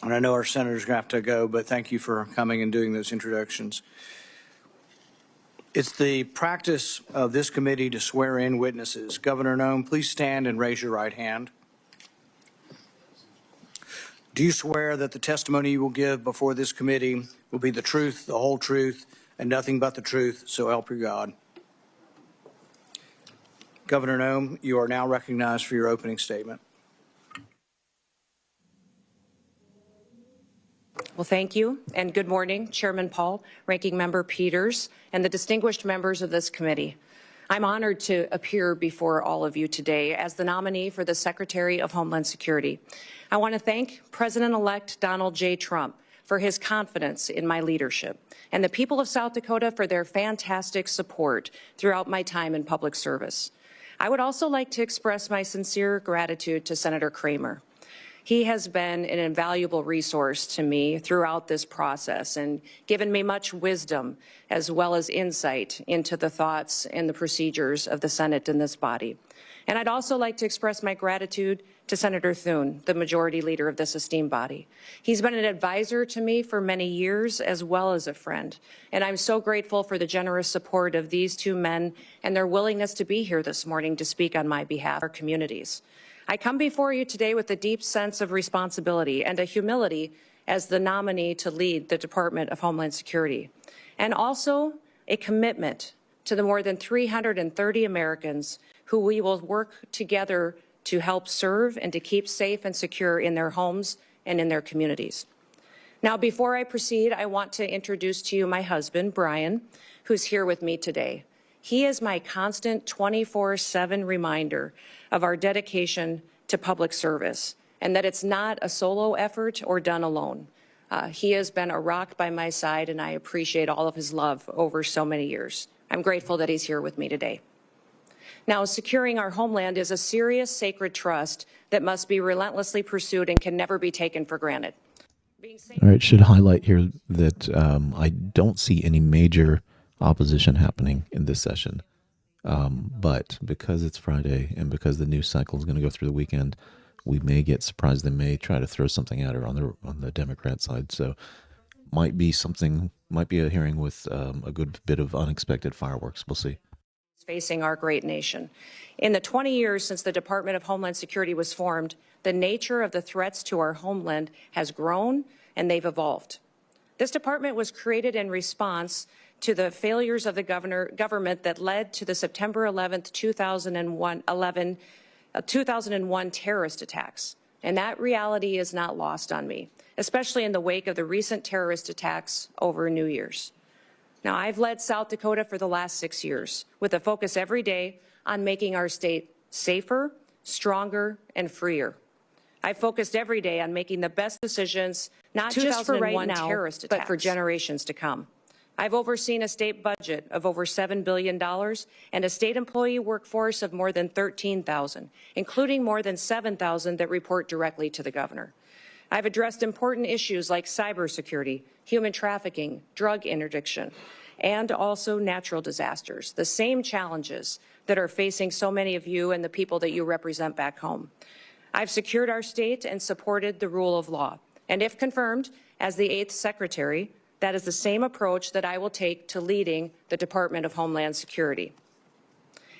And I know our senators are going to have to go, but thank you for coming and doing those introductions. It's the practice of this committee to swear in witnesses. Governor Noem, please stand and raise your right hand. Do you swear that the testimony you will give before this committee will be the truth, the whole truth, and nothing but the truth, so help you God? Governor Noem, you are now recognized for your opening statement. Well, thank you, and good morning, Chairman Paul, Ranking Member Peters, and the distinguished members of this committee. I'm honored to appear before all of you today as the nominee for the Secretary of Homeland Security. I want to thank President-elect Donald J. Trump for his confidence in my leadership, and the people of South Dakota for their fantastic support throughout my time in public service. I would also like to express my sincere gratitude to Senator Kramer. He has been an invaluable resource to me throughout this process and given me much wisdom as well as insight into the thoughts and the procedures of the Senate and this body. And I'd also like to express my gratitude to Senator Thune, the majority leader of this esteemed body. He's been an advisor to me for many years as well as a friend. And I'm so grateful for the generous support of these two men and their willingness to be here this morning to speak on my behalf of our communities. I come before you today with a deep sense of responsibility and a humility as the nominee to lead the Department of Homeland Security, and also a commitment to the more than 330 Americans who we will work together to help serve and to keep safe and secure in their homes and in their communities. Now, before I proceed, I want to introduce to you my husband, Brian, who's here with me today. He is my constant 24/7 reminder of our dedication to public service and that it's not a solo effort or done alone. He has been a rock by my side, and I appreciate all of his love over so many years. I'm grateful that he's here with me today. Now, securing our homeland is a serious, sacred trust that must be relentlessly pursued and can never be taken for granted. All right, should highlight here that I don't see any major opposition happening in this session. But because it's Friday and because the news cycle is going to go through the weekend, we may get surprised. They may try to throw something at her on the Democrat side. So might be a hearing with a good bit of unexpected fireworks. We'll see. Facing our great nation. In the 20 years since the Department of Homeland Security was formed, the nature of the threats to our homeland has grown and they've evolved. This department was created in response to the failures of the government that led to the September 11th, 2001 terrorist attacks. And that reality is not lost on me, especially in the wake of the recent terrorist attacks over New Year's. Now, I've led South Dakota for the last 6 years with a focus every day on making our state safer, stronger, and freer. I've focused every day on making the best decisions, not just for right now, but for generations to come. I've overseen a state budget of over $7 billion and a state employee workforce of more than 13,000, including more than 7,000 that report directly to the governor. I've addressed important issues like cybersecurity, human trafficking, drug interdiction, and also natural disasters, the same challenges that are facing so many of you and the people that you represent back home. I've secured our state and supported the rule of law. And if confirmed as the 8th Secretary, that is the same approach that I will take to leading the Department of Homeland Security.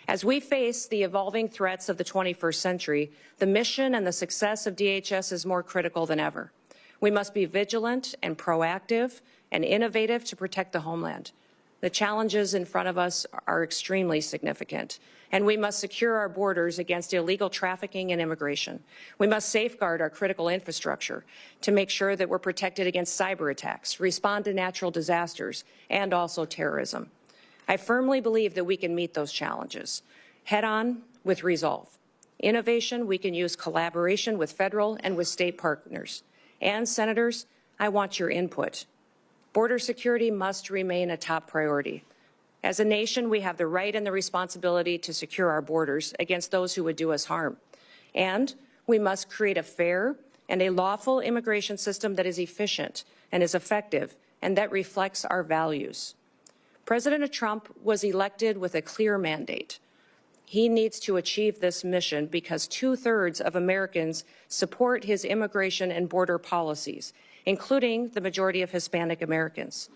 As we face the evolving threats of the 21st century, the mission and the success of DHS is more critical than ever. We must be vigilant and proactive and innovative to protect the homeland. The challenges in front of us are extremely significant, and we must secure our borders against illegal trafficking and immigration. We must safeguard our critical infrastructure to make sure that we're protected against cyber attacks, respond to natural disasters, and also terrorism. I firmly believe that we can meet those challenges head-on with resolve. Innovation, we can use collaboration with federal and with state partners. And senators, I want your input. Border security must remain a top priority. As a nation, we have the right and the responsibility to secure our borders against those who would do us harm. And we must create a fair and a lawful immigration system that is efficient and is effective and that reflects our values. President Trump was elected with a clear mandate He needs to achieve this mission because 2/3 of Americans support his immigration and border policies, including the majority of Hispanic Americans.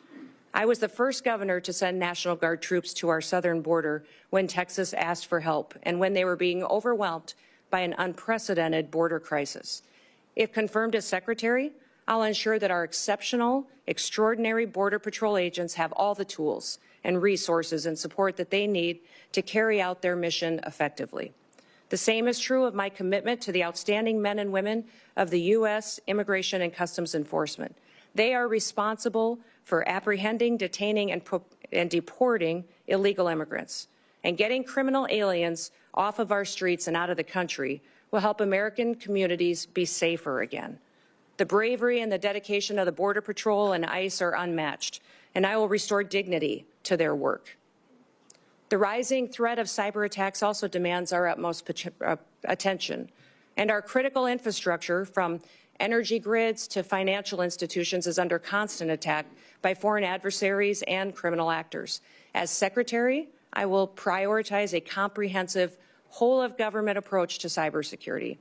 I was the first governor to send National Guard troops to our southern border when Texas asked for help and when they were being overwhelmed by an unprecedented border crisis. If confirmed as Secretary, I'll ensure that our exceptional, extraordinary Border Patrol agents have all the tools and resources and support that they need to carry out their mission effectively. The same is true of my commitment to the outstanding men and women of the U.S. Immigration and Customs Enforcement. They are responsible for apprehending, detaining, and deporting illegal immigrants. And getting criminal aliens off of our streets and out of the country will help American communities be safer again. The bravery and the dedication of the Border Patrol and ICE are unmatched, and I will restore dignity to their work. The rising threat of cyber attacks also demands our utmost attention, and our critical infrastructure, from energy grids to financial institutions, is under constant attack by foreign adversaries and criminal actors. As Secretary, I will prioritize a comprehensive, whole-of-government approach to cybersecurity.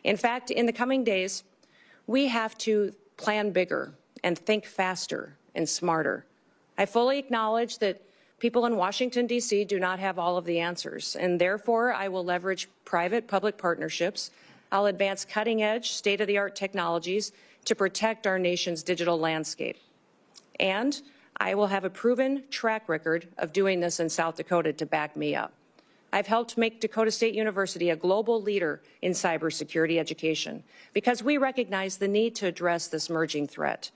In fact, in the coming days, we have to plan bigger and think faster and smarter. I fully acknowledge that people in Washington, D.C. do not have all of the answers, and therefore I will leverage private-public partnerships. I'll advance cutting-edge, state-of-the-art technologies to protect our nation's digital landscape. And I will have a proven track record of doing this in South Dakota to back me up. I've helped make Dakota State University a global leader in cybersecurity education because we recognize the need to address this emerging threat.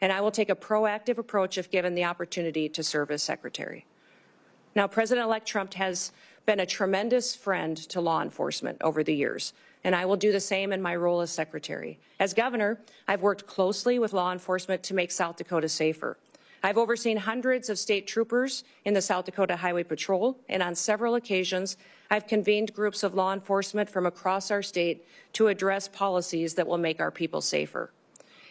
And I will take a proactive approach if given the opportunity to serve as Secretary. Now, President-elect Trump has been a tremendous friend to law enforcement over the years, and I will do the same in my role as Secretary. As Governor, I've worked closely with law enforcement to make South Dakota safer. I've overseen hundreds of state troopers in the South Dakota Highway Patrol, and on several occasions, I've convened groups of law enforcement from across our state to address policies that will make our people safer.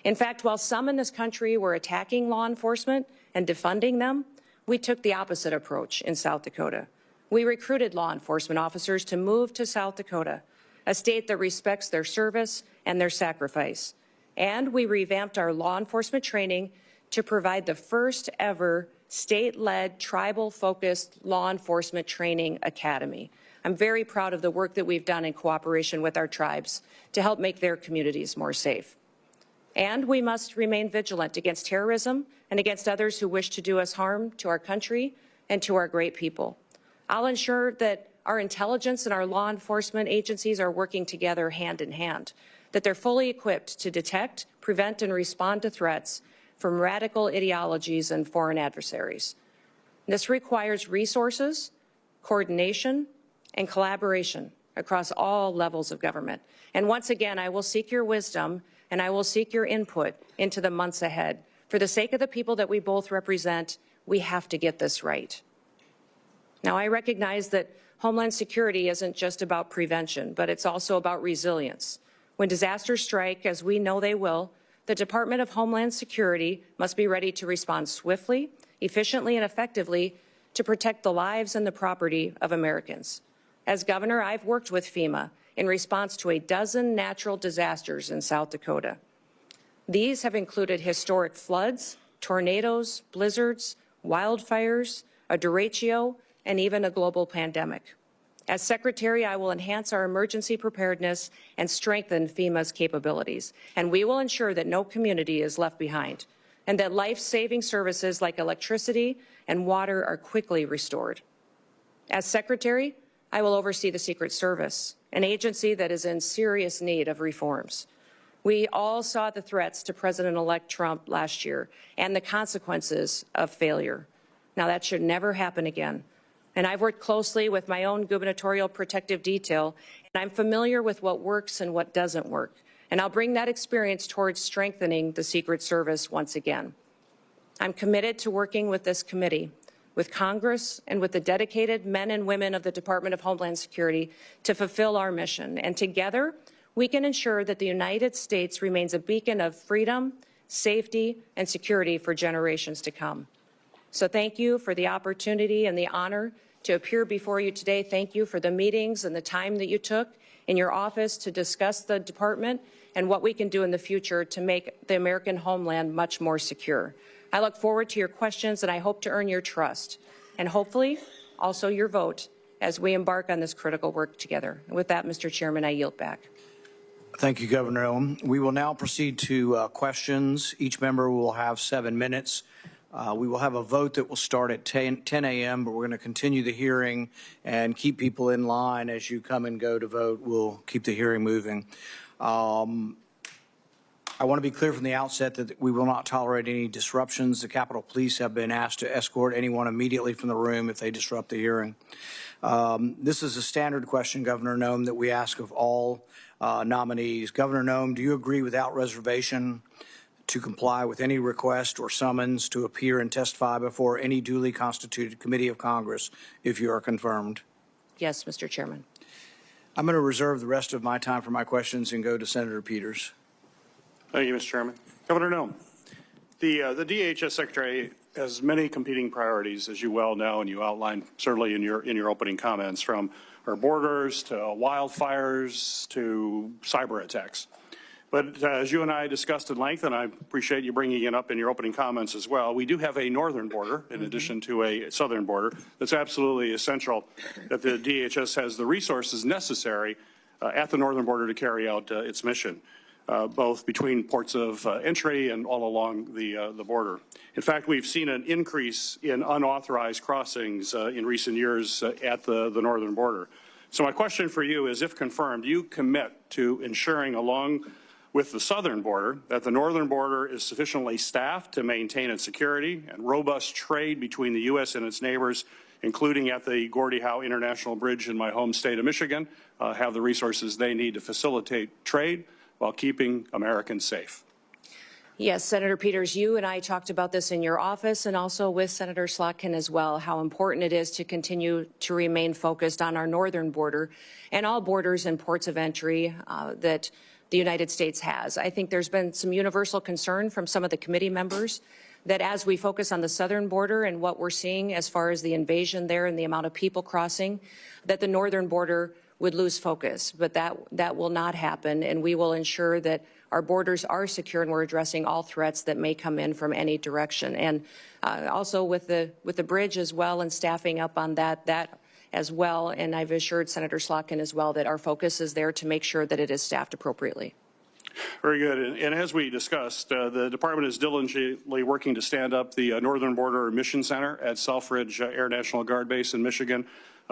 In fact, while some in this country were attacking law enforcement and defunding them, we took the opposite approach in South Dakota. We recruited law enforcement officers to move to South Dakota, a state that respects their service and their sacrifice. And we revamped our law enforcement training to provide the first ever state-led, tribal-focused law enforcement training academy. I'm very proud of the work that we've done in cooperation with our tribes to help make their communities more safe. And we must remain vigilant against terrorism and against others who wish to do us harm to our country and to our great people. I'll ensure that our intelligence and our law enforcement agencies are working together hand in hand, that they're fully equipped to detect, prevent, and respond to threats from radical ideologies and foreign adversaries. This requires resources, coordination, and collaboration across all levels of government. And once again, I will seek your wisdom and I will seek your input into the months ahead. For the sake of the people that we both represent, we have to get this right. Now, I recognize that Homeland Security isn't just about prevention, but it's also about resilience. When disasters strike, as we know they will, the Department of Homeland Security must be ready to respond swiftly, efficiently, and effectively to protect the lives and the property of Americans. As governor, I've worked with FEMA in response to a dozen natural disasters in South Dakota. These have included historic floods, tornadoes, blizzards, wildfires, a derecho, and even a global pandemic. As Secretary, I will enhance our emergency preparedness and strengthen FEMA's capabilities, and we will ensure that no community is left behind, and that life-saving services like electricity and water are quickly restored. As Secretary, I will oversee the Secret Service, an agency that is in serious need of reforms. We all saw the threats to President-elect Trump last year and the consequences of failure. Now, that should never happen again. And I've worked closely with my own gubernatorial protective detail, and I'm familiar with what works and what doesn't work. And I'll bring that experience towards strengthening the Secret Service once again. I'm committed to working with this committee, with Congress, and with the dedicated men and women of the Department of Homeland Security to fulfill our mission. And together, we can ensure that the United States remains a beacon of freedom, safety, and security for generations to come. So thank you for the opportunity and the honor to appear before you today. Thank you for the meetings and the time that you took in your office to discuss the department and what we can do in the future to make the American homeland much more secure. I look forward to your questions, and I hope to earn your trust and hopefully also your vote as we embark on this critical work together. And with that, Mr. Chairman, I yield back. Thank you, Governor Noem. We will now proceed to questions. Each member will have 7 minutes. We will have a vote that will start at 10 a.m., but we're going to continue the hearing and keep people in line as you come and go to vote. We'll keep the hearing moving. I want to be clear from the outset that we will not tolerate any disruptions. The Capitol Police have been asked to escort anyone immediately from the room if they disrupt the hearing. This is a standard question, Governor Noem, that we ask of all nominees. Governor Noem, do you agree without reservation to comply with any request or summons to appear and testify before any duly constituted committee of Congress if you are confirmed? Yes, Mr. Chairman. I'm going to reserve the rest of my time for my questions and go to Senator Peters. Thank you, Mr. Chairman. Governor Noem, the DHS Secretary has many competing priorities, as you well know, and you outlined certainly in your opening comments, from our borders to wildfires to cyber attacks. But as you and I discussed at length, and I appreciate you bringing it up in your opening comments as well, we do have a northern border in addition to a southern border. That's absolutely essential that the DHS has the resources necessary at the northern border to carry out its mission, both between ports of entry and all along the border. In fact, we've seen an increase in unauthorized crossings in recent years at the northern border. So my question for you is, if confirmed, do you commit to ensuring, along with the southern border, that the northern border is sufficiently staffed to maintain its security and robust trade between the U.S. and its neighbors, including at the Gordie Howe International Bridge in my home state of Michigan, have the resources they need to facilitate trade while keeping Americans safe? Yes, Senator Peters, you and I talked about this in your office and also with Senator Slotkin as well, how important it is to continue to remain focused on our northern border and all borders and ports of entry that the United States has. I think there's been some universal concern from some of the committee members that as we focus on the southern border and what we're seeing as far as the invasion there and the amount of people crossing, that the northern border would lose focus. But that will not happen, and we will ensure that our borders are secure and we're addressing all threats that may come in from any direction. And also with the bridge as well and staffing up on that as well. And I've assured Senator Slotkin as well that our focus is there to make sure that it is staffed appropriately. Very good. And as we discussed, the department is diligently working to stand up the Northern Border Mission Center at Selfridge Air National Guard Base in Michigan,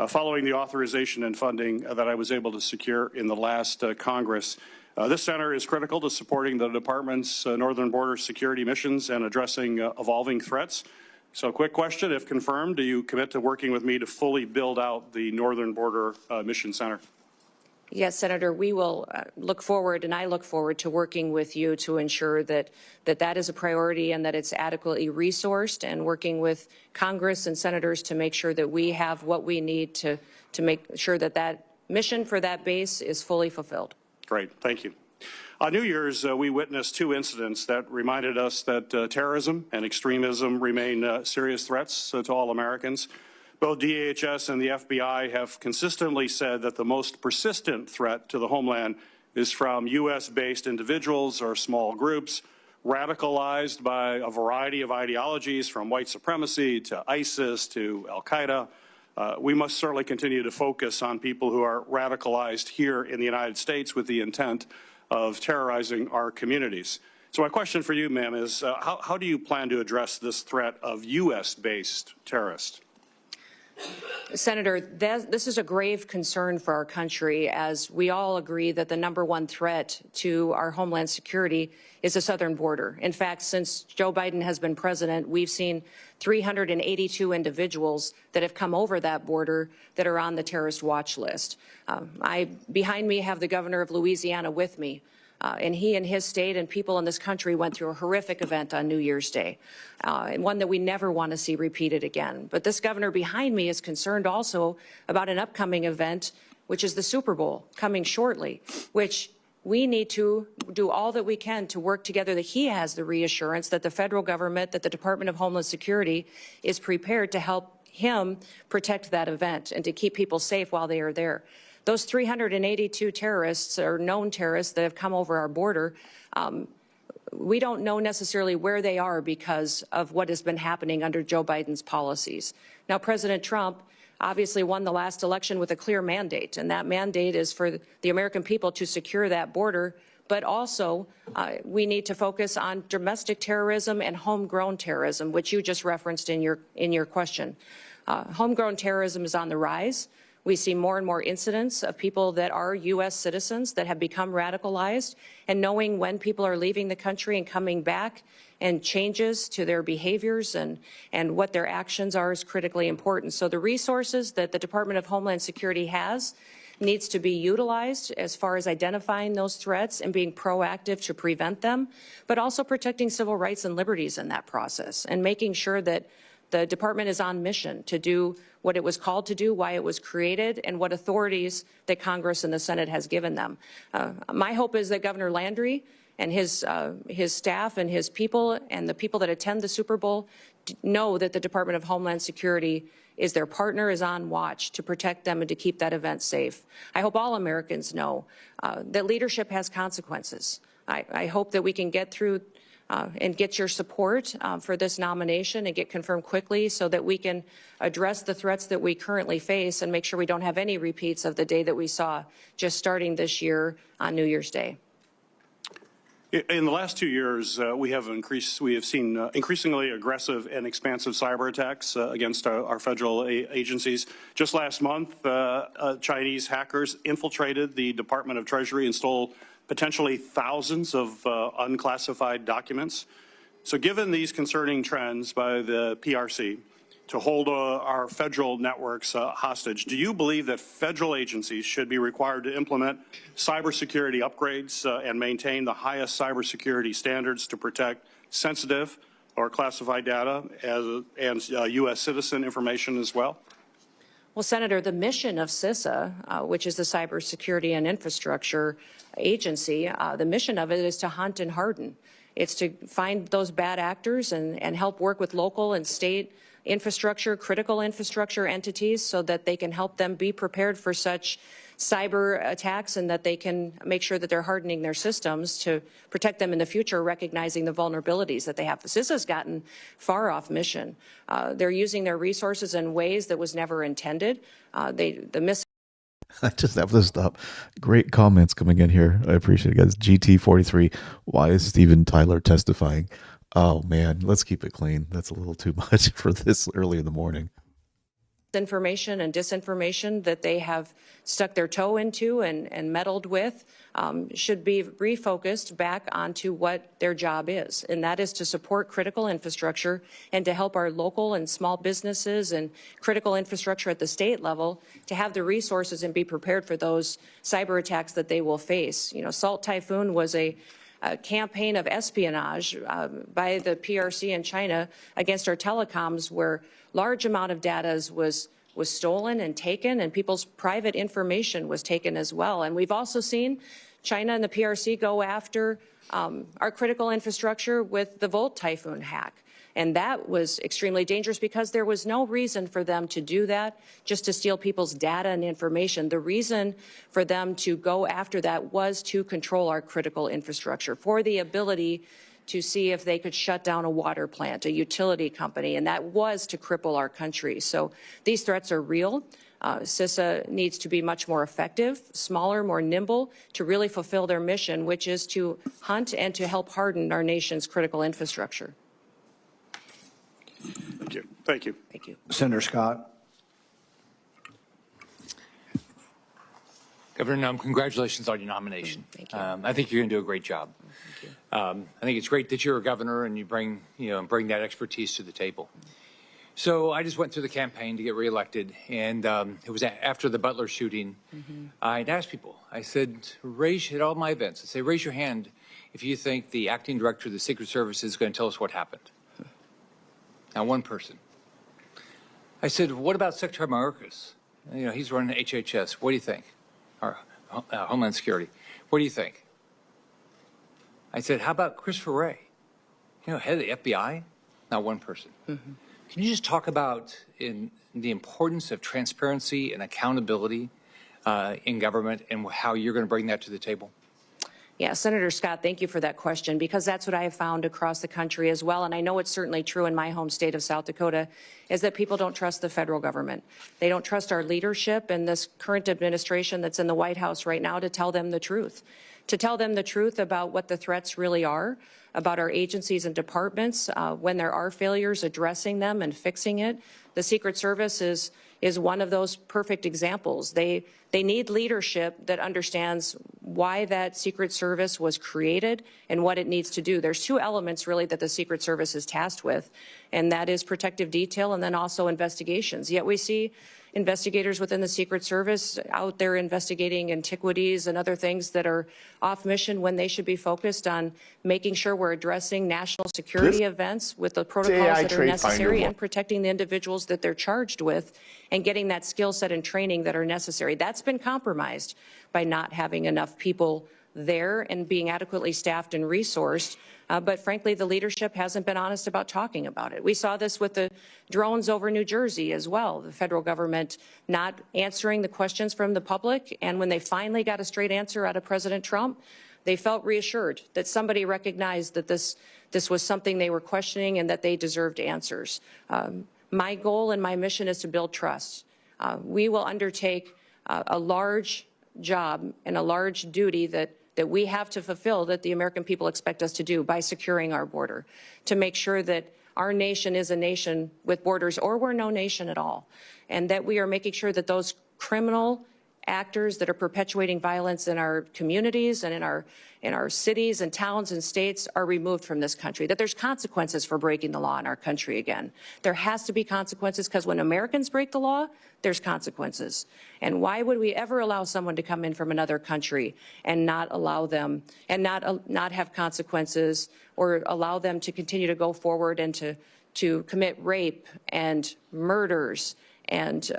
following the authorization and funding that I was able to secure in the last Congress. This center is critical to supporting the department's northern border security missions and addressing evolving threats. So quick question, if confirmed, do you commit to working with me to fully build out the Northern Border Mission Center? Yes, Senator, we will look forward, and I look forward to working with you to ensure that that is a priority and that it's adequately resourced, and working with Congress and senators to make sure that we have what we need to make sure that that mission for that base is fully fulfilled. Great, thank you. On New Year's, we witnessed 2 incidents that reminded us that terrorism and extremism remain serious threats to all Americans. Both DHS and the FBI have consistently said that the most persistent threat to the homeland is from U.S.-based individuals or small groups radicalized by a variety of ideologies, from white supremacy to ISIS to al-Qaeda. We must certainly continue to focus on people who are radicalized here in the United States with the intent of terrorizing our communities. So my question for you, ma'am, is how do you plan to address this threat of U.S.-based terrorists? Senator, this is a grave concern for our country, as we all agree that the #1 threat to our homeland security is the southern border. In fact, since Joe Biden has been president, we've seen 382 individuals that have come over that border that are on the terrorist watch list. Behind me have the governor of Louisiana with me. And he and his state and people in this country went through a horrific event on New Year's Day, and one that we never want to see repeated again. But this governor behind me is concerned also about an upcoming event, which is the Super Bowl coming shortly, which we need to do all that we can to work together, that he has the reassurance that the federal government, that the Department of Homeland Security is prepared to help him protect that event and to keep people safe while they are there. Those 382 terrorists or known terrorists that have come over our border, we don't know necessarily where they are because of what has been happening under Joe Biden's policies. Now, President Trump obviously won the last election with a clear mandate, and that mandate is for the American people to secure that border, but also we need to focus on domestic terrorism and homegrown terrorism, which you just referenced in your question. Homegrown terrorism is on the rise. We see more and more incidents of people that are U.S. citizens that have become radicalized, and knowing when people are leaving the country and coming back and changes to their behaviors and what their actions are is critically important. So the resources that the Department of Homeland Security has needs to be utilized as far as identifying those threats and being proactive to prevent them, but also protecting civil rights and liberties in that process and making sure that the department is on mission to do what it was called to do, why it was created, and what authorities that Congress and the Senate has given them. My hope is that Governor Landry and his staff and his people and the people that attend the Super Bowl know that the Department of Homeland Security is their partner, is on watch to protect them and to keep that event safe. I hope all Americans know that leadership has consequences. I hope that we can get through and get your support for this nomination and get confirmed quickly so that we can address the threats that we currently face and make sure we don't have any repeats of the day that we saw just starting this year on New Year's Day. In the last 2 years, we have seen increasingly aggressive and expansive cyber attacks against our federal agencies. Just last month, Chinese hackers infiltrated the Department of Treasury and stole potentially thousands of unclassified documents. So given these concerning trends by the PRC to hold our federal networks hostage, do you believe that federal agencies should be required to implement cybersecurity upgrades and maintain the highest cybersecurity standards to protect sensitive or classified data and U.S. citizen information as well? Well, Senator, the mission of CISA, which is the Cybersecurity and Infrastructure Agency, the mission of it is to hunt and harden. It's to find those bad actors and help work with local and state infrastructure, critical infrastructure entities so that they can help them be prepared for such cyber attacks and that they can make sure that they're hardening their systems to protect them in the future, recognizing the vulnerabilities that they have. CISA's gotten far off mission. They're using their resources in ways that was never intended. I just have to stop. Great comments coming in here. I appreciate it, guys. GT43, why is Steven Tyler testifying? Oh, man, let's keep it clean. That's a little too much for this early in the morning. Information and disinformation that they have stuck their toe into and meddled with should be refocused back onto what their job is, and that is to support critical infrastructure and to help our local and small businesses and critical infrastructure at the state level to have the resources and be prepared for those cyber attacks that they will face. You know, Salt Typhoon was a campaign of espionage by the PRC in China against our telecoms, where large amount of data was stolen and taken, and people's private information was taken as well. And we've also seen China and the PRC go after our critical infrastructure with the Volt Typhoon hack. And that was extremely dangerous because there was no reason for them to do that, just to steal people's data and information. The reason for them to go after that was to control our critical infrastructure, for the ability to see if they could shut down a water plant, a utility company, and that was to cripple our country. So these threats are real. CISA needs to be much more effective, smaller, more nimble, to really fulfill their mission, which is to hunt and to help harden our nation's critical infrastructure. Thank you. Thank you. Thank you. Senator Scott. Governor Noem, congratulations on your nomination. Thank you. I think you're going to do a great job. I think it's great that you're a governor and you bring that expertise to the table. So I just went through the campaign to get reelected, and it was after the Butler shooting. I'd asked people, I said, at all my events, I say, raise your hand if you think the acting director of the Secret Service is going to tell us what happened. Not one person. I said, what about Secretary Mayorkas? You know, he's running HHS. What do you think? Or Homeland Security. What do you think? I said, how about Christopher Wray? You know, head of the FBI? Not one person. Can you just talk about in the importance of transparency and accountability in government and how you're going to bring that to the table? Yeah, Senator Scott, thank you for that question, because that's what I have found across the country as well, and I know it's certainly true in my home state of South Dakota, is that people don't trust the federal government. They don't trust our leadership and this current administration that's in the White House right now to tell them the truth about what the threats really are, about our agencies and departments, when there are failures, addressing them and fixing it. The Secret Service is one of those perfect examples. They need leadership that understands why that Secret Service was created and what it needs to do. There's two elements really that the Secret Service is tasked with, and that is protective detail and then also investigations. Yet we see investigators within the Secret Service out there investigating antiquities and other things that are off mission when they should be focused on making sure we're addressing national security events with the protocols that are necessary and protecting the individuals that they're charged with and getting that skill set and training that are necessary. That's been compromised by not having enough people there and being adequately staffed and resourced. But frankly, the leadership hasn't been honest about talking about it. We saw this with the drones over New Jersey as well, the federal government not answering the questions from the public. And when they finally got a straight answer out of President Trump, they felt reassured that somebody recognized that this was something they were questioning and that they deserved answers. My goal and my mission is to build trust. We will undertake a large job and a large duty that we have to fulfill, that the American people expect us to do by securing our border, to make sure that our nation is a nation with borders or we're no nation at all, and that we are making sure that those criminal actors that are perpetuating violence in our communities and in our cities and towns and states are removed from this country, that there's consequences for breaking the law in our country again. There has to be consequences, because when Americans break the law, there's consequences. And why would we ever allow someone to come in from another country and not allow them and not have consequences, or allow them to continue to go forward and to commit rape and murders and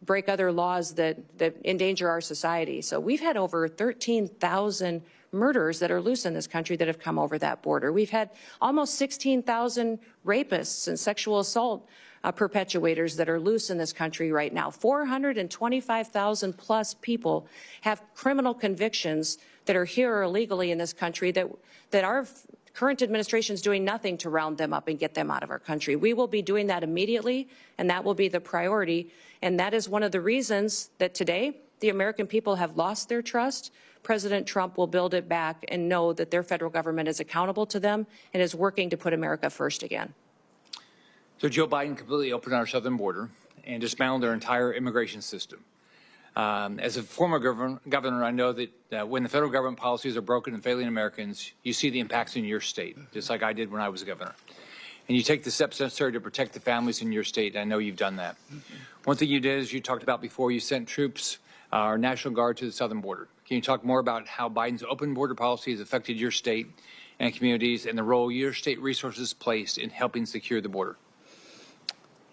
break other laws that endanger our society? So we've had over 13,000 murders that are loose in this country that have come over that border. We've had almost 16,000 rapists and sexual assault perpetuators that are loose in this country right now. 425,000 plus people have criminal convictions that are here illegally in this country that our current administration is doing nothing to round them up and get them out of our country. We will be doing that immediately, and that will be the priority. And that is one of the reasons that today the American people have lost their trust. President Trump will build it back and know that their federal government is accountable to them and is working to put America first again. So Joe Biden completely opened our southern border and dismantled our entire immigration system. As a former governor, I know that when the federal government policies are broken and failing Americans, you see the impacts in your state, just like I did when I was a governor. And you take the steps necessary to protect the families in your state. I know you've done that. One thing you did, as you talked about before, you sent troops, our National Guard, to the southern border. Can you talk more about how Biden's open border policy has affected your state and communities, and the role your state resources placed in helping secure the border?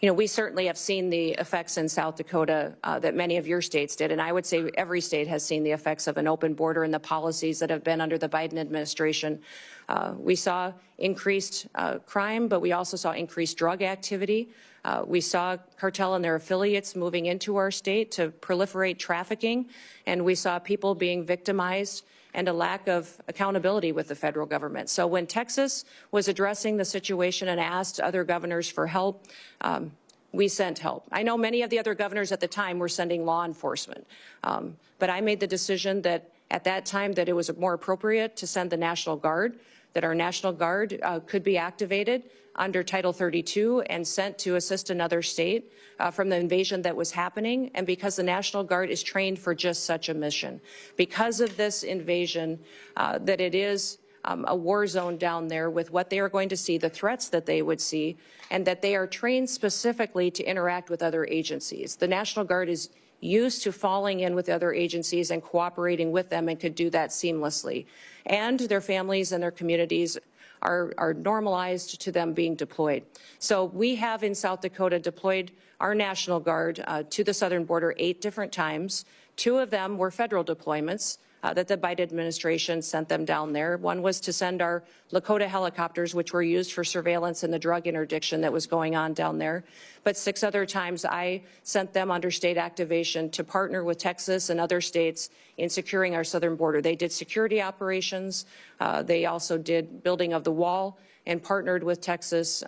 You know, we certainly have seen the effects in South Dakota that many of your states did, and I would say every state has seen the effects of an open border and the policies that have been under the Biden administration. We saw increased crime, but we also saw increased drug activity. We saw cartel and their affiliates moving into our state to proliferate trafficking, and we saw people being victimized and a lack of accountability with the federal government. So when Texas was addressing the situation and asked other governors for help, we sent help. I know many of the other governors at the time were sending law enforcement, but I made the decision that at that time that it was more appropriate to send the National Guard, that our National Guard could be activated under Title 32 and sent to assist another state from the invasion that was happening, and because the National Guard is trained for just such a mission. Because of this invasion, that it is a war zone down there with what they are going to see, the threats that they would see, and that they are trained specifically to interact with other agencies. The National Guard is used to falling in with other agencies and cooperating with them and could do that seamlessly. And their families and their communities are normalized to them being deployed. So we have in South Dakota deployed our National Guard to the southern border 8 different times. 2 of them were federal deployments. that the Biden administration sent them down there. One was to send our Lakota helicopters, which were used for surveillance and the drug interdiction that was going on down there. But 6 other times I sent them under state activation to partner with Texas and other states in securing our southern border. They did security operations. They also did building of the wall and partnered with Texas,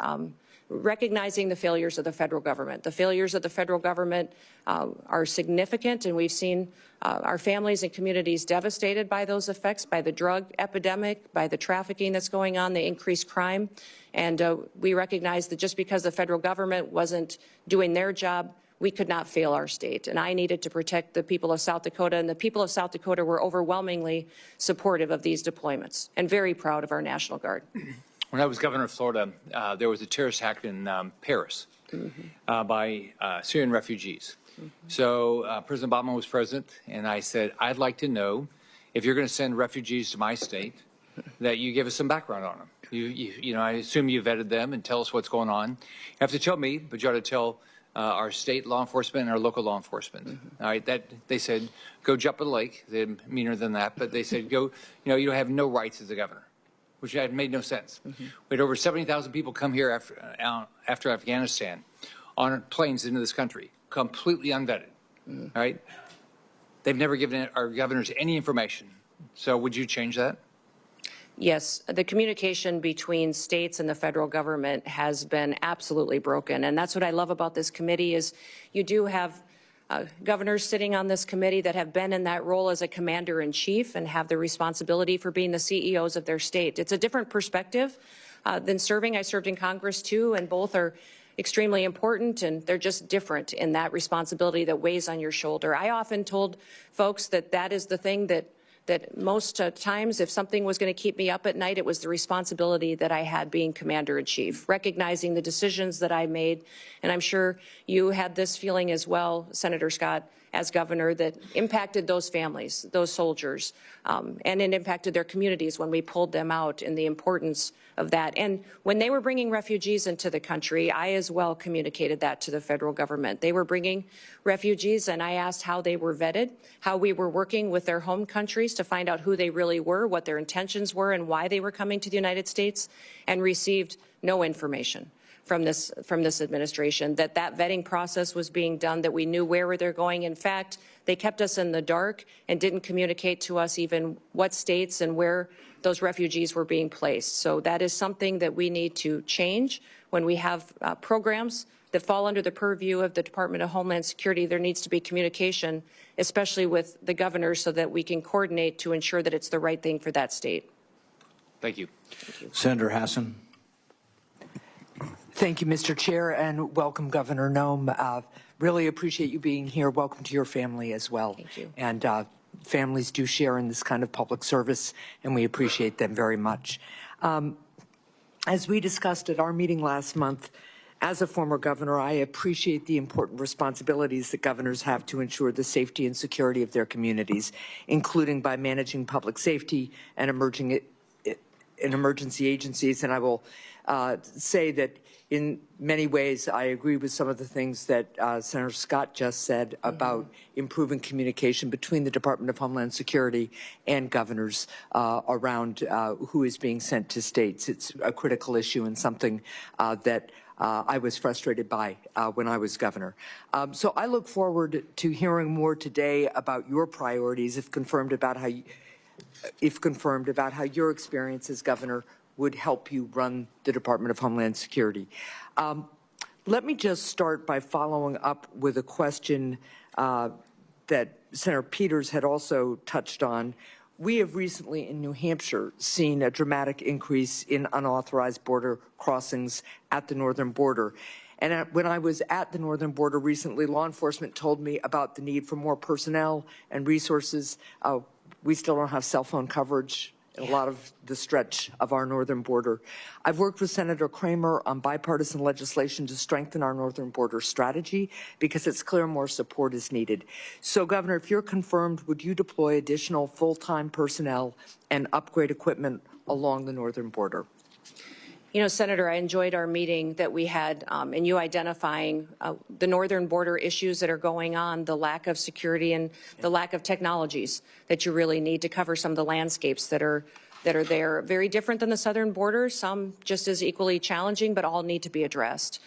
recognizing the failures of the federal government. The failures of the federal government are significant, and we've seen our families and communities devastated by those effects, by the drug epidemic, by the trafficking that's going on, the increased crime. And we recognize that just because the federal government wasn't doing their job, we could not fail our state. And I needed to protect the people of South Dakota, and the people of South Dakota were overwhelmingly supportive of these deployments and very proud of our National Guard. When I was governor of Florida, there was a terrorist attack in Paris by Syrian refugees. So President Obama was president, and I said, I'd like to know if you're going to send refugees to my state, that you give us some background on them. You know, I assume you vetted them and tell us what's going on. You have to tell me, but you ought to tell our state law enforcement and our local law enforcement. All right, that they said, go jump in the lake. They're meaner than that, but they said, go, you know, you don't have no rights as a governor, which had made no sense. We had over 70,000 people come here after Afghanistan on planes into this country, completely unvetted, all right? They've never given our governors any information. So would you change that? Yes, the communication between states and the federal government has been absolutely broken. And that's what I love about this committee is you do have governors sitting on this committee that have been in that role as a commander-in-chief and have the responsibility for being the CEOs of their state. It's a different perspective than serving. I served in Congress too, and both are extremely important, and they're just different in that responsibility that weighs on your shoulder. I often told folks that that is the thing that most times, if something was going to keep me up at night, it was the responsibility that I had being commander-in-chief, recognizing the decisions that I made. And I'm sure you had this feeling as well, Senator Scott, as governor, that impacted those families, those soldiers, and it impacted their communities when we pulled them out, and the importance of that. And when they were bringing refugees into the country, I as well communicated that to the federal government. They were bringing refugees, and I asked how they were vetted, how we were working with their home countries to find out who they really were, what their intentions were, and why they were coming to the United States, and received no information from this administration, that vetting process was being done, that we knew where they're going. In fact, they kept us in the dark and didn't communicate to us even what states and where those refugees were being placed. So that is something that we need to change. When we have programs that fall under the purview of the Department of Homeland Security, there needs to be communication, especially with the governor, so that we can coordinate to ensure that it's the right thing for that state. Thank you. Senator Hassan. Thank you, Mr. Chair, and welcome, Governor Noem. Really appreciate you being here. Welcome to your family as well. Thank you. And families do share in this kind of public service, and we appreciate them very much. As we discussed at our meeting last month, as a former governor, I appreciate the important responsibilities that governors have to ensure the safety and security of their communities, including by managing public safety and emergency agencies. And I will say that in many ways, I agree with some of the things that Senator Scott just said about improving communication between the Department of Homeland Security and governors around who is being sent to states. It's a critical issue and something that I was frustrated by when I was governor. So I look forward to hearing more today about your priorities, if confirmed, about how your experience as governor would help you run the Department of Homeland Security. Let me just start by following up with a question that Senator Peters had also touched on. We have recently in New Hampshire seen a dramatic increase in unauthorized border crossings at the northern border. And when I was at the northern border recently, law enforcement told me about the need for more personnel and resources. We still don't have cell phone coverage in a lot of the stretch of our northern border. I've worked with Senator Kramer on bipartisan legislation to strengthen our northern border strategy because it's clear more support is needed. So, Governor, if you're confirmed, would you deploy additional full-time personnel and upgrade equipment along the northern border? You know, Senator, I enjoyed our meeting that we had, and you identifying the northern border issues that are going on, the lack of security and the lack of technologies that you really need to cover some of the landscapes that are there. Very different than the southern border, some just as equally challenging, but all need to be addressed.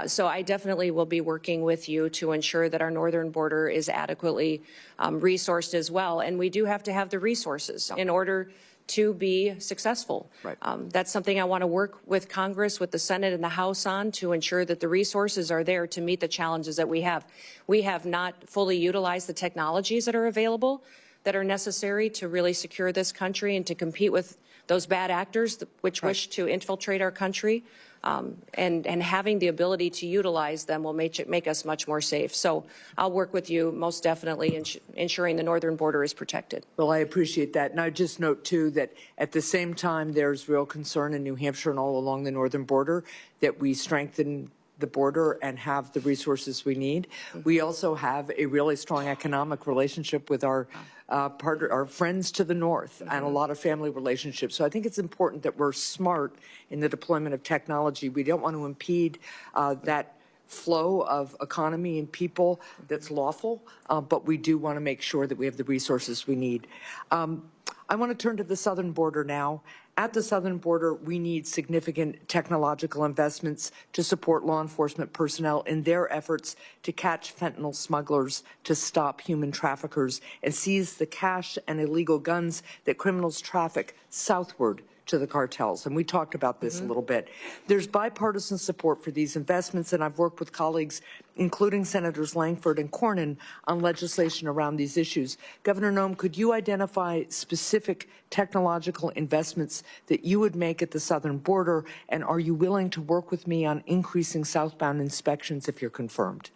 So I definitely will be working with you to ensure that our northern border is adequately resourced as well. And we do have to have the resources in order to be successful. Right. That's something I want to work with Congress, with the Senate and the House on, to ensure that the resources are there to meet the challenges that we have. We have not fully utilized the technologies that are available that are necessary to really secure this country and to compete with those bad actors which wish to infiltrate our country. And having the ability to utilize them will make us much more safe. So I'll work with you most definitely in ensuring the northern border is protected. Well, I appreciate that. And I just note, too, that at the same time, there's real concern in New Hampshire and all along the northern border that we strengthen the border and have the resources we need. We also have a really strong economic relationship with our our friends to the north and a lot of family relationships. So I think it's important that we're smart in the deployment of technology. We don't want to impede that flow of economy and people that's lawful, but we do want to make sure that we have the resources we need. I want to turn to the southern border now. At the southern border, we need significant technological investments to support law enforcement personnel in their efforts to catch fentanyl smugglers, to stop human traffickers, and seize the cash and illegal guns that criminals traffic southward to the cartels. And we talked about this a little bit. There's bipartisan support for these investments, and I've worked with colleagues, including Senators Langford and Cornyn, on legislation around these issues. Governor Noem, could you identify specific technological investments that you would make at the southern border, and are you willing to work with me on increasing southbound inspections if you're confirmed?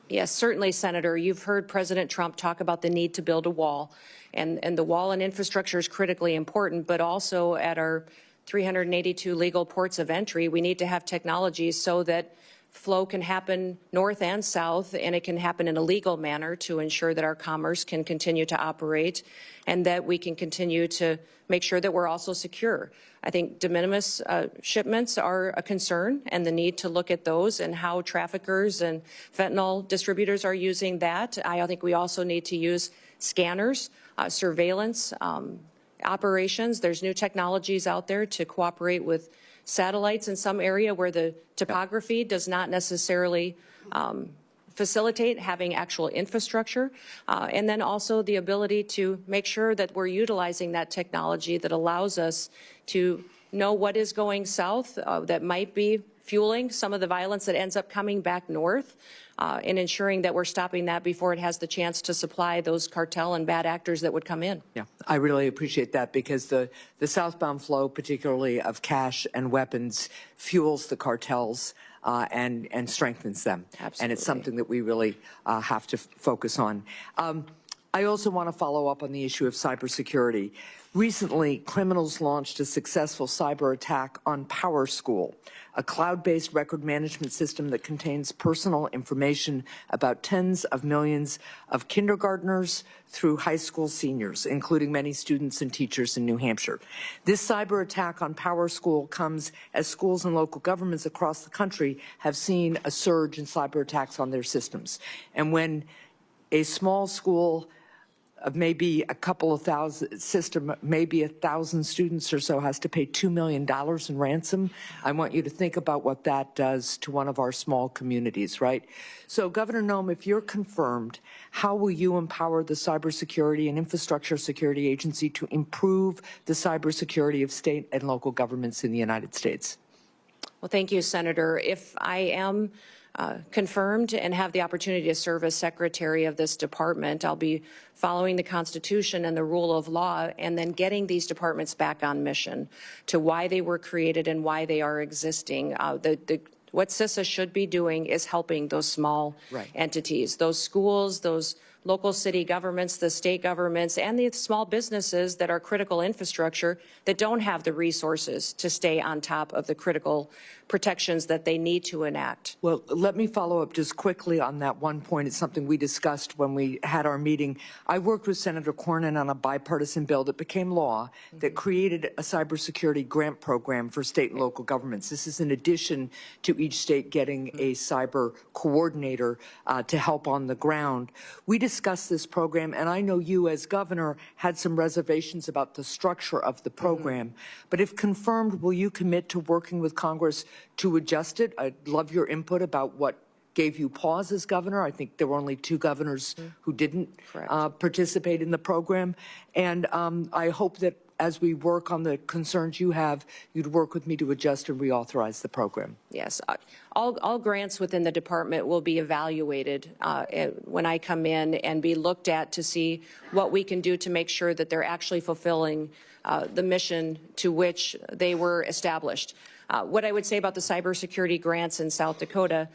Yes, certainly, Senator. You've heard President Trump talk about the need to build a wall, and the wall and infrastructure is critically important, but also at our 382 legal ports of entry, we need to have technologies so that flow can happen north and south, and it can happen in a legal manner to ensure that our commerce can continue to operate and that we can continue to make sure that we're also secure. I think de minimis shipments are a concern, and the need to look at those and how traffickers and fentanyl distributors are using that. I think we also need to use scanners, surveillance operations. There's new technologies out there to cooperate with satellites in some area where the topography does not necessarily facilitate having actual infrastructure, and then also the ability to make sure that we're utilizing that technology that allows us to know what is going south that might be fueling some of the violence that ends up coming back north, and ensuring that we're stopping that before it has the chance to supply those cartel and bad actors that would come in. Yeah, I really appreciate that, because the southbound flow, particularly of cash and weapons, fuels the cartels and strengthens them. Absolutely. And it's something that we really have to focus on. I also want to follow up on the issue of cybersecurity. Recently, criminals launched a successful cyber attack on PowerSchool, a cloud-based record management system that contains personal information about tens of millions of kindergartners through high school seniors, including many students and teachers in New Hampshire. This cyber attack on PowerSchool comes as schools and local governments across the country have seen a surge in cyber attacks on their systems. And when a small school of maybe a couple of thousand system, maybe 1,000 students or so has to pay $2 million in ransom, I want you to think about what that does to one of our small communities, right? So, Governor Noem, if you're confirmed, how will you empower the Cybersecurity and Infrastructure Security Agency to improve the cybersecurity of state and local governments in the United States? Well, thank you, Senator. If I am confirmed and have the opportunity to serve as secretary of this department, I'll be following the Constitution and the rule of law, and then getting these departments back on mission to why they were created and why they are existing. What CISA should be doing is helping those small entities, those schools, those local city governments, the state governments, and the small businesses that are critical infrastructure that don't have the resources to stay on top of the critical protections that they need to enact. Well, let me follow up just quickly on that one point. It's something we discussed when we had our meeting. I worked with Senator Cornyn on a bipartisan bill that became law that created a cybersecurity grant program for state and local governments. This is in addition to each state getting a cyber coordinator to help on the ground. We discussed this program, and I know you as governor had some reservations about the structure of the program. But if confirmed, will you commit to working with Congress to adjust it? I'd love your input about what gave you pause as governor. I think there were only 2 governors who didn't participate in the program. And I hope that as we work on the concerns you have, you'd work with me to adjust and reauthorize the program. Yes, all grants within the department will be evaluated when I come in and be looked at to see what we can do to make sure that they're actually fulfilling the mission to which they were established. What I would say about the cybersecurity grants in South Dakota,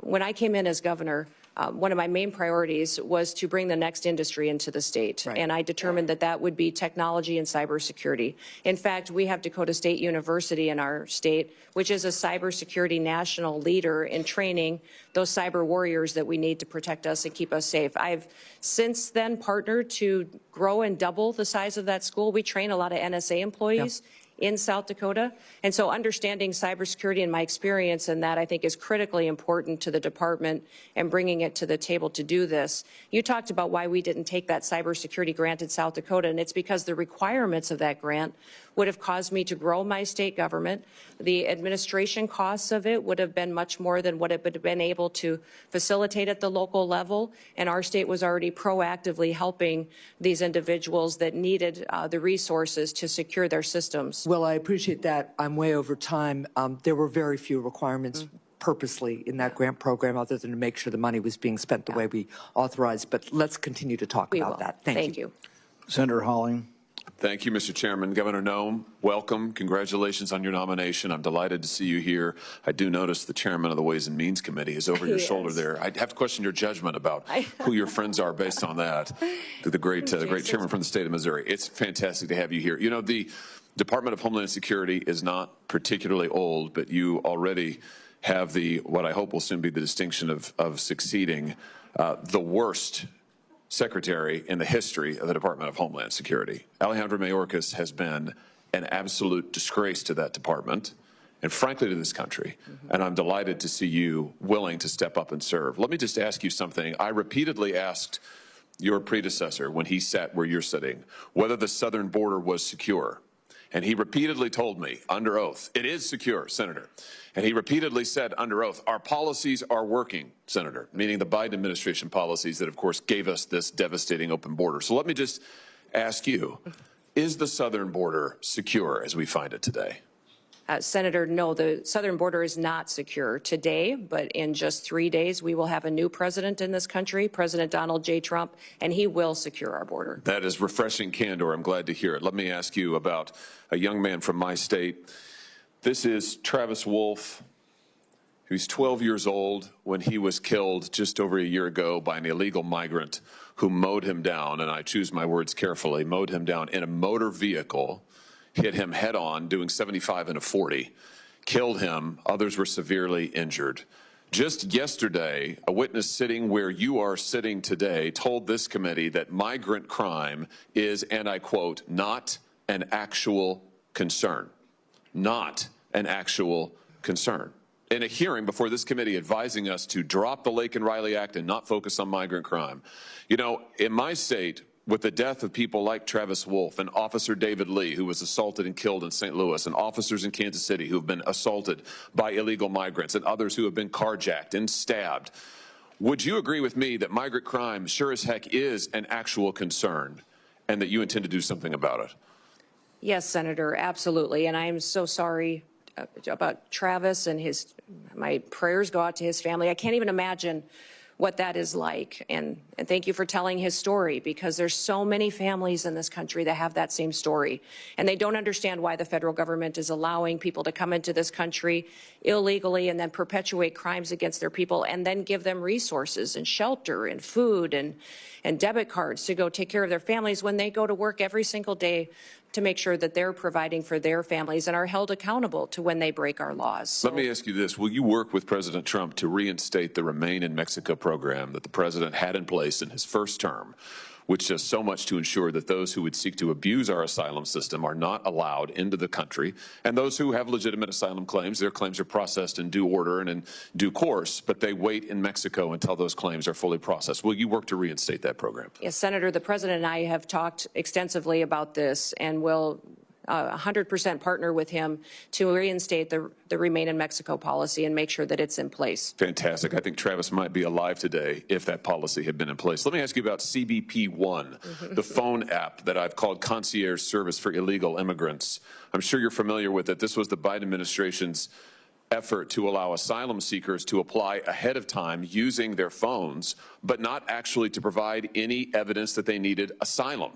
when I came in as governor, one of my main priorities was to bring the next industry into the state. Right. And I determined that that would be technology and cybersecurity. In fact, we have Dakota State University in our state, which is a cybersecurity national leader in training those cyber warriors that we need to protect us and keep us safe. I've since then partnered to grow and double the size of that school. We train a lot of NSA employees. Yep. In South Dakota. And so understanding cybersecurity and my experience in that, I think, is critically important to the department and bringing it to the table to do this. You talked about why we didn't take that cybersecurity grant in South Dakota, and it's because the requirements of that grant would have caused me to grow my state government. The administration costs of it would have been much more than what it would have been able to facilitate at the local level, and our state was already proactively helping these individuals that needed the resources to secure their systems. Well, I appreciate that. I'm way over time. There were very few requirements purposely in that grant program other than to make sure the money was being spent the way we authorized. But let's continue to talk about that. Thank you. Senator Holling. Thank you, Mr. Chairman. Governor Noem, welcome. Congratulations on your nomination. I'm delighted to see you here. I do notice the chairman of the Ways and Means Committee is over your shoulder there. I'd have to question your judgment about who your friends are based on that. The great chairman from the state of Missouri. It's fantastic to have you here. You know, the Department of Homeland Security is not particularly old, but you already have what I hope will soon be the distinction of succeeding the worst secretary in the history of the Department of Homeland Security. Alejandro Mayorkas has been an absolute disgrace to that department and frankly to this country. And I'm delighted to see you willing to step up and serve. Let me just ask you something. I repeatedly asked your predecessor when he sat where you're sitting whether the southern border was secure. And he repeatedly told me under oath, it is secure, Senator. And he repeatedly said under oath, our policies are working, Senator, meaning the Biden administration policies that, of course, gave us this devastating open border. So let me just ask you, is the southern border secure as we find it today? Senator, no, the southern border is not secure today, but in just 3 days, we will have a new president in this country, President Donald J. Trump, and he will secure our border. That is refreshing candor. I'm glad to hear it. Let me ask you about a young man from my state. This is Travis Wolf. He was 12 years old when he was killed just over a year ago by an illegal migrant who mowed him down, and I choose my words carefully, mowed him down in a motor vehicle, hit him head on, doing 75 and a 40, killed him. Others were severely injured. Just yesterday, a witness sitting where you are sitting today told this committee that migrant crime is, and I quote, not an actual concern. Not an actual concern. In a hearing before this committee advising us to drop the Lake and Riley Act and not focus on migrant crime. You know, in my state, with the death of people like Travis Wolf and Officer David Lee, who was assaulted and killed in St. Louis, and officers in Kansas City who have been assaulted by illegal migrants, and others who have been carjacked and stabbed, would you agree with me that migrant crime sure as heck is an actual concern and that you intend to do something about it? Yes, Senator, absolutely. And I am so sorry about Travis and my prayers go out to his family. I can't even imagine what that is like. And thank you for telling his story, because there's so many families in this country that have that same story. And they don't understand why the federal government is allowing people to come into this country illegally and then perpetuate crimes against their people and then give them resources and shelter and food and debit cards to go take care of their families when they go to work every single day to make sure that they're providing for their families and are held accountable to when they break our laws. So, let me ask you this. Will you work with President Trump to reinstate the Remain in Mexico program that the president had in place in his first term, which does so much to ensure that those who would seek to abuse our asylum system are not allowed into the country, and those who have legitimate asylum claims, their claims are processed in due order and in due course, but they wait in Mexico until those claims are fully processed? Will you work to reinstate that program? yes, Senator, the president and I have talked extensively about this and will 100% partner with him to reinstate the Remain in Mexico policy and make sure that it's in place. Fantastic. I think Travis might be alive today if that policy had been in place. Let me ask you about CBP-1, the phone app that I've called Concierge Service for Illegal Immigrants. I'm sure you're familiar with it. This was the Biden administration's effort to allow asylum seekers to apply ahead of time using their phones, but not actually to provide any evidence that they needed asylum.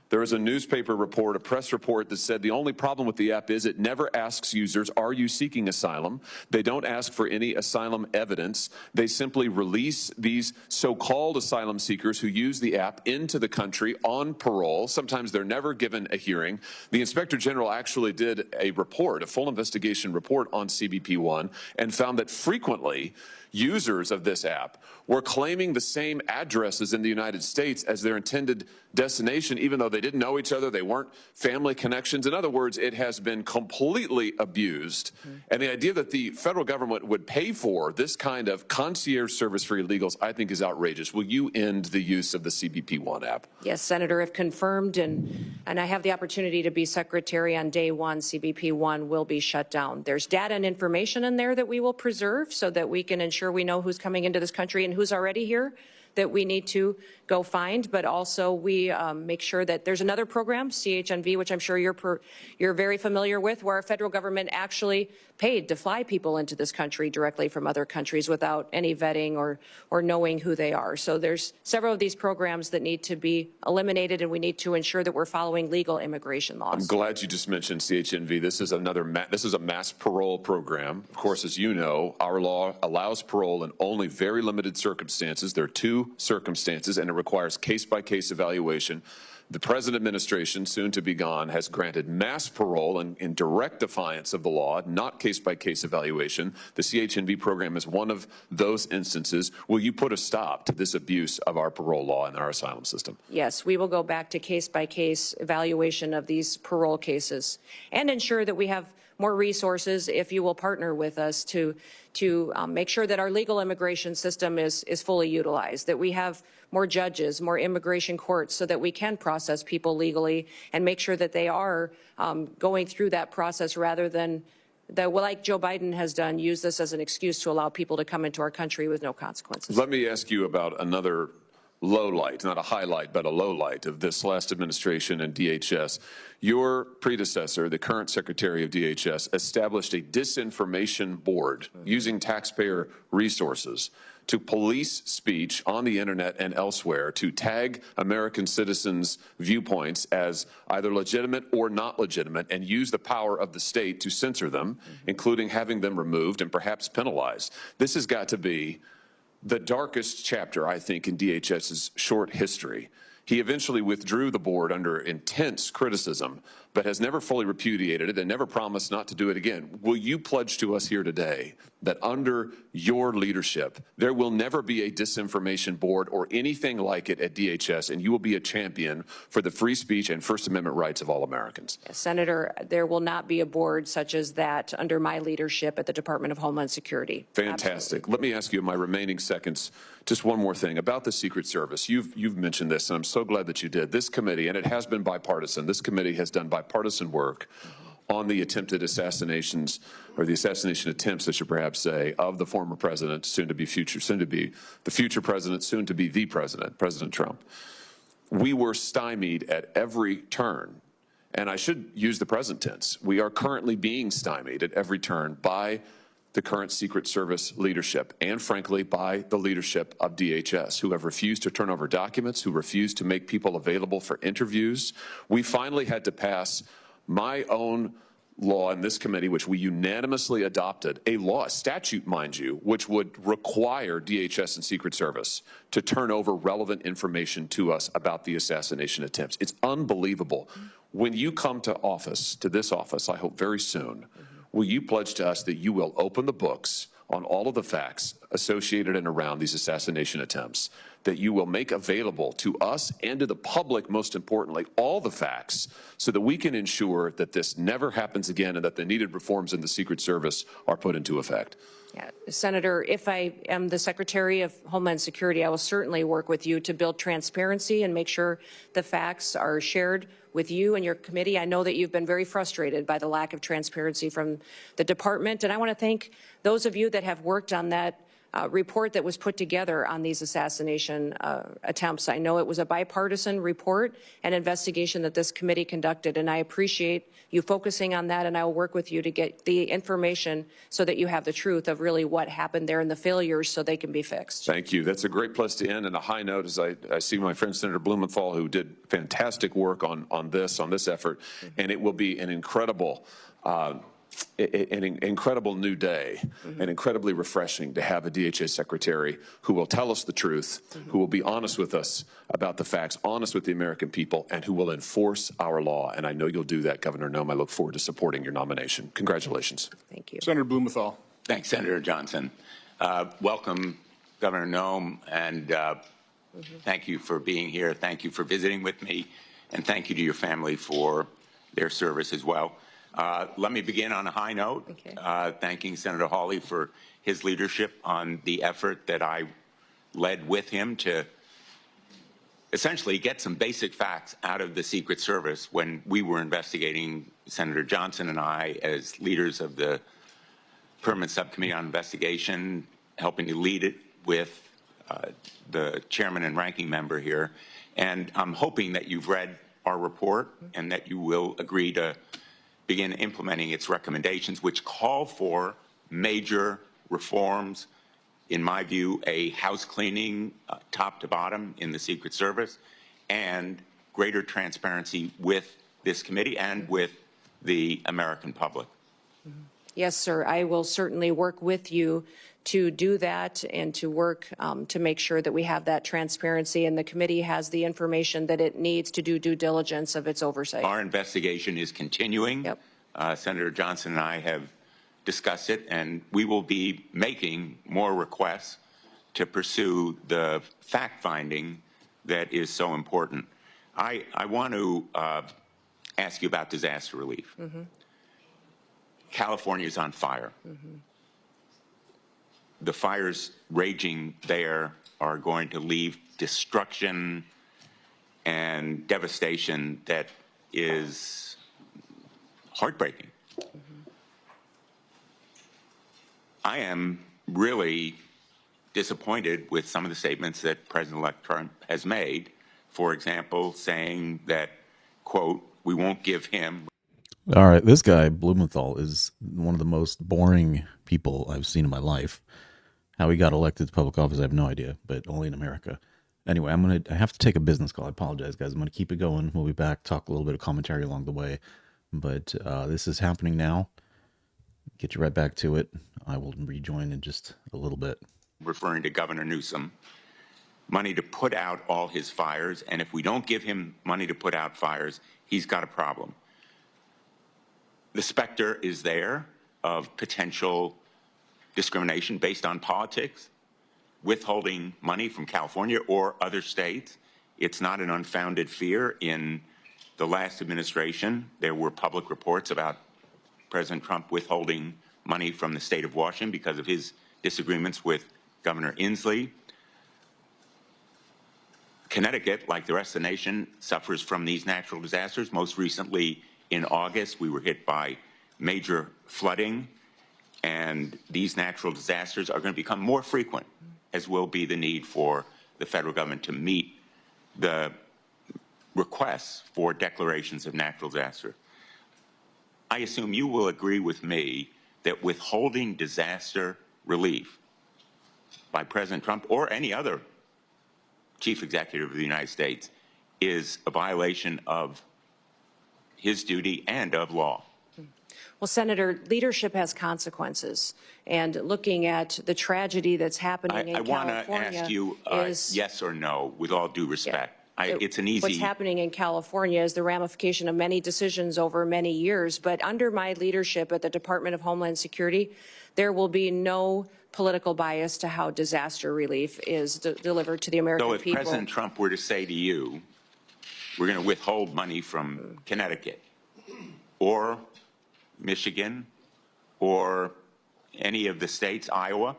There was a newspaper report, a press report, that said the only problem with the app is it never asks users, are you seeking asylum? They don't ask for any asylum evidence. They simply release these so-called asylum seekers who use the app into the country on parole. Sometimes they're never given a hearing. The Inspector General actually did a report, a full investigation report on CBP-1, and found that frequently users of this app were claiming the same addresses in the United States as their intended destination, even though they didn't know each other, they weren't family connections. In other words, it has been completely abused. And the idea that the federal government would pay for this kind of concierge service for illegals, I think, is outrageous. Will you end the use of the CBP-1 app? Yes, Senator, if confirmed, and I have the opportunity to be secretary on day one, CBP-1 will be shut down. There's data and information in there that we will preserve so that we can ensure we know who's coming into this country and who's already here that we need to go find, but also we make sure that there's another program, CHNV, which I'm sure you're very familiar with, where our federal government actually paid to fly people into this country directly from other countries without any vetting or knowing who they are. So there's several of these programs that need to be eliminated, and we need to ensure that we're following legal immigration laws. I'm glad you just mentioned CHNV. This is this is a mass parole program. Of course, as you know, our law allows parole in only very limited circumstances. There are two circumstances, and it requires case-by-case evaluation. The present administration, soon to be gone, has granted mass parole in direct defiance of the law, not case-by-case evaluation. The CHNV program is one of those instances. Will you put a stop to this abuse of our parole law and our asylum system? Yes, we will go back to case-by-case evaluation of these parole cases and ensure that we have more resources, if you will partner with us, to make sure that our legal immigration system is fully utilized, that we have more judges, more immigration courts, so that we can process people legally and make sure that they are going through that process rather than like Joe Biden has done, use this as an excuse to allow people to come into our country with no consequences. Let me ask you about another low light, not a highlight, but a low light of this last administration and DHS. Your predecessor, the current Secretary of DHS, established a disinformation board using taxpayer resources to police speech on the internet and elsewhere, to tag American citizens' viewpoints as either legitimate or not legitimate, and use the power of the state to censor them, including having them removed and perhaps penalized. This has got to be the darkest chapter, I think, in DHS's short history. He eventually withdrew the board under intense criticism, but has never fully repudiated it and never promised not to do it again. Will you pledge to us here today that under your leadership, there will never be a disinformation board or anything like it at DHS, and you will be a champion for the free speech and First Amendment rights of all Americans? Yes, Senator, there will not be a board such as that under my leadership at the Department of Homeland Security. Fantastic. Absolutely. Let me ask you in my remaining seconds just one more thing about the Secret Service. You've mentioned this, and I'm so glad that you did. This committee, and it has been bipartisan, this committee has done bipartisan work on the attempted assassinations, or the assassination attempts, I should perhaps say, of the former president, soon to be the future president, soon to be the president, President Trump. We were stymied at every turn, and I should use the present tense. We are currently being stymied at every turn by the current Secret Service leadership and, frankly, by the leadership of DHS, who have refused to turn over documents, who refused to make people available for interviews. We finally had to pass my own law in this committee, which we unanimously adopted, a law, a statute, mind you, which would require DHS and Secret Service to turn over relevant information to us about the assassination attempts. It's unbelievable. When you come to office, to this office, I hope very soon, will you pledge to us that you will open the books on all of the facts associated and around these assassination attempts, that you will make available to us and to the public, most importantly, all the facts so that we can ensure that this never happens again and that the needed reforms in the Secret Service are put into effect? Yeah, Senator, if I am the Secretary of Homeland Security, I will certainly work with you to build transparency and make sure the facts are shared with you and your committee. I know that you've been very frustrated by the lack of transparency from the department, and I want to thank those of you that have worked on that report that was put together on these assassination attempts. I know it was a bipartisan report and investigation that this committee conducted, and I appreciate you focusing on that, and I will work with you to get the information so that you have the truth of really what happened there and the failures so they can be fixed. Thank you. That's a great place to end. And a high note as I see my friend Senator Blumenthal, who did fantastic work on this effort, and it will be an incredible incredible new day, and incredibly refreshing to have a DHS secretary who will tell us the truth, who will be honest with us about the facts, honest with the American people, and who will enforce our law. And I know you'll do that, Governor Noem. I look forward to supporting your nomination. Congratulations. Thank you. Senator Blumenthal. Thanks, Senator Johnson. Welcome, Governor Noem, and thank you for being here. Thank you for visiting with me, and thank you to your family for their service as well. Let me begin on a high note, thanking Senator Hawley for his leadership on the effort that I led with him to essentially get some basic facts out of the Secret Service when we were investigating, Senator Johnson and I, as leaders of the Permanent Subcommittee on Investigation, helping to lead it with the chairman and ranking member here. And I'm hoping that you've read our report and that you will agree to begin implementing its recommendations, which call for major reforms, in my view, a house cleaning top to bottom in the Secret Service, and greater transparency with this committee and with the American public. Yes, sir. I will certainly work with you to do that and to work to make sure that we have that transparency and the committee has the information that it needs to do due diligence of its oversight. Our investigation is continuing. Yep. Senator Johnson and I have discussed it, and we will be making more requests to pursue the fact-finding that is so important. I want to ask you about disaster relief. California is on fire. The fires raging there are going to leave destruction and devastation that is heartbreaking. I am really disappointed with some of the statements that President-elect Trump has made. For example, saying that, quote, we won't give him. All right, this guy, Blumenthal, is one of the most boring people I've seen in my life. How he got elected to public office, I have no idea, but only in America. Anyway, I have to take a business call. I apologize, guys. I'm going to keep it going. We'll be back, talk a little bit of commentary along the way. But this is happening now. Get you right back to it. I will rejoin in just a little bit. Referring to Governor Newsom, money to put out all his fires, and if we don't give him money to put out fires, he's got a problem. The specter is there of potential discrimination based on politics, withholding money from California or other states. It's not an unfounded fear. In the last administration, there were public reports about President Trump withholding money from the state of Washington because of his disagreements with Governor Inslee. Connecticut, like the rest of the nation, suffers from these natural disasters. Most recently, in August, we were hit by major flooding, and these natural disasters are going to become more frequent, as will be the need for the federal government to meet the requests for declarations of natural disaster. I assume you will agree with me that withholding disaster relief by President Trump or any other chief executive of the United States is a violation of his duty and of law? Well, Senator, leadership has consequences. And looking at the tragedy that's happening in I want to California ask you yes or no, with all due respect. It's an easy... What's happening in California is the ramification of many decisions over many years. But under my leadership at the Department of Homeland Security, there will be no political bias to how disaster relief is delivered to the American people. So if President Trump were to say to you, we're going to withhold money from Connecticut or Michigan or any of the states, Iowa,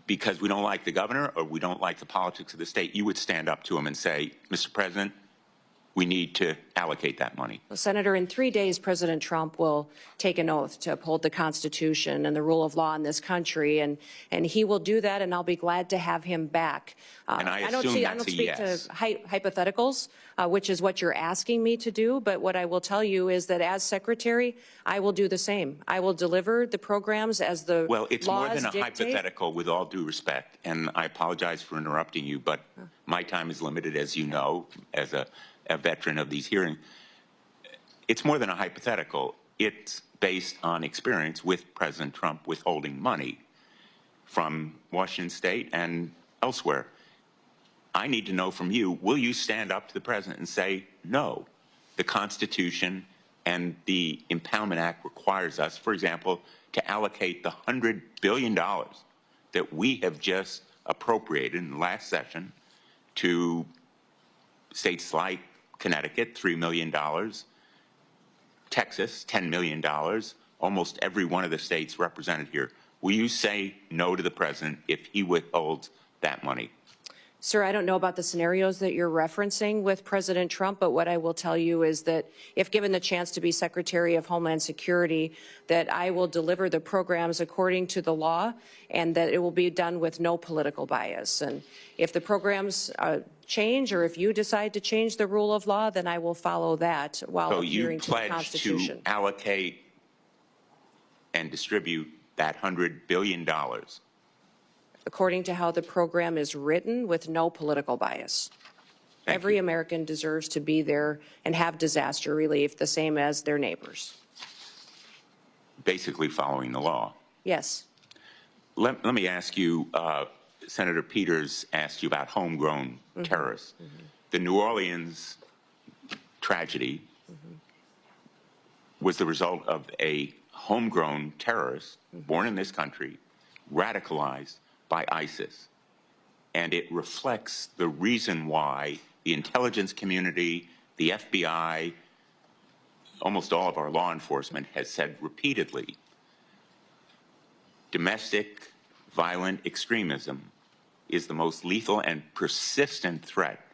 because we don't like the governor or we don't like the politics of the state, you would stand up to him and say, Mr. President, we need to allocate that money. Well, Senator, in 3 days, President Trump will take an oath to uphold the Constitution and the rule of law in this country, and he will do that, and I'll be glad to have him back. And I don't speak to hypotheticals, which is what you're asking me to do, but what I will tell you is that as Secretary, I will do the same. I will deliver the programs as the Well, it's laws more than a dictate. hypothetical, with all due respect, and I apologize for interrupting you, but my time is limited, as you know, as a veteran of these hearings. It's more than a hypothetical. It's based on experience with President Trump withholding money from Washington State and elsewhere. I need to know from you, will you stand up to the President and say, no, the Constitution and the Impoundment Act requires us, for example, to allocate the $100 billion that we have just appropriated in the last session to states like Connecticut, $3 million, Texas, $10 million, almost every one of the states represented here. Will you say no to the President if he withholds that money? Sir, I don't know about the scenarios that you're referencing with President Trump, but what I will tell you is that if given the chance to be Secretary of Homeland Security, that I will deliver the programs according to the law and that it will be done with no political bias. And if the programs change or if you decide to change the rule of law, then I will follow that while adhering to the Constitution. So you pledge to allocate and distribute that $100 billion? According to how the program is written, with no political bias. Every American deserves to be there and have disaster relief, the same as their neighbors. Basically following the law. Yes. Let me ask you, Senator Peters asked you about homegrown terrorists. The New Orleans tragedy was the result of a homegrown terrorist born in this country, radicalized by ISIS. And it reflects the reason why the intelligence community, the FBI, almost all of our law enforcement has said repeatedly, domestic violent extremism is the most lethal and persistent threat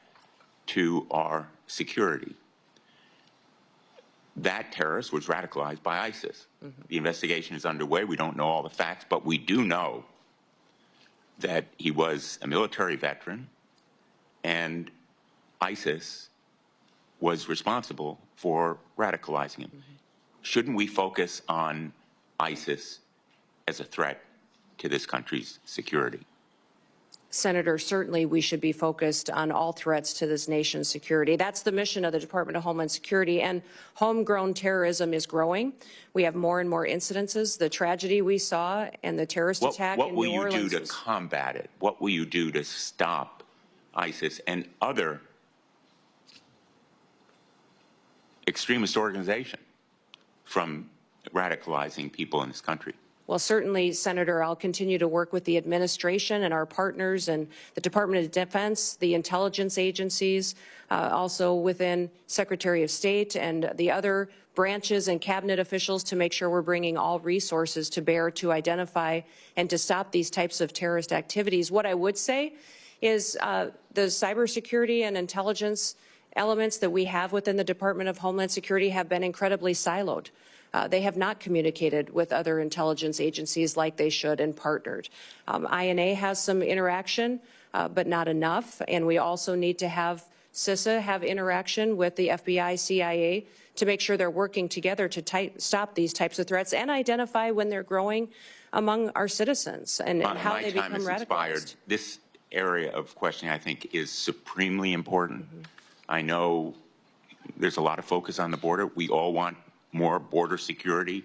to our security. That terrorist was radicalized by ISIS. The investigation is underway. We don't know all the facts, but we do know that he was a military veteran and ISIS was responsible for radicalizing him. Shouldn't we focus on ISIS as a threat to this country's security? Senator, certainly we should be focused on all threats to this nation's security. That's the mission of the Department of Homeland Security, and homegrown terrorism is growing. We have more and more incidences. The tragedy we saw and the terrorist attack in New Orleans. What will you do to combat it? What will you do to stop ISIS and other extremist organizations from radicalizing people in this country? Well, certainly, Senator, I'll continue to work with the administration and our partners and the Department of Defense, the intelligence agencies, also within Secretary of State and the other branches and cabinet officials to make sure we're bringing all resources to bear to identify and to stop these types of terrorist activities. What I would say is the cybersecurity and intelligence elements that we have within the Department of Homeland Security have been incredibly siloed. They have not communicated with other intelligence agencies like they should and partnered. INA has some interaction, but not enough. And we also need to have CISA have interaction with the FBI, CIA to make sure they're working together to stop these types of threats and identify when they're growing among our citizens and how they become radicalized. This area of questioning, I think, is supremely important. I know there's a lot of focus on the border. We all want more border security.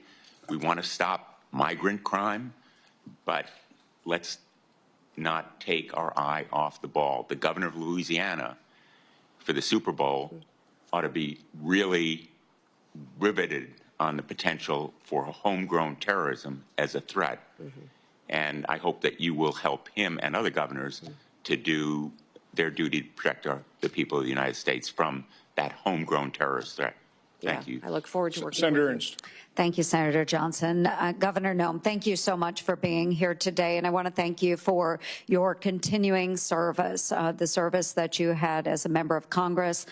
We want to stop migrant crime, but let's not take our eye off the ball. The governor of Louisiana for the Super Bowl ought to be really riveted on the potential for homegrown terrorism as a threat. And I hope that you will help him and other governors to do their duty to protect the people of the United States from that homegrown terrorist threat. Thank you. I look forward to working Senator with you. Ernst. Thank you, Senator Johnson. Governor Noem, thank you so much for being here today, and I want to thank you for your continuing service, the service that you had as a member of Congress,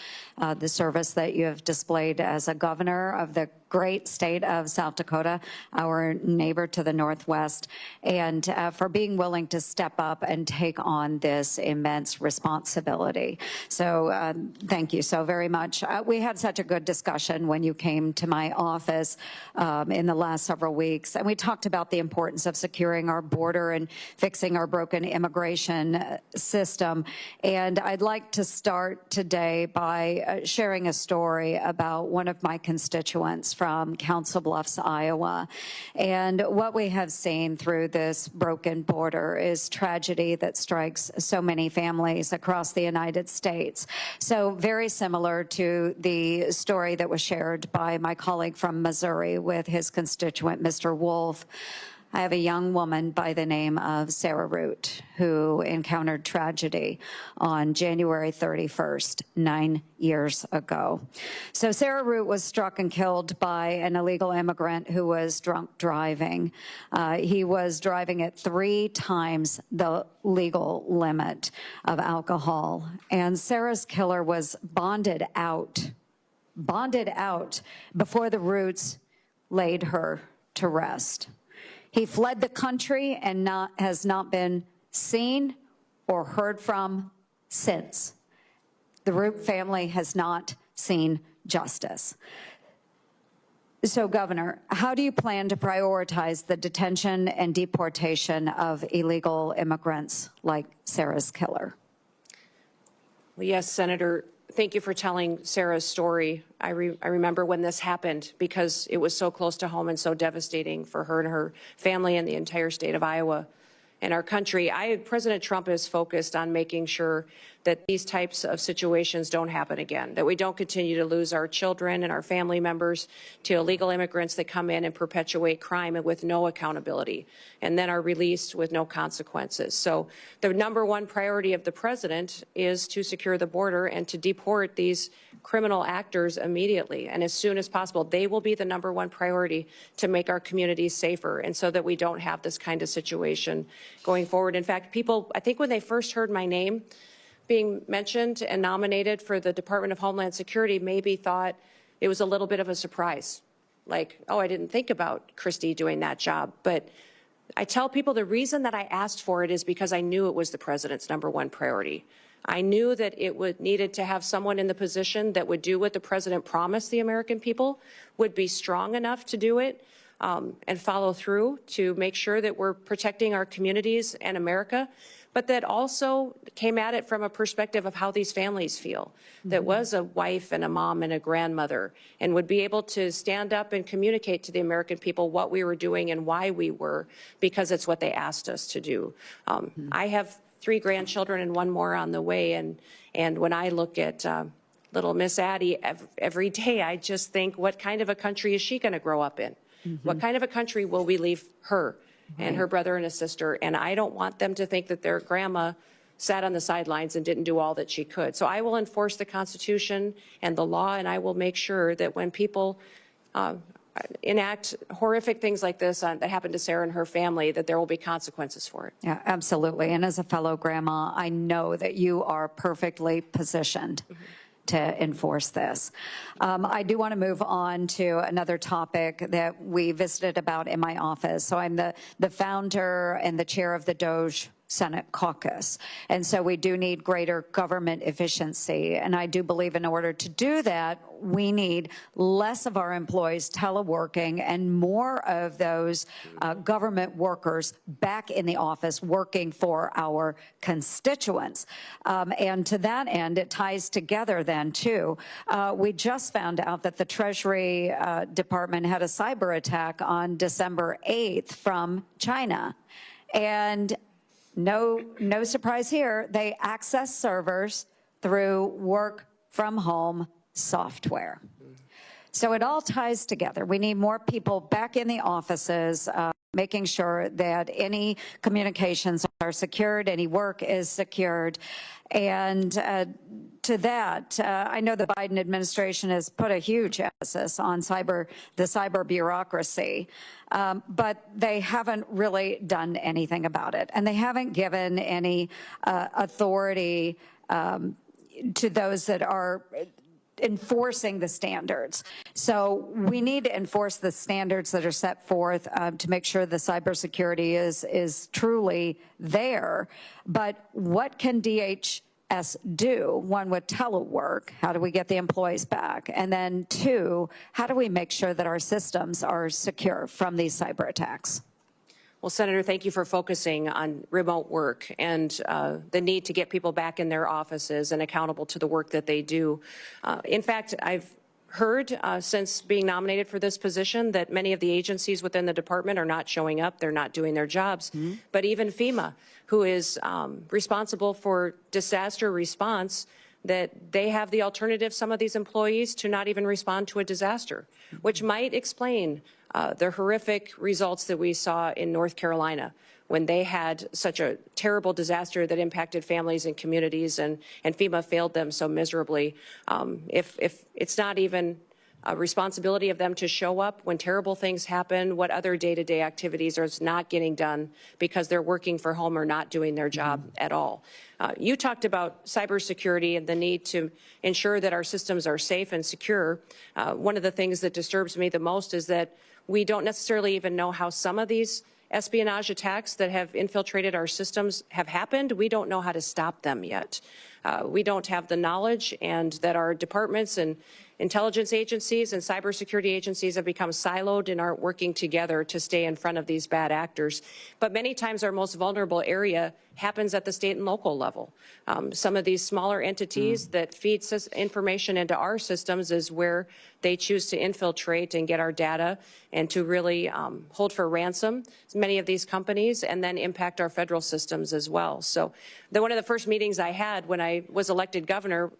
the service that you have displayed as a governor of the great state of South Dakota, our neighbor to the northwest, and for being willing to step up and take on this immense responsibility. So thank you so very much. We had such a good discussion when you came to my office in the last several weeks, and we talked about the importance of securing our border and fixing our broken immigration system. And I'd like to start today by sharing a story about one of my constituents from Council Bluffs, Iowa. And what we have seen through this broken border is tragedy that strikes so many families across the United States. So very similar to the story that was shared by my colleague from Missouri with his constituent, Mr. Wolf. I have a young woman by the name of Sarah Root who encountered tragedy on January 31st, 9 years ago. So Sarah Root was struck and killed by an illegal immigrant who was drunk driving. He was driving at 3 times the legal limit of alcohol. And Sarah's killer was bonded out before the Roots laid her to rest. He fled the country and has not been seen or heard from since. The Root family has not seen justice. So, Governor, how do you plan to prioritize the detention and deportation of illegal immigrants like Sarah's killer? Well, yes, Senator, thank you for telling Sarah's story. I remember when this happened because it was so close to home and so devastating for her and her family and the entire state of Iowa and our country. President Trump is focused on making sure that these types of situations don't happen again, that we don't continue to lose our children and our family members to illegal immigrants that come in and perpetuate crime and with no accountability and then are released with no consequences. So the number one priority of the president is to secure the border and to deport these criminal actors immediately and as soon as possible. They will be the number one priority to make our communities safer and so that we don't have this kind of situation going forward. In fact, people, I think when they first heard my name being mentioned and nominated for the Department of Homeland Security, maybe thought it was a little bit of a surprise. Like, oh, I didn't think about Kristi doing that job. But I tell people the reason that I asked for it is because I knew it was the president's number one priority. I knew that it needed to have someone in the position that would do what the president promised the American people, would be strong enough to do it, and follow through to make sure that we're protecting our communities and America, but that also came at it from a perspective of how these families feel, that was a wife and a mom and a grandmother, and would be able to stand up and communicate to the American people what we were doing and why we were, because it's what they asked us to do. I have 3 grandchildren and 1 more on the way, and when I look at little Miss Addie every day, I just think, what kind of a country is she going to grow up in? What kind of a country will we leave her and her brother and a sister? And I don't want them to think that their grandma sat on the sidelines and didn't do all that she could. So I will enforce the Constitution and the law, and I will make sure that when people enact horrific things like this that happened to Sarah and her family, that there will be consequences for it. Yeah, absolutely. And as a fellow grandma, I know that you are perfectly positioned to enforce this. I do want to move on to another topic that we visited about in my office. So I'm the founder and the chair of the DOJ Senate caucus. And so we do need greater government efficiency. And I do believe in order to do that, we need less of our employees teleworking and more of those government workers back in the office working for our constituents. And to that end, it ties together then, too. We just found out that the Treasury Department had a cyber attack on December 8th from China. And no surprise here, they access servers through work from home software. So it all ties together. We need more people back in the offices, making sure that any communications are secured, any work is secured. And to that, I know the Biden administration has put a huge emphasis on the cyber bureaucracy, but they haven't really done anything about it. And they haven't given any authority to those that are enforcing the standards. So we need to enforce the standards that are set forth to make sure the cybersecurity is truly there. But what can DHS do? One, with telework, how do we get the employees back? And then two, how do we make sure that our systems are secure from these cyber attacks? Well, Senator, thank you for focusing on remote work and the need to get people back in their offices and accountable to the work that they do. In fact, I've heard since being nominated for this position that many of the agencies within the department are not showing up. They're not doing their jobs. But even FEMA, who is responsible for disaster response, that they have the alternative, some of these employees, to not even respond to a disaster, which might explain the horrific results that we saw in North Carolina when they had such a terrible disaster that impacted families and communities, and FEMA failed them so miserably. If it's not even a responsibility of them to show up when terrible things happen, what other day-to-day activities are not getting done because they're working for home or not doing their job at all. You talked about cybersecurity and the need to ensure that our systems are safe and secure. One of the things that disturbs me the most is that we don't necessarily even know how some of these espionage attacks that have infiltrated our systems have happened. We don't know how to stop them yet. We don't have the knowledge, and that our departments and intelligence agencies and cybersecurity agencies have become siloed and aren't working together to stay in front of these bad actors. But many times our most vulnerable area happens at the state and local level. Some of these smaller entities that feed information into our systems is where they choose to infiltrate and get our data and to really hold for ransom many of these companies and then impact our federal systems as well. So one of the first meetings I had when I was elected governor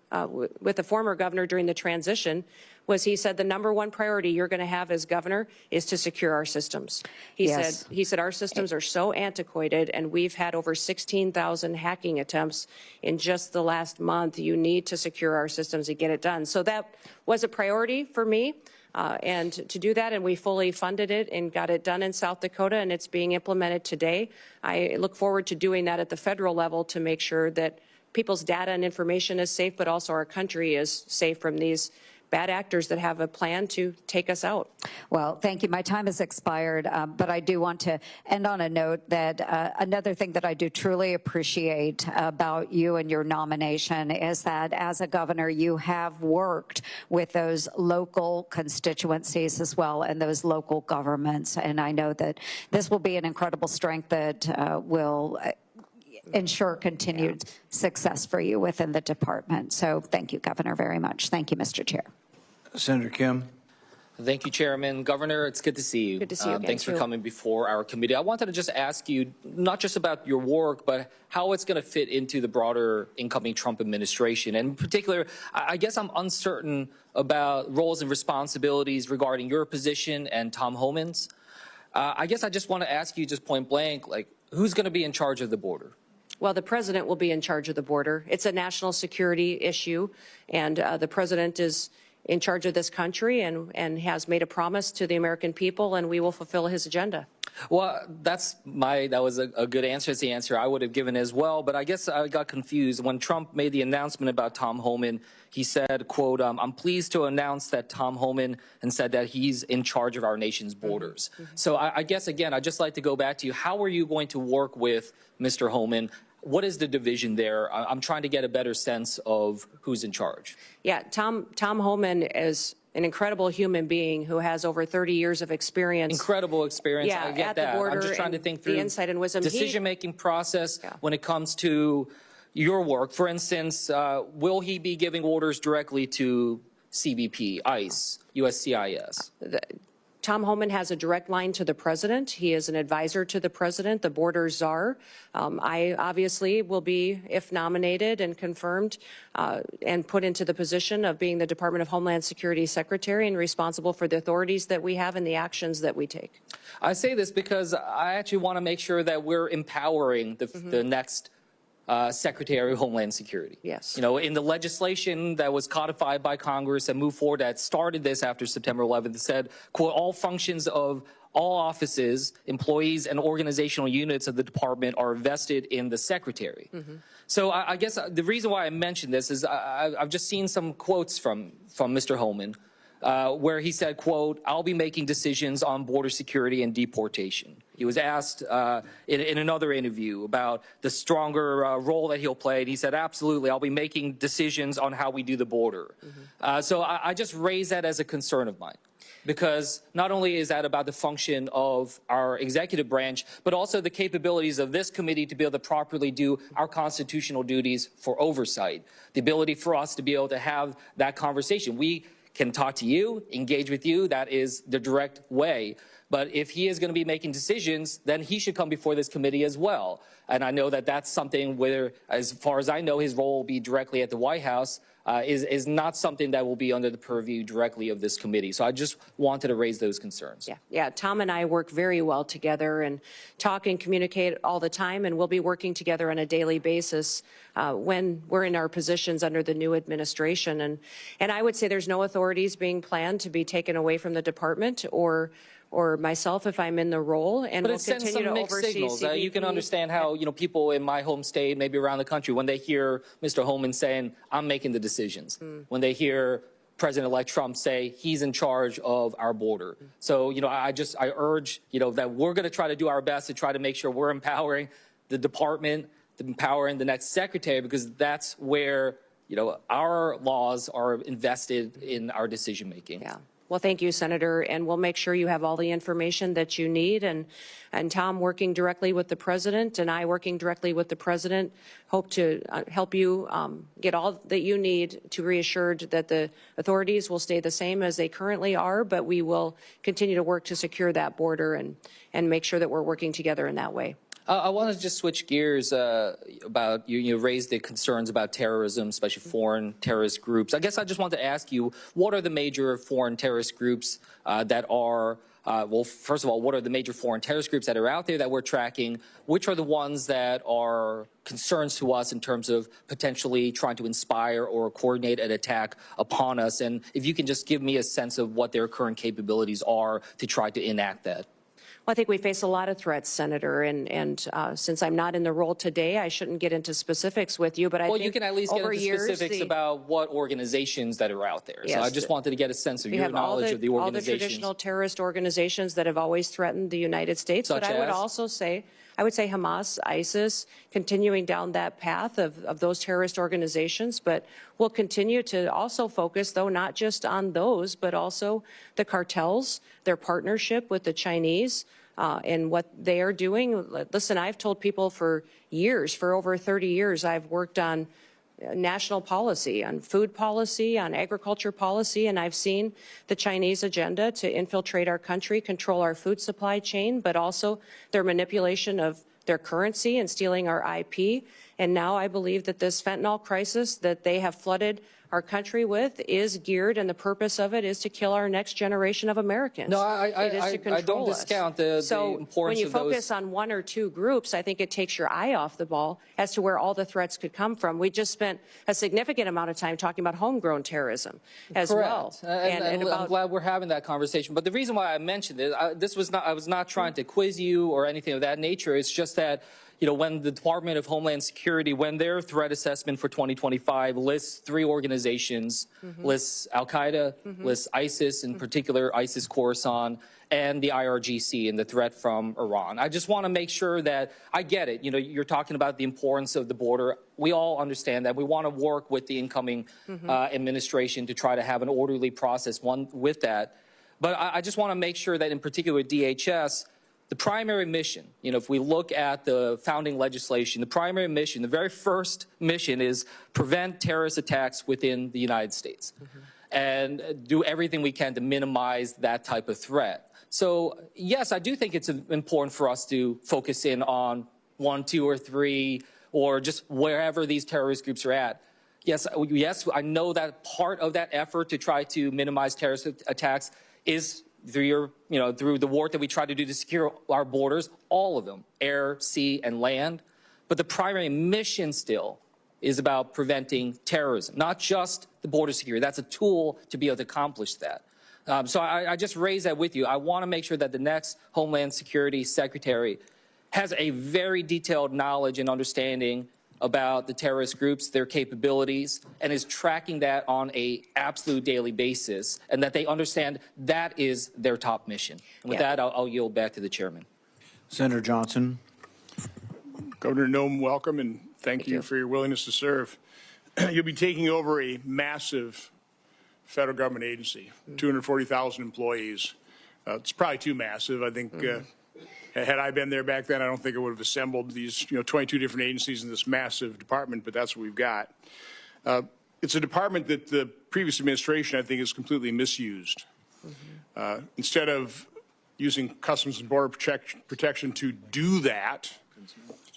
with the former governor during the transition was he said the #1 priority you're going to have as governor is to secure our systems. He said our systems are so antiquated, and we've had over 16,000 hacking attempts in just the last month. You need to secure our systems and get it done. So that was a priority for me. And to do that, and we fully funded it and got it done in South Dakota, and it's being implemented today. I look forward to doing that at the federal level to make sure that people's data and information is safe, but also our country is safe from these bad actors that have a plan to take us out. Well, thank you. My time has expired, but I do want to end on a note that another thing that I do truly appreciate about you and your nomination is that as a governor, you have worked with those local constituencies as well and those local governments. And I know that this will be an incredible strength that will ensure continued success for you within the department. So thank you, Governor, very much. Thank you, Mr. Chair. Senator Kim. Thank you, Chairman. Governor, it's good to see you. Good to see you again, Thanks for too. coming before our committee. I wanted to just ask you not just about your work, but how it's going to fit into the broader incoming Trump administration. And in particular, I guess I'm uncertain about roles and responsibilities regarding your position and Tom Homan's. I guess I just want to ask you just point blank, like, who's going to be in charge of the border? Well, the president will be in charge of the border. It's a national security issue, and the president is in charge of this country and has made a promise to the American people, and we will fulfill his agenda. Well, that was a good answer. It's the answer I would have given as well. But I guess I got confused when Trump made the announcement about Tom Homan. He said, quote, I'm pleased to announce that Tom Homan, and said that he's in charge of our nation's borders. So I guess, again, I'd just like to go back to you. How are you going to work with Mr. Homan? What is the division there? I'm trying to get a better sense of who's in charge. Yeah, Tom Homan is an incredible human being who has over 30 years of experience. Incredible experience. Yeah, I get at that. the border, I'm just trying to think through the insight and wisdom. Decision-making process Yeah. when it comes to your work. For instance, will he be giving orders directly to CBP, ICE, USCIS? Tom Homan has a direct line to the president. He is an advisor to the president, the border czar. I obviously will be, if nominated and confirmed, and put into the position of being the Department of Homeland Security Secretary and responsible for the authorities that we have and the actions that we take. I say this because I actually want to make sure that we're empowering the next Secretary of Homeland Security. Yes. You know, in the legislation that was codified by Congress and moved forward that started this after September 11th, it said, quote, all functions of all offices, employees, and organizational units of the department are vested in the Secretary. So I guess the reason why I mentioned this is I've just seen some quotes from Mr. Homan where he said, quote, I'll be making decisions on border security and deportation. He was asked in another interview about the stronger role that he'll play, and he said, absolutely, I'll be making decisions on how we do the border. So I just raise that as a concern of mine, because not only is that about the function of our executive branch, but also the capabilities of this committee to be able to properly do our constitutional duties for oversight, the ability for us to be able to have that conversation. We can talk to you, engage with you. That is the direct way. But if he is going to be making decisions, then he should come before this committee as well. And I know that that's something where, as far as I know, his role will be directly at the White House, is not something that will be under the purview directly of this committee. So I just wanted to raise those concerns. Yeah, Tom and I work very well together and talk and communicate all the time, and we'll be working together on a daily basis when we're in our positions under the new administration. And I would say there's no authorities being planned to be taken away from the department or myself if I'm in the role, and But we'll it sends continue some to mixed oversee signals. CBP. You can understand how, you know, people in my home state, maybe around the country, when they hear Mr. Homan saying, I'm making the decisions, when they hear President-elect Trump say he's in charge of our border. So, you know, I urge, you know, that we're going to try to do our best to try to make sure we're empowering the department, empowering the next secretary, because that's where, you know, our laws are invested in our decision making. Yeah. Well, thank you, Senator, and we'll make sure you have all the information that you need. And Tom working directly with the president and I working directly with the president hope to help you get all that you need to reassured that the authorities will stay the same as they currently are, but we will continue to work to secure that border and make sure that we're working together in that way. I want to just switch gears about you raised the concerns about terrorism, especially foreign terrorist groups. I guess I just want to ask you, what are the major foreign terrorist groups that are, well, first of all, what are the major foreign terrorist groups that are out there that we're tracking? Which are the ones that are concerns to us in terms of potentially trying to inspire or coordinate an attack upon us? And if you can just give me a sense of what their current capabilities are to try to enact that. Well, I think we face a lot of threats, Senator, and since I'm not in the role today, I shouldn't get into specifics with you, but I think you can at least get over into years, specifics about what organizations that are out there. Yes, So I just wanted to get a sense of we your have all knowledge of the all the organizations. traditional terrorist organizations that have always threatened the United States. Such But I would as? also say, Hamas, ISIS, continuing down that path of those terrorist organizations. But we'll continue to also focus, though, not just on those, but also the cartels, their partnership with the Chinese, and what they are doing. Listen, I've told people for years, for over 30 years, I've worked on national policy, on food policy, on agriculture policy, and I've seen the Chinese agenda to infiltrate our country, control our food supply chain, but also their manipulation of their currency and stealing our IP. And now I believe that this fentanyl crisis that they have flooded our country with is geared, and the purpose of it is to kill our next generation of Americans. No, It is to I control don't us. discount the So importance when you of those. focus on one or two groups, I think it takes your eye off the ball as to where all the threats could come from. We just spent a significant amount of time talking about homegrown terrorism as well. Correct. And I'm glad we're having that conversation. But the reason why I mentioned it, I was not trying to quiz you or anything of that nature. It's just that, you know, when the Department of Homeland Security, when their threat assessment for 2025 lists 3 organizations, lists Al-Qaeda, lists ISIS, in particular ISIS Khorasan, and the IRGC and the threat from Iran. I just want to make sure that I get it. You know, you're talking about the importance of the border. We all understand that. We want to work with the incoming administration to try to have an orderly process with that. But I just want to make sure that in particular DHS, the primary mission, you know, if we look at the founding legislation, the primary mission, the very first mission is prevent terrorist attacks within the United States and do everything we can to minimize that type of threat. So, yes, I do think it's important for us to focus in on 1, 2, or 3, or just wherever these terrorist groups are at. Yes, I know that part of that effort to try to minimize terrorist attacks is through the work that we try to do to secure our borders, all of them, air, sea, and land. But the primary mission still is about preventing terrorism, not just the border security. That's a tool to be able to accomplish that. So I just raise that with you. I want to make sure that the next Homeland Security Secretary has a very detailed knowledge and understanding about the terrorist groups, their capabilities, and is tracking that on an absolute daily basis, and that they understand that is their top mission. And with that, I'll yield back to the chairman. Senator Johnson. Governor Noem, welcome, and thank you for your willingness to serve. You'll be taking over a massive federal government agency, 240,000 employees. It's probably too massive. I think had I been there back then, I don't think it would have assembled these 22 different agencies in this massive department, but that's what we've got. It's a department that the previous administration, I think, has completely misused. Instead of using Customs and Border Protection to do that,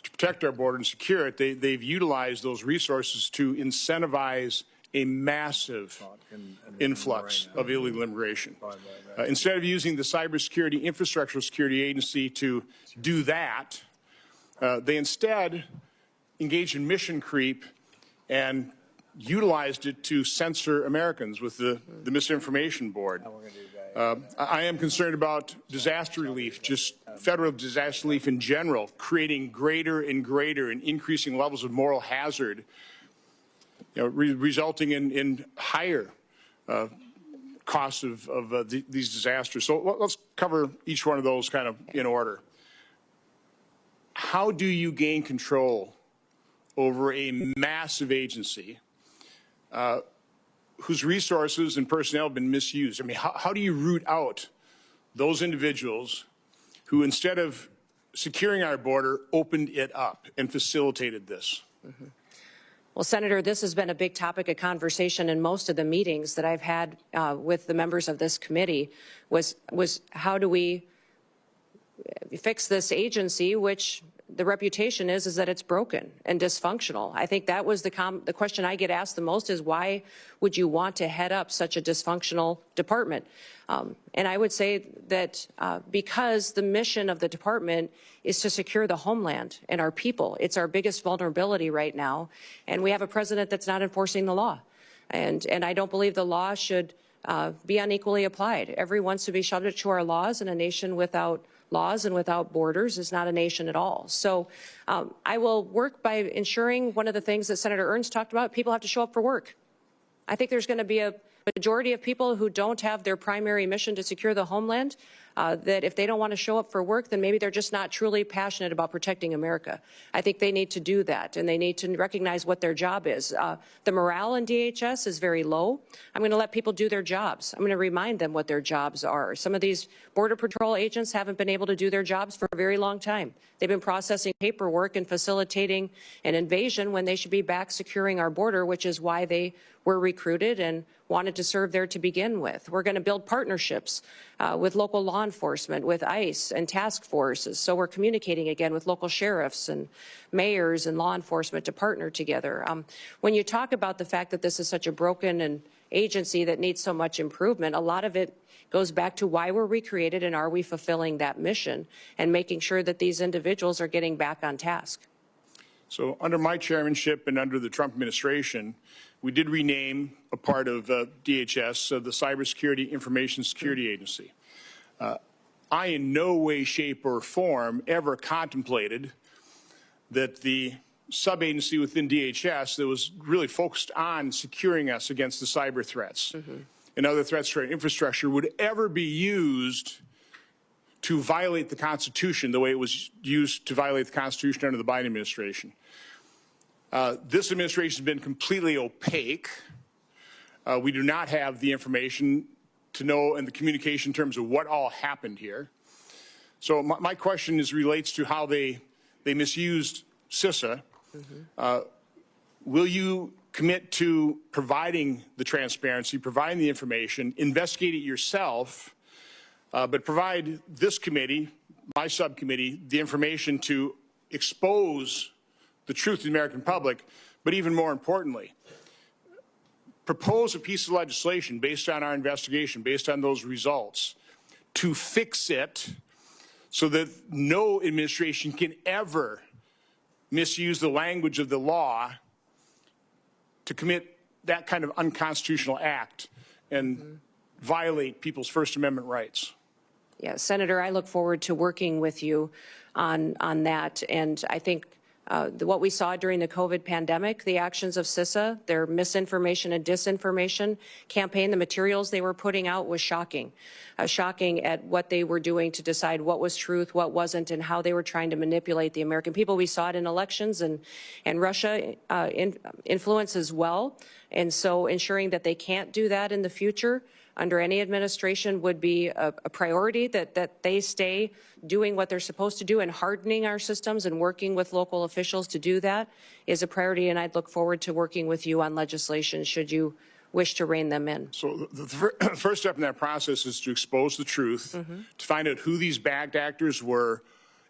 to protect our border and secure it, they've utilized those resources to incentivize a massive influx of illegal immigration. Instead of using the Cybersecurity Infrastructure Security Agency to do that, they instead engaged in mission creep and utilized it to censor Americans with the Misinformation Board. I am concerned about disaster relief, just federal disaster relief in general, creating greater and greater and increasing levels of moral hazard, resulting in higher costs of these disasters. So let's cover each one of those kind of in order. How do you gain control over a massive agency whose resources and personnel have been misused? I mean, how do you root out those individuals who, instead of securing our border, opened it up and facilitated this? Well, Senator, this has been a big topic of conversation in most of the meetings that I've had with the members of this committee was how do we fix this agency, which the reputation is that it's broken and dysfunctional. I think that was the question I get asked the most is why would you want to head up such a dysfunctional department? And I would say that because the mission of the department is to secure the homeland and our people. It's our biggest vulnerability right now. And we have a president that's not enforcing the law. And I don't believe the law should be unequally applied. Everyone should be subject to our laws, and a nation without laws and without borders is not a nation at all. So I will work by ensuring one of the things that Senator Ernst talked about, people have to show up for work. I think there's going to be a majority of people who don't have their primary mission to secure the homeland, that if they don't want to show up for work, then maybe they're just not truly passionate about protecting America. I think they need to do that, and they need to recognize what their job is. The morale in DHS is very low. I'm going to let people do their jobs. I'm going to remind them what their jobs are. Some of these Border Patrol agents haven't been able to do their jobs for a very long time. They've been processing paperwork and facilitating an invasion when they should be back securing our border, which is why they were recruited and wanted to serve there to begin with. We're going to build partnerships with local law enforcement, with ICE and task forces. So we're communicating again with local sheriffs and mayors and law enforcement to partner together. When you talk about the fact that this is such a broken and agency that needs so much improvement, a lot of it goes back to why were we created and are we fulfilling that mission and making sure that these individuals are getting back on task. So under my chairmanship and under the Trump administration, we did rename a part of DHS, the Cybersecurity Information Security Agency. I in no way, shape, or form ever contemplated that the sub-agency within DHS that was really focused on securing us against the cyber threats and other threats to our infrastructure would ever be used to violate the Constitution the way it was used to violate the Constitution under the Biden administration. This administration has been completely opaque. We do not have the information to know and the communication in terms of what all happened here. So my question relates to how they misused CISA. Will you commit to providing the transparency, providing the information, investigate it yourself, but provide this committee, my subcommittee, the information to expose the truth to the American public, but even more importantly, propose a piece of legislation based on our investigation, based on those results, to fix it so that no administration can ever misuse the language of the law to commit that kind of unconstitutional act and violate people's First Amendment rights. Yeah, Senator, I look forward to working with you on that. And I think what we saw during the COVID pandemic, the actions of CISA, their misinformation and disinformation campaign, the materials they were putting out was shocking. Shocking at what they were doing to decide what was truth, what wasn't, and how they were trying to manipulate the American people. We saw it in elections and Russia influence as well. And so ensuring that they can't do that in the future under any administration would be a priority, that they stay doing what they're supposed to do and hardening our systems and working with local officials to do that is a priority. And I'd look forward to working with you on legislation should you wish to rein them in. So the first step in that process is to expose the truth, to find out who these bad actors were,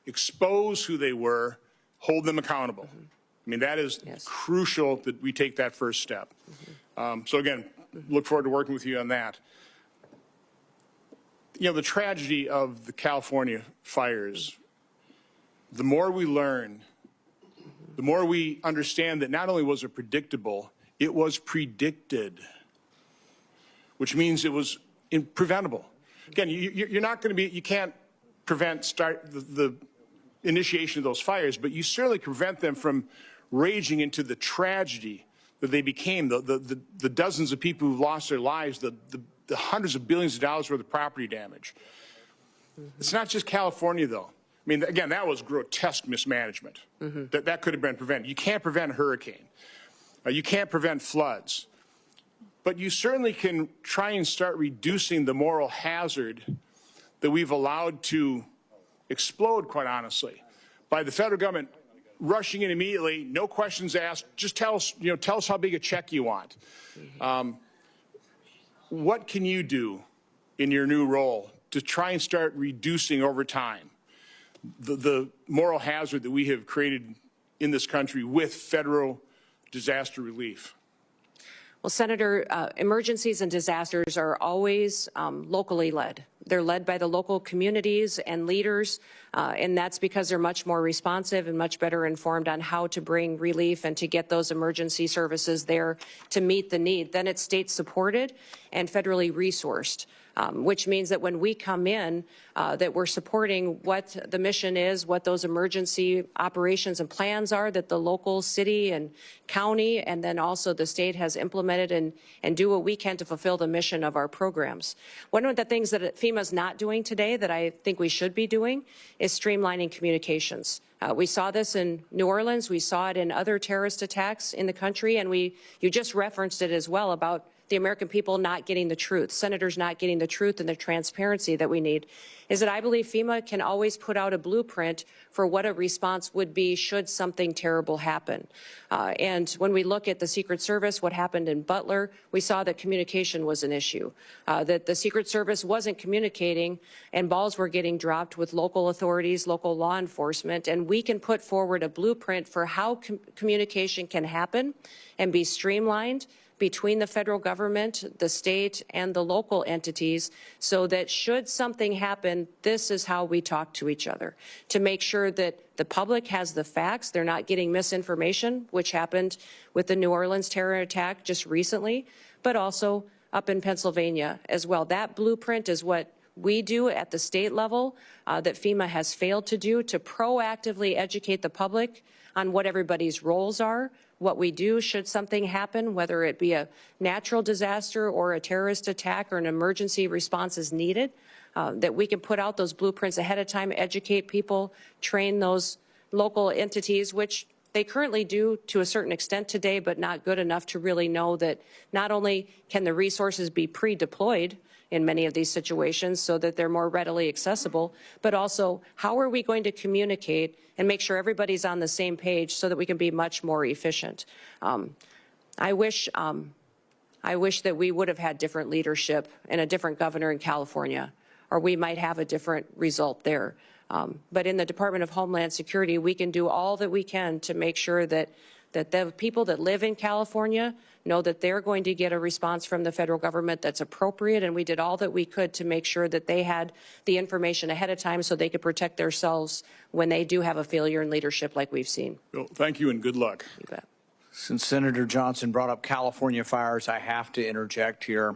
expose who they were, hold them accountable. I mean, that is crucial that we take that first step. So again, look forward to working with you on that. You know, the tragedy of the California fires, the more we learn, the more we understand that not only was it predictable, it was predicted, which means it was preventable. Again, you're not going to be, you can't prevent the initiation of those fires, but you certainly can prevent them from raging into the tragedy that they became, the dozens of people who lost their lives, the hundreds of billions of dollars worth of property damage. It's not just California, though. I mean, again, that was grotesque mismanagement. That could have been prevented. You can't prevent a hurricane. You can't prevent floods. But you certainly can try and start reducing the moral hazard that we've allowed to explode, quite honestly, by the federal government rushing in immediately, no questions asked, just tell us how big a check you want. What can you do in your new role to try and start reducing over time the moral hazard that we have created in this country with federal disaster relief? Well, Senator, emergencies and disasters are always locally led. They're led by the local communities and leaders, and that's because they're much more responsive and much better informed on how to bring relief and to get those emergency services there to meet the need. Then it's state supported and federally resourced. Which means that when we come in, that we're supporting what the mission is, what those emergency operations and plans are that the local city and county and then also the state has implemented and do what we can to fulfill the mission of our programs. One of the things that FEMA's not doing today that I think we should be doing is streamlining communications. We saw this in New Orleans. We saw it in other terrorist attacks in the country, and you just referenced it as well about the American people not getting the truth, senators not getting the truth and the transparency that we need, is that I believe FEMA can always put out a blueprint for what a response would be should something terrible happen. And when we look at the Secret Service, what happened in Butler, we saw that communication was an issue, that the Secret Service wasn't communicating and balls were getting dropped with local authorities, local law enforcement, and we can put forward a blueprint for how communication can happen and be streamlined between the federal government, the state, and the local entities, so that should something happen, this is how we talk to each other, to make sure that the public has the facts, they're not getting misinformation, which happened with the New Orleans terror attack just recently, but also up in Pennsylvania as well. That blueprint is what we do at the state level that FEMA has failed to do, to proactively educate the public on what everybody's roles are, what we do should something happen, whether it be a natural disaster or a terrorist attack or an emergency response is needed, that we can put out those blueprints ahead of time, educate people, train those local entities, which they currently do to a certain extent today, but not good enough to really know that not only can the resources be pre-deployed in many of these situations so that they're more readily accessible, but also how are we going to communicate and make sure everybody's on the same page so that we can be much more efficient. I wish that we would have had different leadership and a different governor in California, or we might have a different result there. But in the Department of Homeland Security, we can do all that we can to make sure that the people that live in California know that they're going to get a response from the federal government that's appropriate, and we did all that we could to make sure that they had the information ahead of time so they could protect themselves when they do have a failure in leadership like we've seen. Well, thank you and good luck. You bet. Since Senator Johnson brought up California fires, I have to interject here.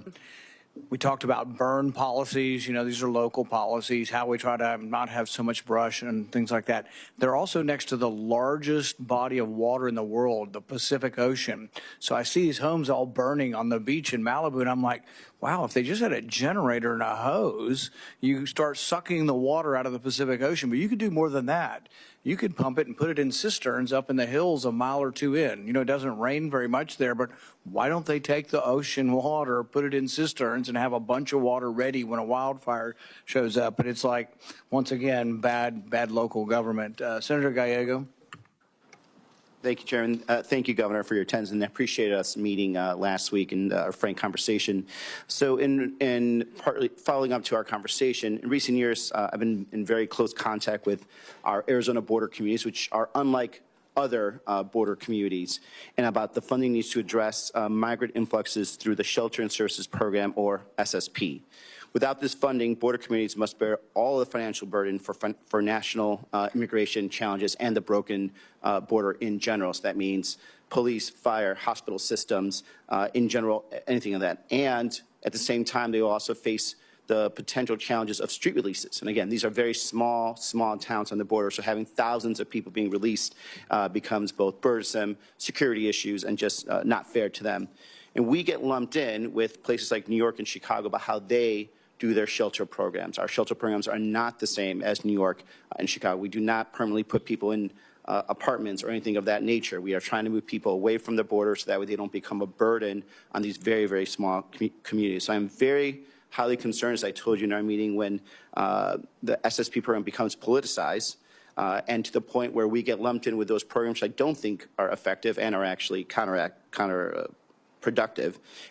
We talked about burn policies. You know, these are local policies, how we try to not have so much brush and things like that. They're also next to the largest body of water in the world, the Pacific Ocean. So I see these homes all burning on the beach in Malibu, and I'm like, wow, if they just had a generator and a hose, you start sucking the water out of the Pacific Ocean. But you could do more than that. You could pump it and put it in cisterns up in the hills a mile or two in. You know, it doesn't rain very much there, but why don't they take the ocean water, put it in cisterns, and have a bunch of water ready when a wildfire shows up? But it's like, once again, bad local government. Senator Gallego. Thank you, Chairman. Thank you, Governor, for your attendance, and I appreciate us meeting last week and our frank conversation. So in partly following up to our conversation, in recent years, I've been in very close contact with our Arizona border communities, which are unlike other border communities, and about the funding needs to address migrant influxes through the Shelter and Services Program, or SSP. Without this funding, border communities must bear all the financial burden for national immigration challenges and the broken border in general. So that means police, fire, hospital systems, in general, anything of that. And at the same time, they will also face the potential challenges of street releases. And again, these are very small towns on the border, so having thousands of people being released becomes both burdensome, security issues, and just not fair to them. And we get lumped in with places like New York and Chicago about how they do their shelter programs. Our shelter programs are not the same as New York and Chicago. We do not permanently put people in apartments or anything of that nature. We are trying to move people away from the border so that way they don't become a burden on these very, very small communities. So I'm very highly concerned, as I told you in our meeting, when the SSP program becomes politicized and to the point where we get lumped in with those programs which I don't think are effective and are actually counterproductive,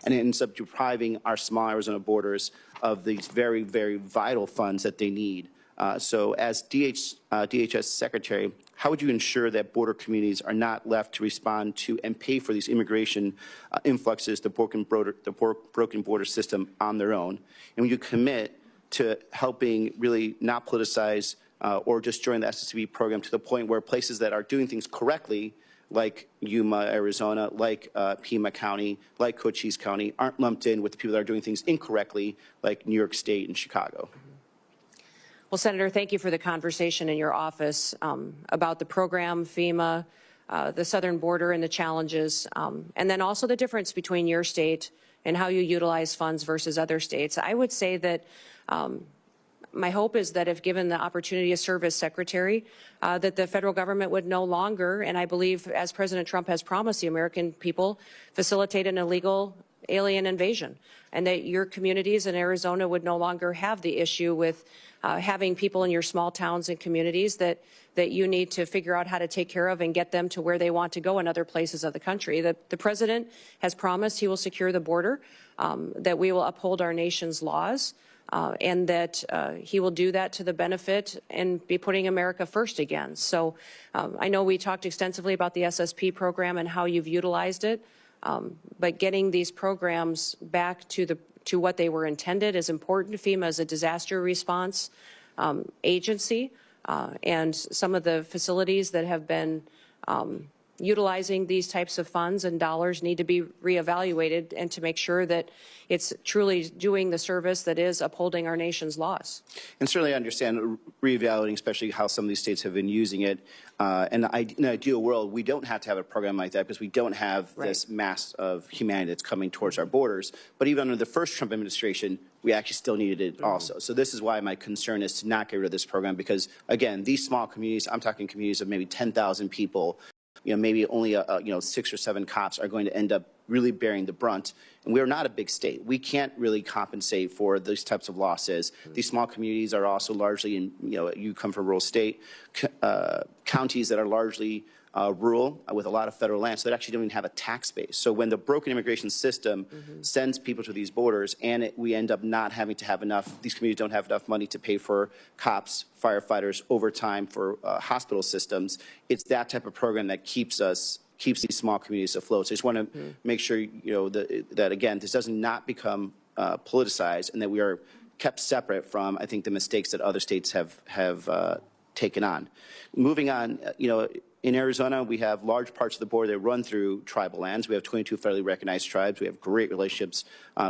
and it ends up depriving our small Arizona borders of these very, very vital funds that they need. So as DHS Secretary, how would you ensure that border communities are not left to respond to and pay for these immigration influxes, the broken border system on their own? And would you commit to helping really not politicize or just join the SSP program to the point where places that are doing things correctly, like Yuma, Arizona, like Pima County, like Cochise County, aren't lumped in with the people that are doing things incorrectly, like New York State and Chicago? Well, Senator, thank you for the conversation in your office about the program, FEMA, the southern border and the challenges, and then also the difference between your state and how you utilize funds versus other states. I would say that my hope is that if given the opportunity to serve as secretary, that the federal government would no longer, and I believe as President Trump has promised the American people, facilitate an illegal alien invasion, and that your communities in Arizona would no longer have the issue with having people in your small towns and communities that you need to figure out how to take care of and get them to where they want to go in other places of the country. The president has promised he will secure the border, that we will uphold our nation's laws, and that he will do that to the benefit and be putting America first again. So I know we talked extensively about the SSP program and how you've utilized it, but getting these programs back to what they were intended is important. FEMA is a disaster response agency, and some of the facilities that have been utilizing these types of funds and dollars need to be reevaluated, and to make sure that it's truly doing the service that is upholding our nation's laws. And certainly I understand reevaluating, especially how some of these states have been using it. And in an ideal world, we don't have to have a program like that because we don't have this mass of humanity that's coming towards our borders. But even under the first Trump administration, we actually still needed it also. So this is why my concern is to not get rid of this program, because, again, these small communities, I'm talking communities of maybe 10,000 people, maybe only 6 or 7 cops are going to end up really bearing the brunt. And we are not a big state. We can't really compensate for those types of losses. These small communities are also largely in, you come from a rural state, counties that are largely rural with a lot of federal land, so they actually don't even have a tax base. So when the broken immigration system sends people to these borders, and we end up not having to have enough, these communities don't have enough money to pay for cops, firefighters, overtime for hospital systems, it's that type of program that keeps these small communities afloat. So I just want to make sure, that again, this does not become politicized, and that we are kept separate from, I think, the mistakes that other states have taken on. Moving on, in Arizona, we have large parts of the border that run through tribal lands. We have 22 federally recognized tribes. We have great relationships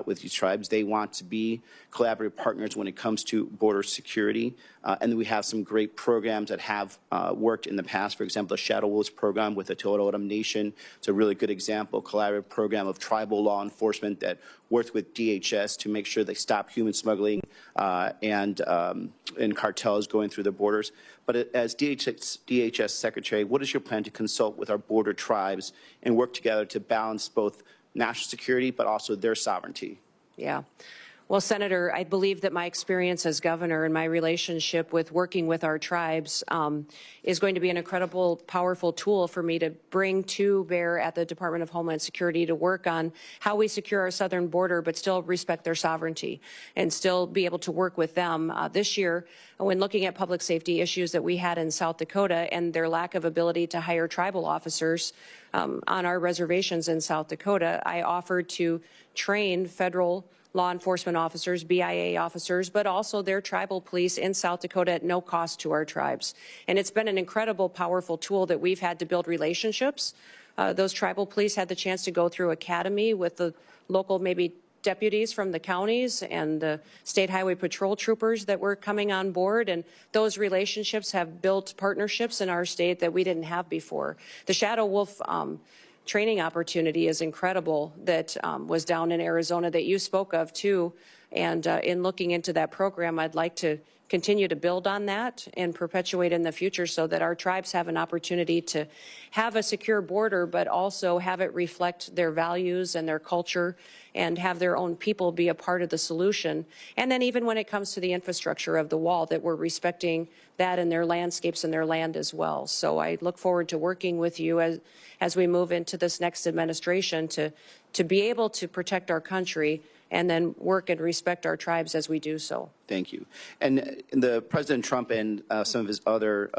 with these tribes. They want to be collaborative partners when it comes to border security. And we have some great programs that have worked in the past. For example, the Shadow Wolves program with the Tohono O'odham Nation. It's a really good example, collaborative program of tribal law enforcement that worked with DHS to make sure they stop human smuggling and cartels going through the borders. But as DHS Secretary, what is your plan to consult with our border tribes and work together to balance both national security but also their sovereignty? Yeah. Well, Senator, I believe that my experience as governor and my relationship with working with our tribes is going to be an incredible, powerful tool for me to bring to bear at the Department of Homeland Security to work on how we secure our southern border, but still respect their sovereignty and still be able to work with them. This year, when looking at public safety issues that we had in South Dakota and their lack of ability to hire tribal officers on our reservations in South Dakota, I offered to train federal law enforcement officers, BIA officers, but also their tribal police in South Dakota at no cost to our tribes. And it's been an incredible, powerful tool that we've had to build relationships. Those tribal police had the chance to go through academy with the local maybe deputies from the counties and the state highway patrol troopers that were coming on board. And those relationships have built partnerships in our state that we didn't have before. The Shadow Wolf training opportunity is incredible that was down in Arizona that you spoke of too. And in looking into that program, I'd like to continue to build on that and perpetuate in the future so that our tribes have an opportunity to have a secure border, but also have it reflect their values and their culture and have their own people be a part of the solution. And then even when it comes to the infrastructure of the wall, that we're respecting that in their landscapes and their land as well. So I look forward to working with you as we move into this next administration to be able to protect our country and then work and respect our tribes as we do so. Thank you. And the President Trump and some of his other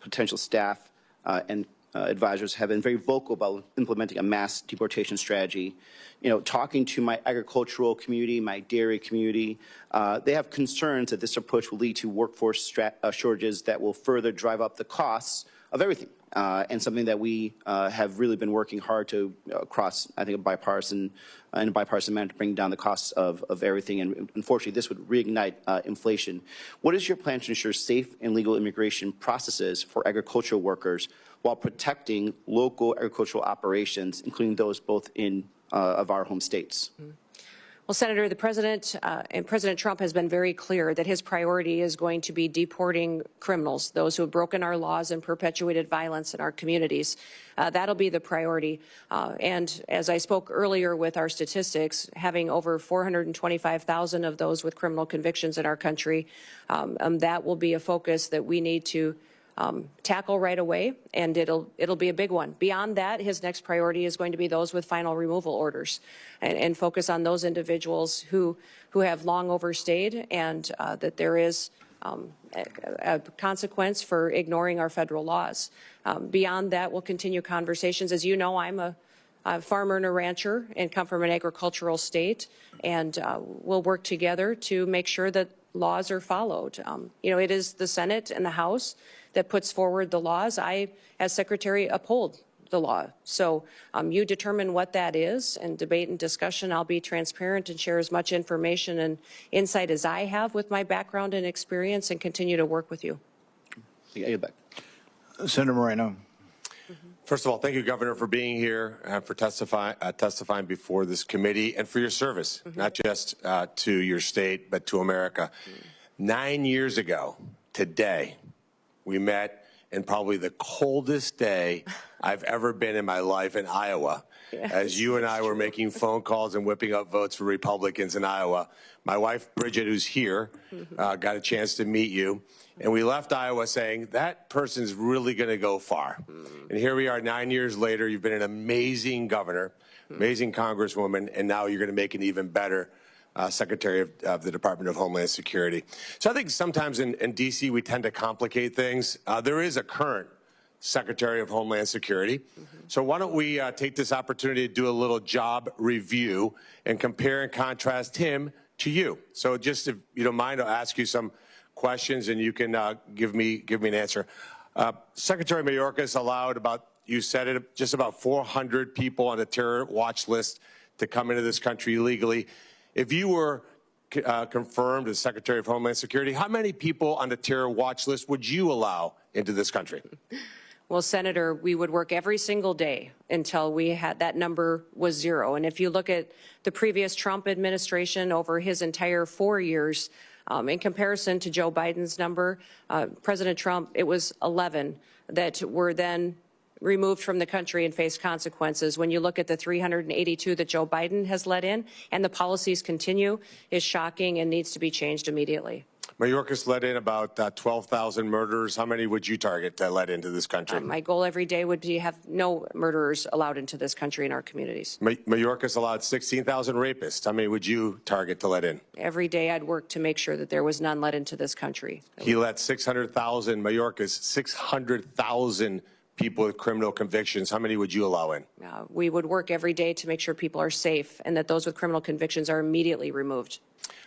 potential staff and advisors have been very vocal about implementing a mass deportation strategy. Talking to my agricultural community, my dairy community, they have concerns that this approach will lead to workforce shortages that will further drive up the costs of everything. And something that we have really been working hard to across, I think, a bipartisan manner to bring down the costs of everything. And unfortunately, this would reignite inflation. What is your plan to ensure safe and legal immigration processes for agricultural workers while protecting local agricultural operations, including those both in of our home states? Well, Senator, the President and President Trump has been very clear that his priority is going to be deporting criminals, those who have broken our laws and perpetuated violence in our communities. That'll be the priority. And as I spoke earlier with our statistics, having over 425,000 of those with criminal convictions in our country, that will be a focus that we need to tackle right away, and it'll be a big one. Beyond that, his next priority is going to be those with final removal orders, and focus on those individuals who have long overstayed, and that there is a consequence for ignoring our federal laws. Beyond that, we'll continue conversations. As you know, I'm a farmer and a rancher and come from an agricultural state, and we'll work together to make sure that laws are followed. It is the Senate and the House that puts forward the laws. I, as Secretary, uphold the law. So you determine what that is, and debate and discussion. I'll be transparent and share as much information and insight as I have with my background and experience, and continue to work with you. Senator Moreno. First of all, thank you, Governor, for being here and for testifying before this committee, and for your service, not just to your state, but to America. 9 years ago today, we met in probably the coldest day I've ever been in my life in Iowa, as you and I were making phone calls and whipping up votes for Republicans in Iowa. My wife, Bridget, who's here, got a chance to meet you. And we left Iowa saying, that person's really going to go far. And here we are 9 years later. You've been an amazing governor, amazing congresswoman, and now you're going to make an even better Secretary of the Department of Homeland Security. So I think sometimes in D.C. we tend to complicate things. There is a current Secretary of Homeland Security. So why don't we take this opportunity to do a little job review and compare and contrast him to you. So just, if you don't mind, I'll ask you some questions and you can give me an answer. Secretary Mayorkas allowed you said it, just about 400 people on the terror watch list to come into this country illegally. If you were confirmed as Secretary of Homeland Security, how many people on the terror watch list would you allow into this country? Well, Senator, we would work every single day until we had that number was zero. And if you look at the previous Trump administration over his entire 4 years, in comparison to Joe Biden's number, President Trump, it was 11 that were then removed from the country and face consequences. When you look at the 382 that Joe Biden has let in, and the policies continue, is shocking and needs to be changed immediately. Mayorkas let in about 12,000 murderers. How many would you target to let into this country? My goal every day would be to have no murderers allowed into this country and our communities. Mayorkas allowed 16,000 rapists. How many would you target to let in? Every day I'd work to make sure that there was none let into this country. He let 600,000, Mayorkas, 600,000 people with criminal convictions. How many would you allow in? We would work every day to make sure people are safe and that those with criminal convictions are immediately removed.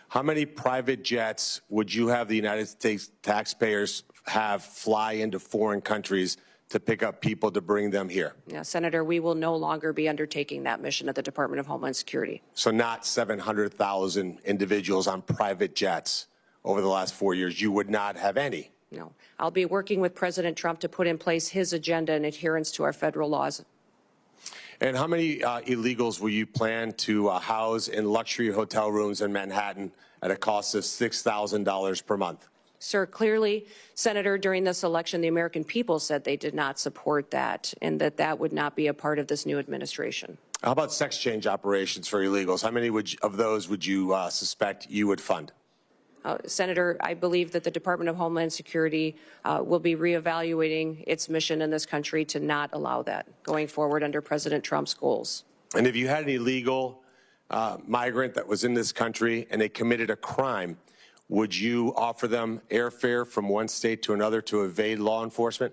How many private jets would you have the United States taxpayers have fly into foreign countries to pick up people to bring them here? Senator, we will no longer be undertaking that mission at the Department of Homeland Security. So not 700,000 individuals on private jets over the last 4 years. You would not have any? No. I'll be working with President Trump to put in place his agenda in adherence to our federal laws. And how many illegals will you plan to house in luxury hotel rooms in Manhattan at a cost of $6,000 per month? Sir, clearly, Senator, during this election, the American people said they did not support that and that that would not be a part of this new administration. How about sex change operations for illegals? How many of those would you suspect you would fund? Senator, I believe that the Department of Homeland Security will be reevaluating its mission in this country to not allow that going forward under President Trump's goals. And if you had an illegal migrant that was in this country and they committed a crime, would you offer them airfare from one state to another to evade law enforcement?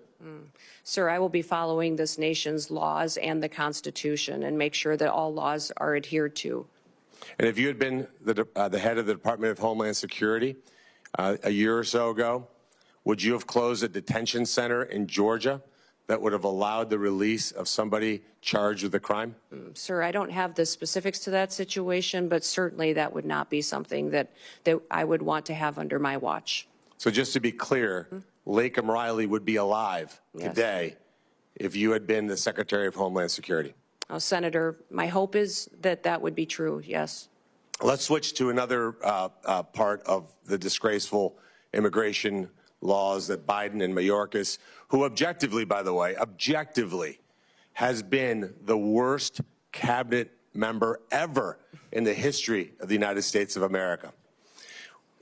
Sir, I will be following this nation's laws and the Constitution and make sure that all laws are adhered to. And if you had been the head of the Department of Homeland Security a year or so ago, would you have closed a detention center in Georgia that would have allowed the release of somebody charged with a crime? Sir, I don't have the specifics to that situation, but certainly that would not be something that I would want to have under my watch. So just to be clear, Lakem Riley would be alive today if you had been the Secretary of Homeland Security. Senator, my hope is that that would be true, yes. Let's switch to another part of the disgraceful immigration laws that Biden and Mayorkas, who objectively, by the way, objectively has been the worst cabinet member ever in the history of the United States of America.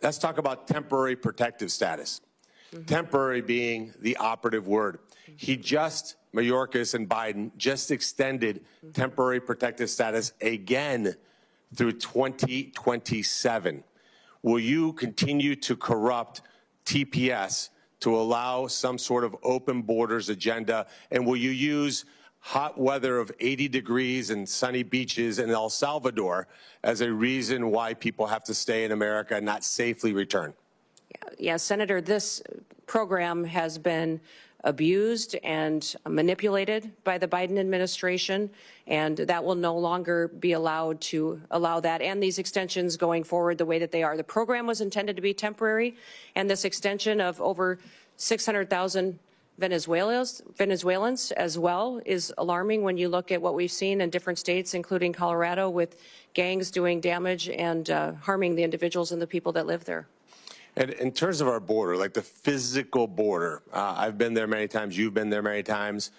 Let's talk about temporary protective status. Temporary being the operative word. Mayorkas and Biden just extended temporary protective status again through 2027. Will you continue to corrupt TPS to allow some sort of open borders agenda? And will you use hot weather of 80 degrees and sunny beaches in El Salvador as a reason why people have to stay in America and not safely return? Yeah, Senator, this program has been abused and manipulated by the Biden administration, and that will no longer be allowed to allow that and these extensions going forward the way that they are. The program was intended to be temporary, and this extension of over 600,000 Venezuelans as well is alarming when you look at what we've seen in different states, including Colorado, with gangs doing damage and harming the individuals and the people that live there. And in terms of our border, like the physical border, I've been there many times, you've been there many times.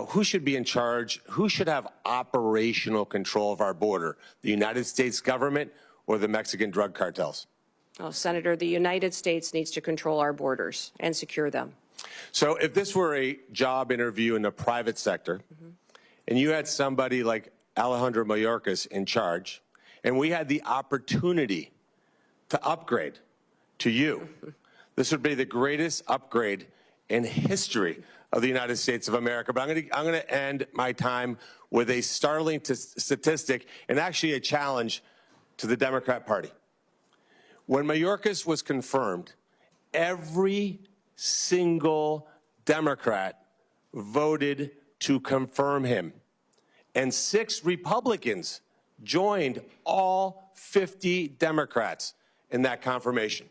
Who should be in charge? Who should have operational control of our border? The United States government or the Mexican drug cartels? Oh, Senator, the United States needs to control our borders and secure them. So if this were a job interview in the private sector, and you had somebody like Alejandro Mayorkas in charge, and we had the opportunity to upgrade to you, this would be the greatest upgrade in history of the United States of America. But I'm going to end my time with a startling statistic and actually a challenge to the Democrat Party. When Mayorkas was confirmed, every single Democrat voted to confirm him, and 6 Republicans joined all 50 Democrats in that confirmation.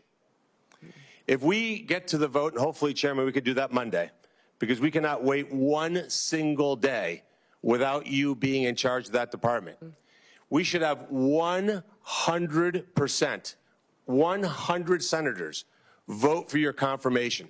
If we get to the vote, and hopefully, Chairman, we could do that Monday, because we cannot wait one single day without you being in charge of that department. We should have 100%, 100 senators vote for your confirmation.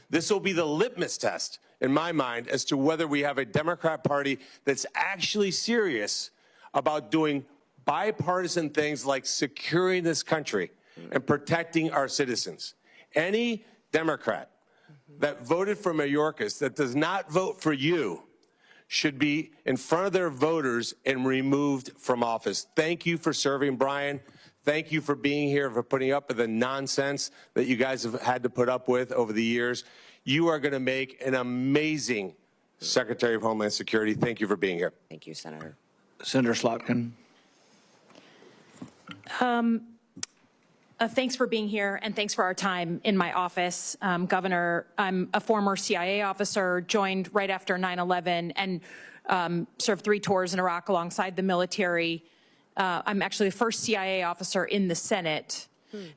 This will be the litmus test, in my mind, as to whether we have a Democrat Party that's actually serious about doing bipartisan things like securing this country and protecting our citizens. Any Democrat that voted for Mayorkas that does not vote for you should be in front of their voters and removed from office. Thank you for serving, Brian. Thank you for being here, for putting up with the nonsense that you guys have had to put up with over the years. You are going to make an amazing Secretary of Homeland Security. Thank you for being here. Thank you, Senator. Senator Slotkin. Thanks for being here, and thanks for our time in my office. Governor, I'm a former CIA officer, joined right after 9/11, and served 3 tours in Iraq alongside the military. I'm actually the first CIA officer in the Senate.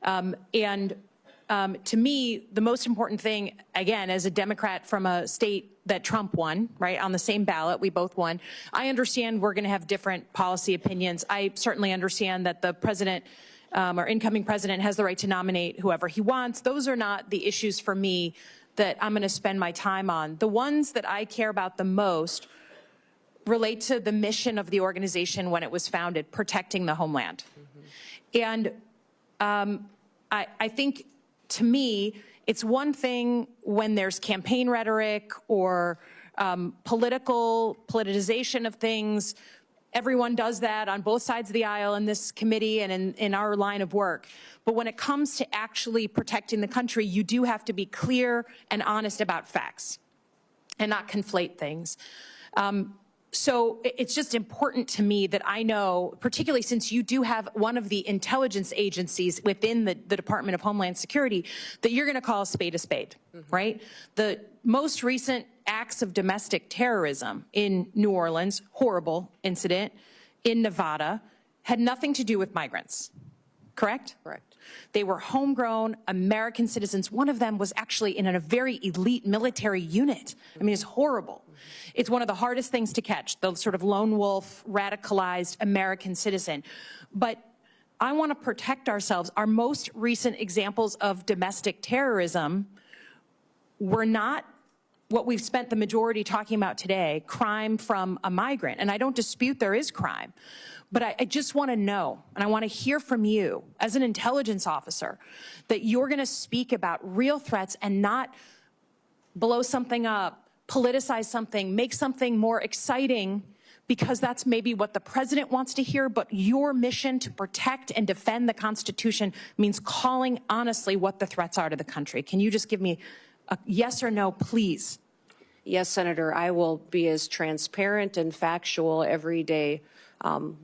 To me, the most important thing, again, as a Democrat from a state that Trump won, right, on the same ballot, we both won. I understand we're going to have different policy opinions. I certainly understand that the president, our incoming president, has the right to nominate whoever he wants. Those are not the issues for me that I'm going to spend my time on. The ones that I care about the most relate to the mission of the organization when it was founded, protecting the homeland. And I think, to me, it's one thing when there's campaign rhetoric or politicization of things. Everyone does that on both sides of the aisle in this committee and in our line of work. But when it comes to actually protecting the country, you do have to be clear and honest about facts and not conflate things. So it's just important to me that I know, particularly since you do have one of the intelligence agencies within the Department of Homeland Security, that you're going to call a spade, right? The most recent acts of domestic terrorism in New Orleans, horrible incident, in Nevada, had nothing to do with migrants, correct? Correct. They were homegrown American citizens. One of them was actually in a very elite military unit. I mean, it's horrible. It's one of the hardest things to catch, the sort of lone wolf, radicalized American citizen. But I want to protect ourselves. Our most recent examples of domestic terrorism were not what we've spent the majority talking about today, crime from a migrant. And I don't dispute there is crime. But I just want to know, and I want to hear from you as an intelligence officer, that you're going to speak about real threats and not blow something up, politicize something, make something more exciting, because that's maybe what the president wants to hear, but your mission to protect and defend the Constitution means calling honestly what the threats are to the country. Can you just give me a yes or no, please? Yes, Senator, I will be as transparent and factual every day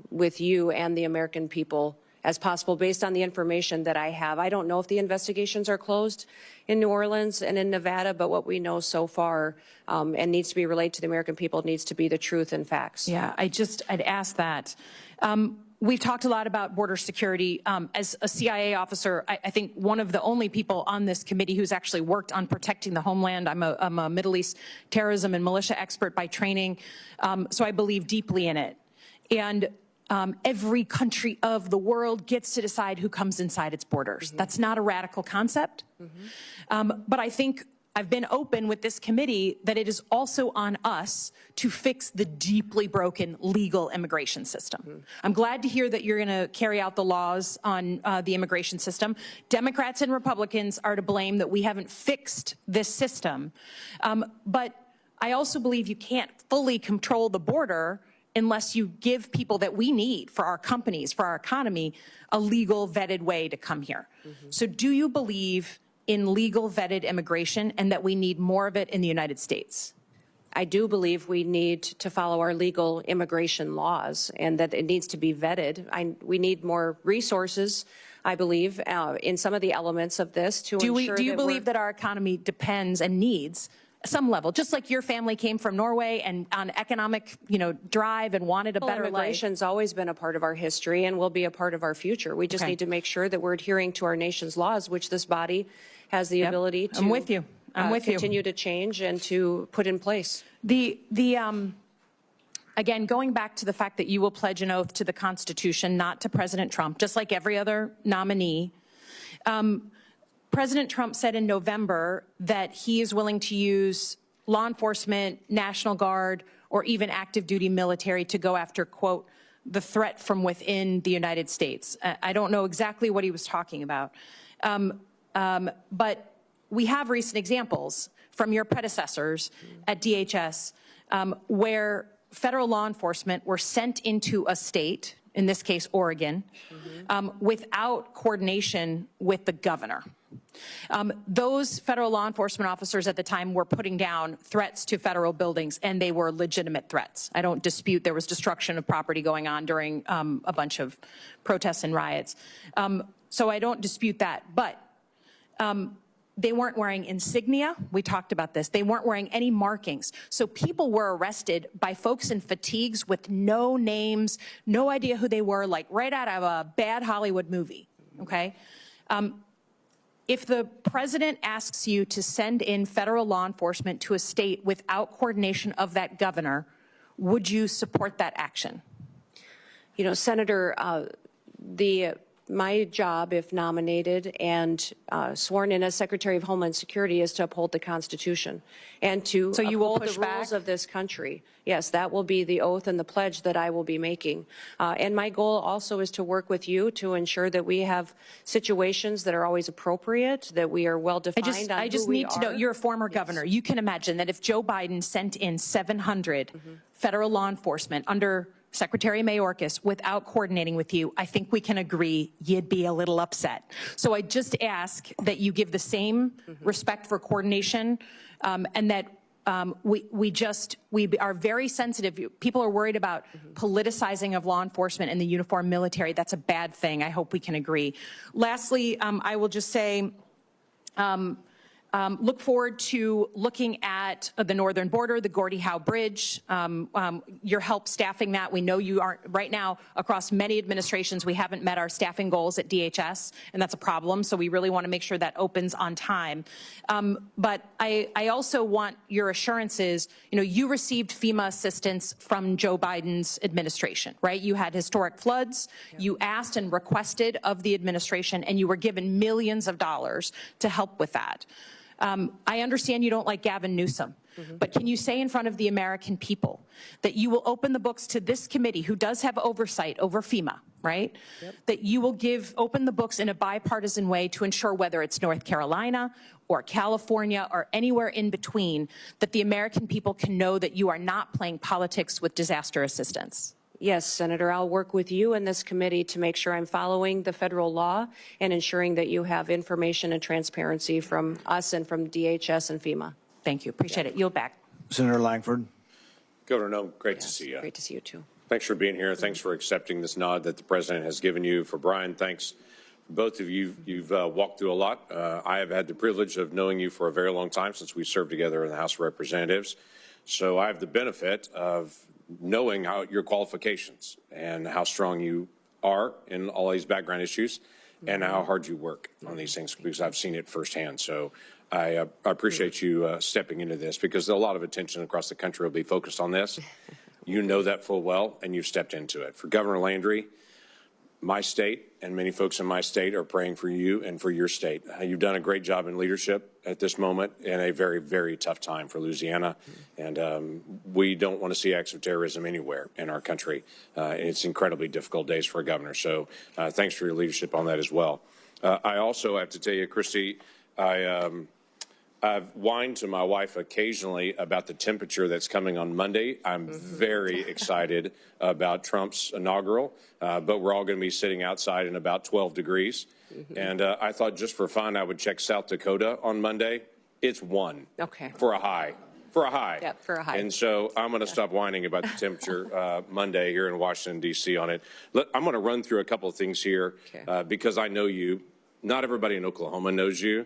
with you and the American people as possible based on the information that I have. I don't know if the investigations are closed in New Orleans and in Nevada, but what we know so far and needs to be relayed to the American people needs to be the truth and facts. Yeah, I'd ask that. We've talked a lot about border security. As a CIA officer, I think one of the only people on this committee who's actually worked on protecting the homeland. I'm a Middle East terrorism and militia expert by training, so I believe deeply in it. And every country of the world gets to decide who comes inside its borders. Mm-hmm. That's not a radical concept. Mm-hmm. But I think I've been open with this committee that it is also on us to fix the deeply broken legal immigration system. Mm-hmm. I'm glad to hear that you're going to carry out the laws on the immigration system. Democrats and Republicans are to blame that we haven't fixed this system. But I also believe you can't fully control the border unless you give people that we need for our companies, for our economy, a legal vetted way to come here. Mm-hmm. So do you believe in legal vetted immigration and that we need more of it in the United States? I do believe we need to follow our legal immigration laws and that it needs to be vetted. We need more resources, I believe, in some of the elements of this to ensure Do you believe that our economy depends and needs some level, just like your family came from Norway and on economic, drive and wanted a better life? Immigration's always been a part of our history and will be a part of our future. We just need to make sure that we're adhering to our nation's laws, which this body has the ability to. I'm with you. Continue to change and to put in place. Again, going back to the fact that you will pledge an oath to the Constitution, not to President Trump, just like every other nominee. President Trump said in November that he is willing to use law enforcement, National Guard, or even active duty military to go after, quote, the threat from within the United States. I don't know exactly what he was talking about. But we have recent examples from your predecessors at DHS where federal law enforcement were sent into a state, in this case, Oregon, without coordination with the governor. Those federal law enforcement officers at the time were putting down threats to federal buildings, and they were legitimate threats. I don't dispute there was destruction of property going on during a bunch of protests and riots. So I don't dispute that. But they weren't wearing insignia. We talked about this. They weren't wearing any markings. So people were arrested by folks in fatigues with no names, no idea who they were, like right out of a bad Hollywood movie, okay? If the president asks you to send in federal law enforcement to a state without coordination of that governor, would you support that action? Senator, my job, if nominated and sworn in as Secretary of Homeland Security, is to uphold the Constitution and to uphold the rules of this country. Yes, that will be the oath and the pledge that I will be making. And my goal also is to work with you to ensure that we have situations that are always appropriate, that we are well defined. I just need to know, you're a former governor. You can imagine that if Joe Biden sent in 700 federal law enforcement under Secretary Mayorkas without coordinating with you, I think we can agree you'd be a little upset. So I just ask that you give the same respect for coordination and that we are very sensitive. People are worried about politicizing of law enforcement and the uniformed military. That's a bad thing. I hope we can agree. Lastly, I will just say, Look forward to looking at the northern border, the Gordie Howe Bridge, your help staffing that. We know you aren't, right now, across many administrations, we haven't met our staffing goals at DHS, and that's a problem, so we really want to make sure that opens on time. But I also want your assurances, you received FEMA assistance from Joe Biden's administration, right? You had historic floods, you asked and requested of the administration, and you were given millions of dollars to help with that. I understand you don't like Gavin Newsom, but can you say in front of the American people that you will open the books to this committee, who does have oversight over FEMA, right? Yep. That you will open the books in a bipartisan way to ensure, whether it's North Carolina or California or anywhere in between, that the American people can know that you are not playing politics with disaster assistance? Yes, Senator, I'll work with you in this committee to make sure I'm following the federal law and ensuring that you have information and transparency from us and from DHS and FEMA. Thank you. Appreciate it. Yield back. Senator Langford. Governor Noem, great to see you. Great to see you, too. Thanks for being here. Thanks for accepting this nod that the president has given you. For Brian, thanks. Both of you, you've walked through a lot. I have had the privilege of knowing you for a very long time, since we served together in the House of Representatives. So I have the benefit of knowing how your qualifications and how strong you are in all these background issues and how hard you work on these things, because I've seen it firsthand. So I appreciate you stepping into this, because a lot of attention across the country will be focused on this. You know that full well, and you've stepped into it. For Governor Landry, my state and many folks in my state are praying for you and for your state. You've done a great job in leadership at this moment in a very, very tough time for Louisiana. And we don't want to see acts of terrorism anywhere in our country. It's incredibly difficult days for a governor. So thanks for your leadership on that as well. I also have to tell you, Kristi, I've whined to my wife occasionally about the temperature that's coming on Monday. I'm very excited about Trump's inaugural, but we're all going to be sitting outside in about 12 degrees. And I thought, just for fun, I would check South Dakota on Monday. It's 1 for a high. For a high. Yeah, for a high. And so I'm going to stop whining about the temperature Monday here in Washington, D.C. on it. I'm going to run through a couple of things here because I know you. Not everybody in Oklahoma knows you.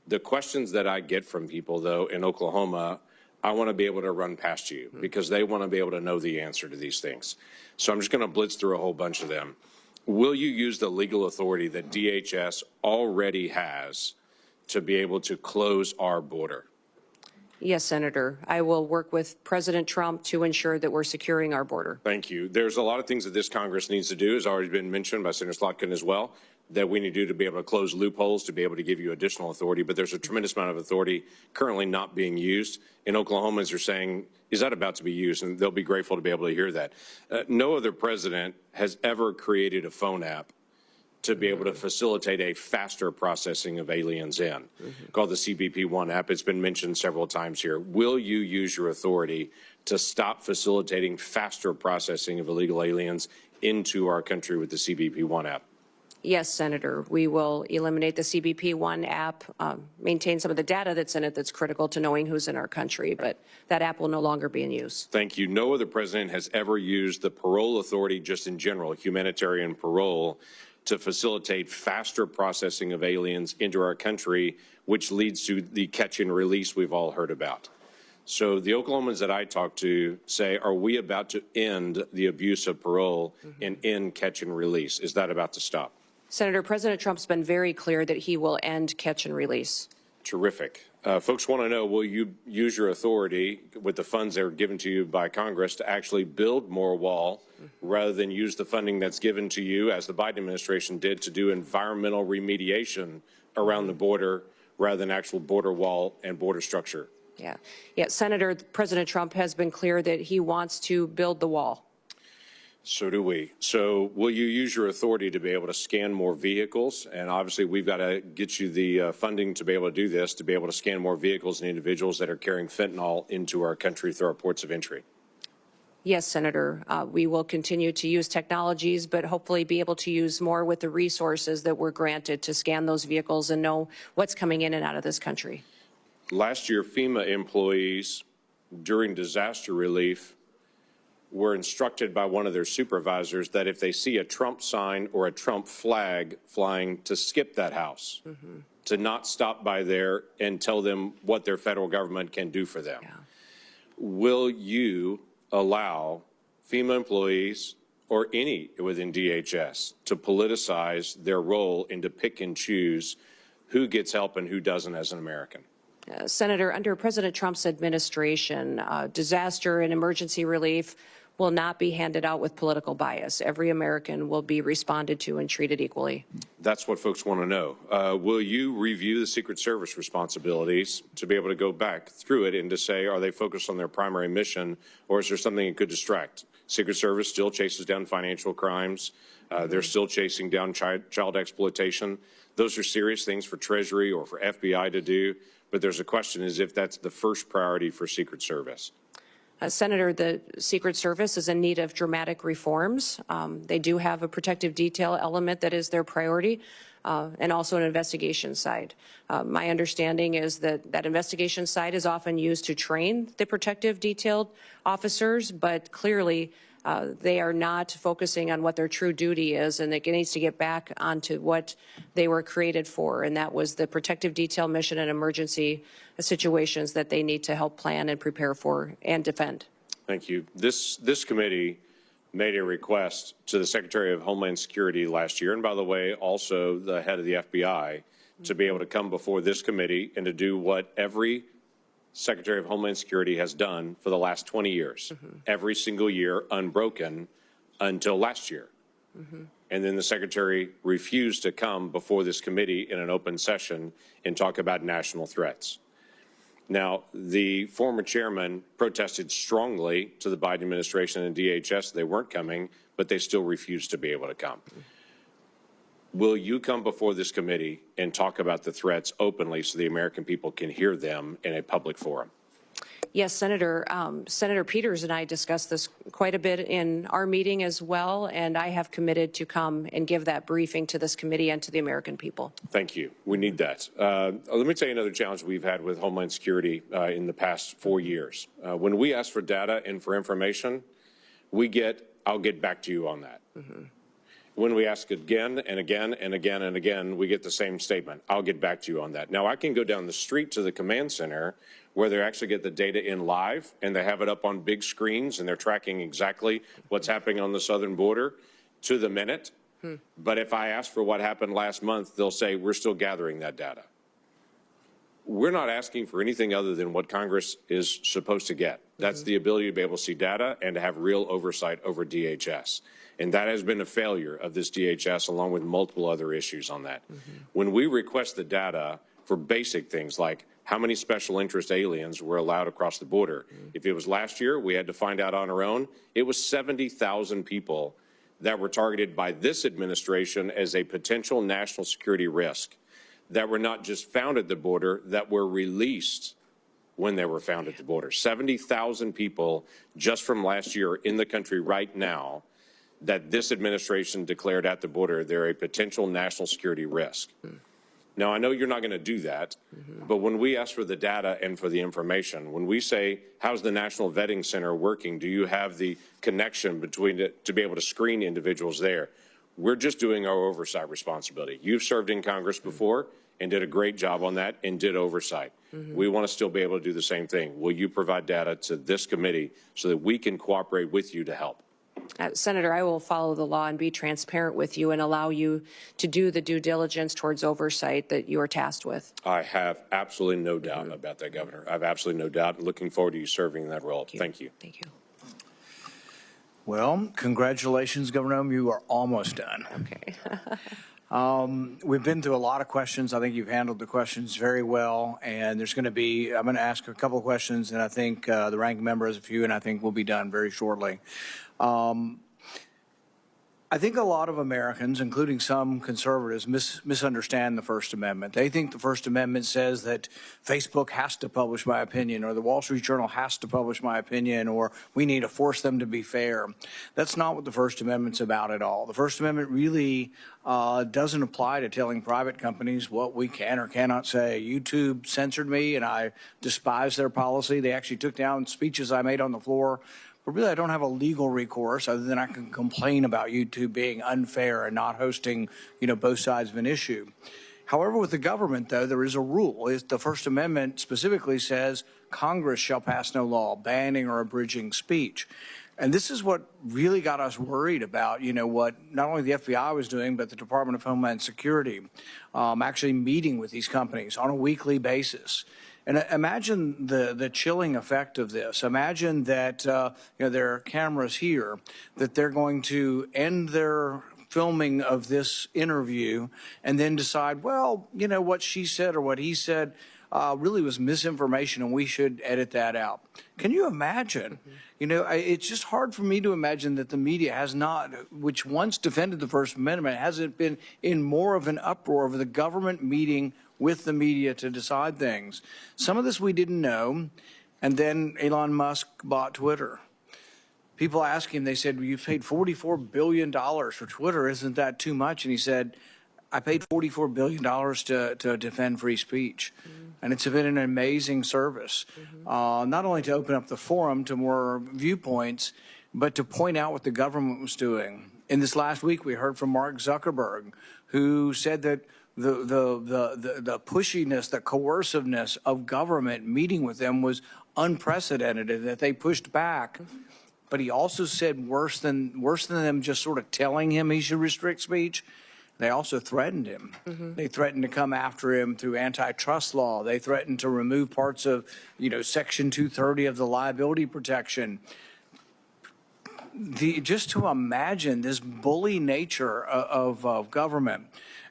The questions that I get from people, though, in Oklahoma, I want to be able to run past you because they want to be able to know the answer to these things. So I'm just going to blitz through a whole bunch of them. Will you use the legal authority that DHS already has to be able to close our border? Yes, Senator. I will work with President Trump to ensure that we're securing our border. Thank you. There's a lot of things that this Congress needs to do, has already been mentioned by Senator Slotkin as well, that we need to do to be able to close loopholes, to be able to give you additional authority. But there's a tremendous amount of authority currently not being used. In Oklahoma, as you're saying, is that about to be used? And they'll be grateful to be able to hear that. No other president has ever created a phone app to be able to facilitate a faster processing of aliens in, called the CBP-1 app. It's been mentioned several times here. Will you use your authority to stop facilitating faster processing of illegal aliens into our country with the CBP-1 app? Yes, Senator. We will eliminate the CBP-1 app, maintain some of the data that's in it that's critical to knowing who's in our country, but that app will no longer be in use. Thank you. No other president has ever used the parole authority, just in general, humanitarian parole, to facilitate faster processing of aliens into our country, which leads to the catch and release we've all heard about. So the Oklahomans that I talk to say, are we about to end the abuse of parole and end catch and release? Is that about to stop? Senator, President Trump's been very clear that he will end catch and release. Terrific. Folks want to know, will you use your authority with the funds that are given to you by Congress to actually build more wall rather than use the funding that's given to you, as the Biden administration did, to do environmental remediation around the border rather than actual border wall and border structure? Yeah. Senator, President Trump has been clear that he wants to build the wall. So do we. So will you use your authority to be able to scan more vehicles? And obviously, we've got to get you the funding to be able to do this, to be able to scan more vehicles and individuals that are carrying fentanyl into our country through our ports of entry. Yes, Senator. We will continue to use technologies, but hopefully be able to use more with the resources that we're granted to scan those vehicles and know what's coming in and out of this country. Last year, FEMA employees during disaster relief were instructed by one of their supervisors that if they see a Trump sign or a Trump flag flying, to skip that house. to not stop by there and tell them what their federal government can do for them. Will you allow FEMA employees or any within DHS to politicize their role and to pick and choose who gets help and who doesn't as an American? Senator, under President Trump's administration, disaster and emergency relief will not be handed out with political bias. Every American will be responded to and treated equally. That's what folks want to know. Will you review the Secret Service responsibilities to be able to go back through it and to say, are they focused on their primary mission, or is there something that could distract? Secret Service still chases down financial crimes. They're still chasing down child exploitation. Those are serious things for Treasury or for FBI to do. But there's a question is if that's the first priority for Secret Service. Senator, the Secret Service is in need of dramatic reforms. They do have a protective detail element that is their priority, and also an investigation side. My understanding is that that investigation side is often used to train the protective detailed officers, but clearly they are not focusing on what their true duty is, and it needs to get back onto what they were created for, and that was the protective detail mission and emergency situations that they need to help plan and prepare for and defend. Thank you. This committee made a request to the Secretary of Homeland Security last year, and by the way, also the head of the FBI, to be able to come before this committee and to do what every Secretary of Homeland Security has done for the last 20 years, every single year, unbroken until last year. And then the Secretary refused to come before this committee in an open session and talk about national threats. Now, the former chairman protested strongly to the Biden administration and DHS. They weren't coming, but they still refused to be able to come. Will you come before this committee and talk about the threats openly so the American people can hear them in a public forum? Yes, Senator. Senator Peters and I discussed this quite a bit in our meeting as well, and I have committed to come and give that briefing to this committee and to the American people. Thank you. We need that. Let me tell you another challenge we've had with Homeland Security in the past 4 years. When we ask for data and for information, we get, I'll get back to you on that. When we ask again and again and again and again, we get the same statement. I'll get back to you on that. Now, I can go down the street to the command center where they actually get the data in live and they have it up on big screens and they're tracking exactly what's happening on the southern border to the minute. But if I ask for what happened last month, they'll say, we're still gathering that data. We're not asking for anything other than what Congress is supposed to get. That's the ability to be able to see data and to have real oversight over DHS. And that has been a failure of this DHS, along with multiple other issues on that. When we request the data for basic things like how many special interest aliens were allowed across the border, if it was last year, we had to find out on our own. It was 70,000 people that were targeted by this administration as a potential national security risk that were not just found at the border, that were released when they were found at the border. 70,000 people just from last year in the country right now that this administration declared at the border they're a potential national security risk. Now, I know you're not going to do that, but when we ask for the data and for the information, when we say, how's the National Vetting Center working? Do you have the connection between it to be able to screen individuals there? We're just doing our oversight responsibility. You've served in Congress before and did a great job on that and did oversight. We want to still be able to do the same thing. Will you provide data to this committee so that we can cooperate with you to help? Senator, I will follow the law and be transparent with you and allow you to do the due diligence towards oversight that you are tasked with. I have absolutely no doubt about that, Governor. I have absolutely no doubt. Looking forward to you serving in that role. Thank you. Thank you. Well, congratulations, Governor Noem. You are almost done. Okay. We've been through a lot of questions. I think you've handled the questions very well. And there's going to be, I'm going to ask a couple of questions, and I think the ranking member has a few, and I think we'll be done very shortly. I think a lot of Americans, including some conservatives, misunderstand the First Amendment. They think the First Amendment says that Facebook has to publish my opinion, or the Wall Street Journal has to publish my opinion, or we need to force them to be fair. That's not what the First Amendment's about at all. The First Amendment really doesn't apply to telling private companies what we can or cannot say. YouTube censored me, and I despise their policy. They actually took down speeches I made on the floor. But really, I don't have a legal recourse other than I can complain about YouTube being unfair and not hosting, both sides of an issue. However, with the government, though, there is a rule. The First Amendment specifically says Congress shall pass no law banning or abridging speech. And this is what really got us worried about, what not only the FBI was doing, but the Department of Homeland Security, actually meeting with these companies on a weekly basis. And imagine the chilling effect of this. Imagine that there are cameras here, that they're going to end their filming of this interview and then decide, well, what she said or what he said really was misinformation and we should edit that out. Can you imagine? It's just hard for me to imagine that the media has not, which once defended the First Amendment, hasn't been in more of an uproar over the government meeting with the media to decide things. Some of this we didn't know, and then Elon Musk bought Twitter. People asked him, they said, well, you paid $44 billion for Twitter. Isn't that too much? And he said, I paid $44 billion to defend free speech. And it's been an amazing service, not only to open up the forum to more viewpoints, but to point out what the government was doing. In this last week, we heard from Mark Zuckerberg, who said that the pushiness, the coerciveness of government meeting with them was unprecedented, and that they pushed back. But he also said worse than them just sort of telling him he should restrict speech, they also threatened him. They threatened to come after him through antitrust law. They threatened to remove parts of, Section 230 of the liability protection. Just to imagine this bully nature of government.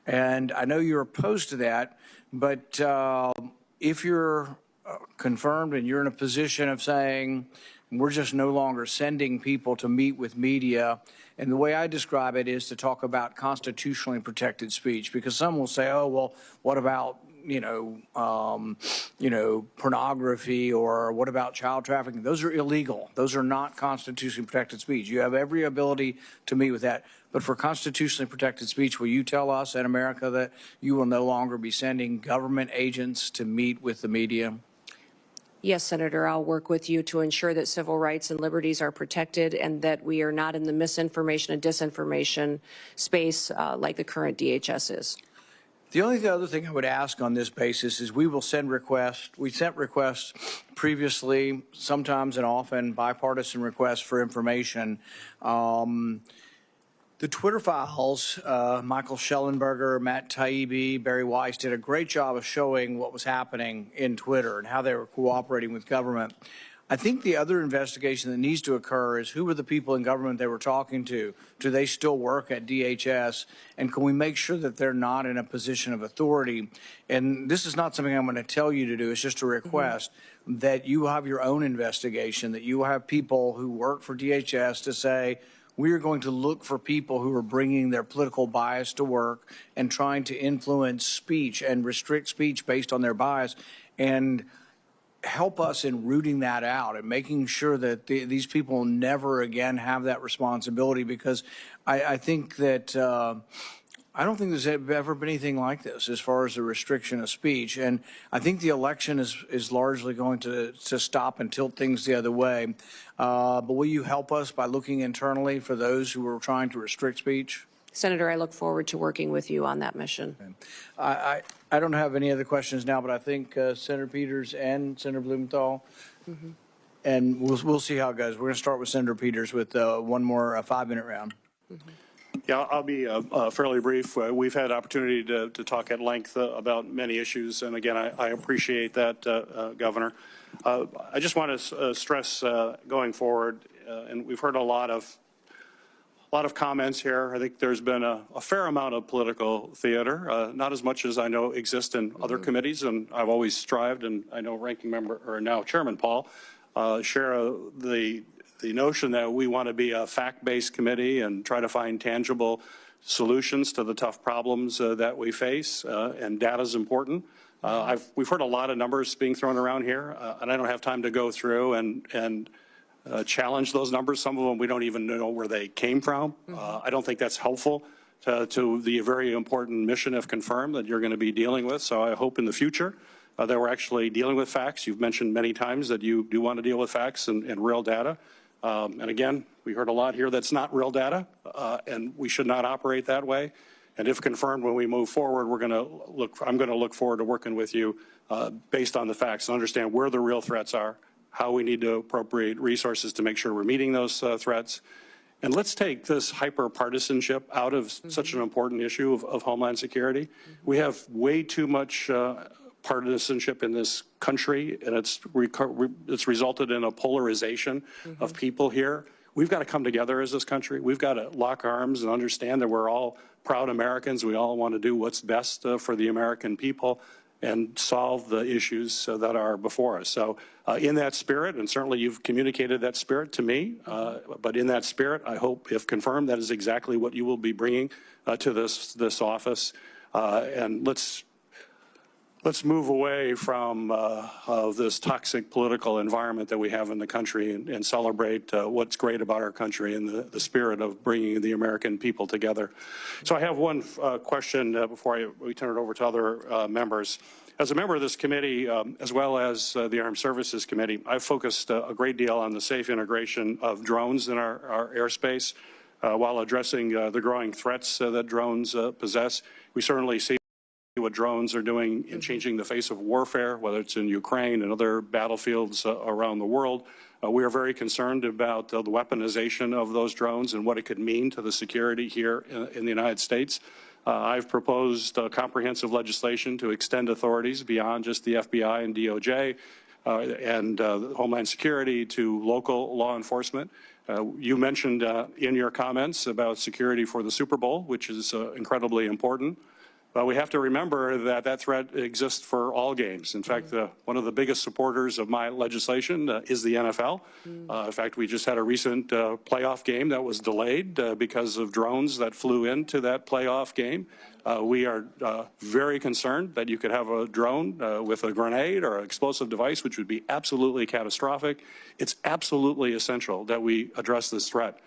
And I know you're opposed to that, but if you're confirmed and you're in a position of saying, we're just no longer sending people to meet with media. And the way I describe it is to talk about constitutionally protected speech, because some will say, oh, well, what about, pornography, or what about child trafficking? Those are illegal. Those are not constitutionally protected speech. You have every ability to meet with that. But for constitutionally protected speech, will you tell us in America that you will no longer be sending government agents to meet with the media? Yes, Senator, I'll work with you to ensure that civil rights and liberties are protected and that we are not in the misinformation and disinformation space like the current DHS is. The only other thing I would ask on this basis is we will send requests. We sent requests previously, sometimes and often bipartisan requests for information. The Twitter files, Michael Schellenberger, Matt Taibbi, Barry Weiss did a great job of showing what was happening in Twitter and how they were cooperating with government. I think the other investigation that needs to occur is who were the people in government they were talking to? Do they still work at DHS? And can we make sure that they're not in a position of authority? And this is not something I'm going to tell you to do. It's just a request that you have your own investigation, that you have people who work for DHS to say, we are going to look for people who are bringing their political bias to work and trying to influence speech and restrict speech based on their bias, and help us in rooting that out and making sure that these people never again have that responsibility, because I think that I don't think there's ever been anything like this as far as the restriction of speech. And I think the election is largely going to stop and tilt things the other way. But will you help us by looking internally for those who are trying to restrict speech? Senator, I look forward to working with you on that mission. I don't have any other questions now, but I think Senator Peters and Senator Blumenthal, and we'll see how it goes. We're going to start with Senator Peters with one more 5-minute round. Yeah, I'll be fairly brief. We've had opportunity to talk at length about many issues, and again, I appreciate that, Governor. I just want to stress going forward, and we've heard a lot of comments here. I think there's been a fair amount of political theater, not as much as I know exists in other committees, and I've always strived, and I know Ranking Member, or now Chairman Paul, share the notion that we want to be a fact-based committee and try to find tangible solutions to the tough problems that we face, and data is important. We've heard a lot of numbers being thrown around here, and I don't have time to go through and challenge those numbers. Some of them we don't even know where they came from. I don't think that's helpful to the very important mission, if confirmed, that you're going to be dealing with. So I hope in the future that we're actually dealing with facts. You've mentioned many times that you do want to deal with facts and real data. And again, we heard a lot here that's not real data, and we should not operate that way. And if confirmed, when we move forward, I'm going to look forward to working with you based on the facts and understand where the real threats are, how we need to appropriate resources to make sure we're meeting those threats. And let's take this hyper-partisanship out of such an important issue of Homeland Security. We have way too much partisanship in this country, and it's resulted in a polarization of people here. We've got to come together as this country. We've got to lock arms and understand that we're all proud Americans. We all want to do what's best for the American people and solve the issues that are before us. So in that spirit, and certainly you've communicated that spirit to me, but in that spirit, I hope, if confirmed, that is exactly what you will be bringing to this office. And let's move away from this toxic political environment that we have in the country and celebrate what's great about our country and the spirit of bringing the American people together. So I have one question before we turn it over to other members. As a member of this committee, as well as the Armed Services Committee, I've focused a great deal on the safe integration of drones in our airspace while addressing the growing threats that drones possess. We certainly see what drones are doing in changing the face of warfare, whether it's in Ukraine and other battlefields around the world. We are very concerned about the weaponization of those drones and what it could mean to the security here in the United States. I've proposed comprehensive legislation to extend authorities beyond just the FBI and DOJ and Homeland Security to local law enforcement. You mentioned in your comments about security for the Super Bowl, which is incredibly important. But we have to remember that that threat exists for all games. In fact, one of the biggest supporters of my legislation is the NFL. In fact, we just had a recent playoff game that was delayed because of drones that flew into that playoff game. We are very concerned that you could have a drone with a grenade or an explosive device, which would be absolutely catastrophic. It's absolutely essential that we address this threat.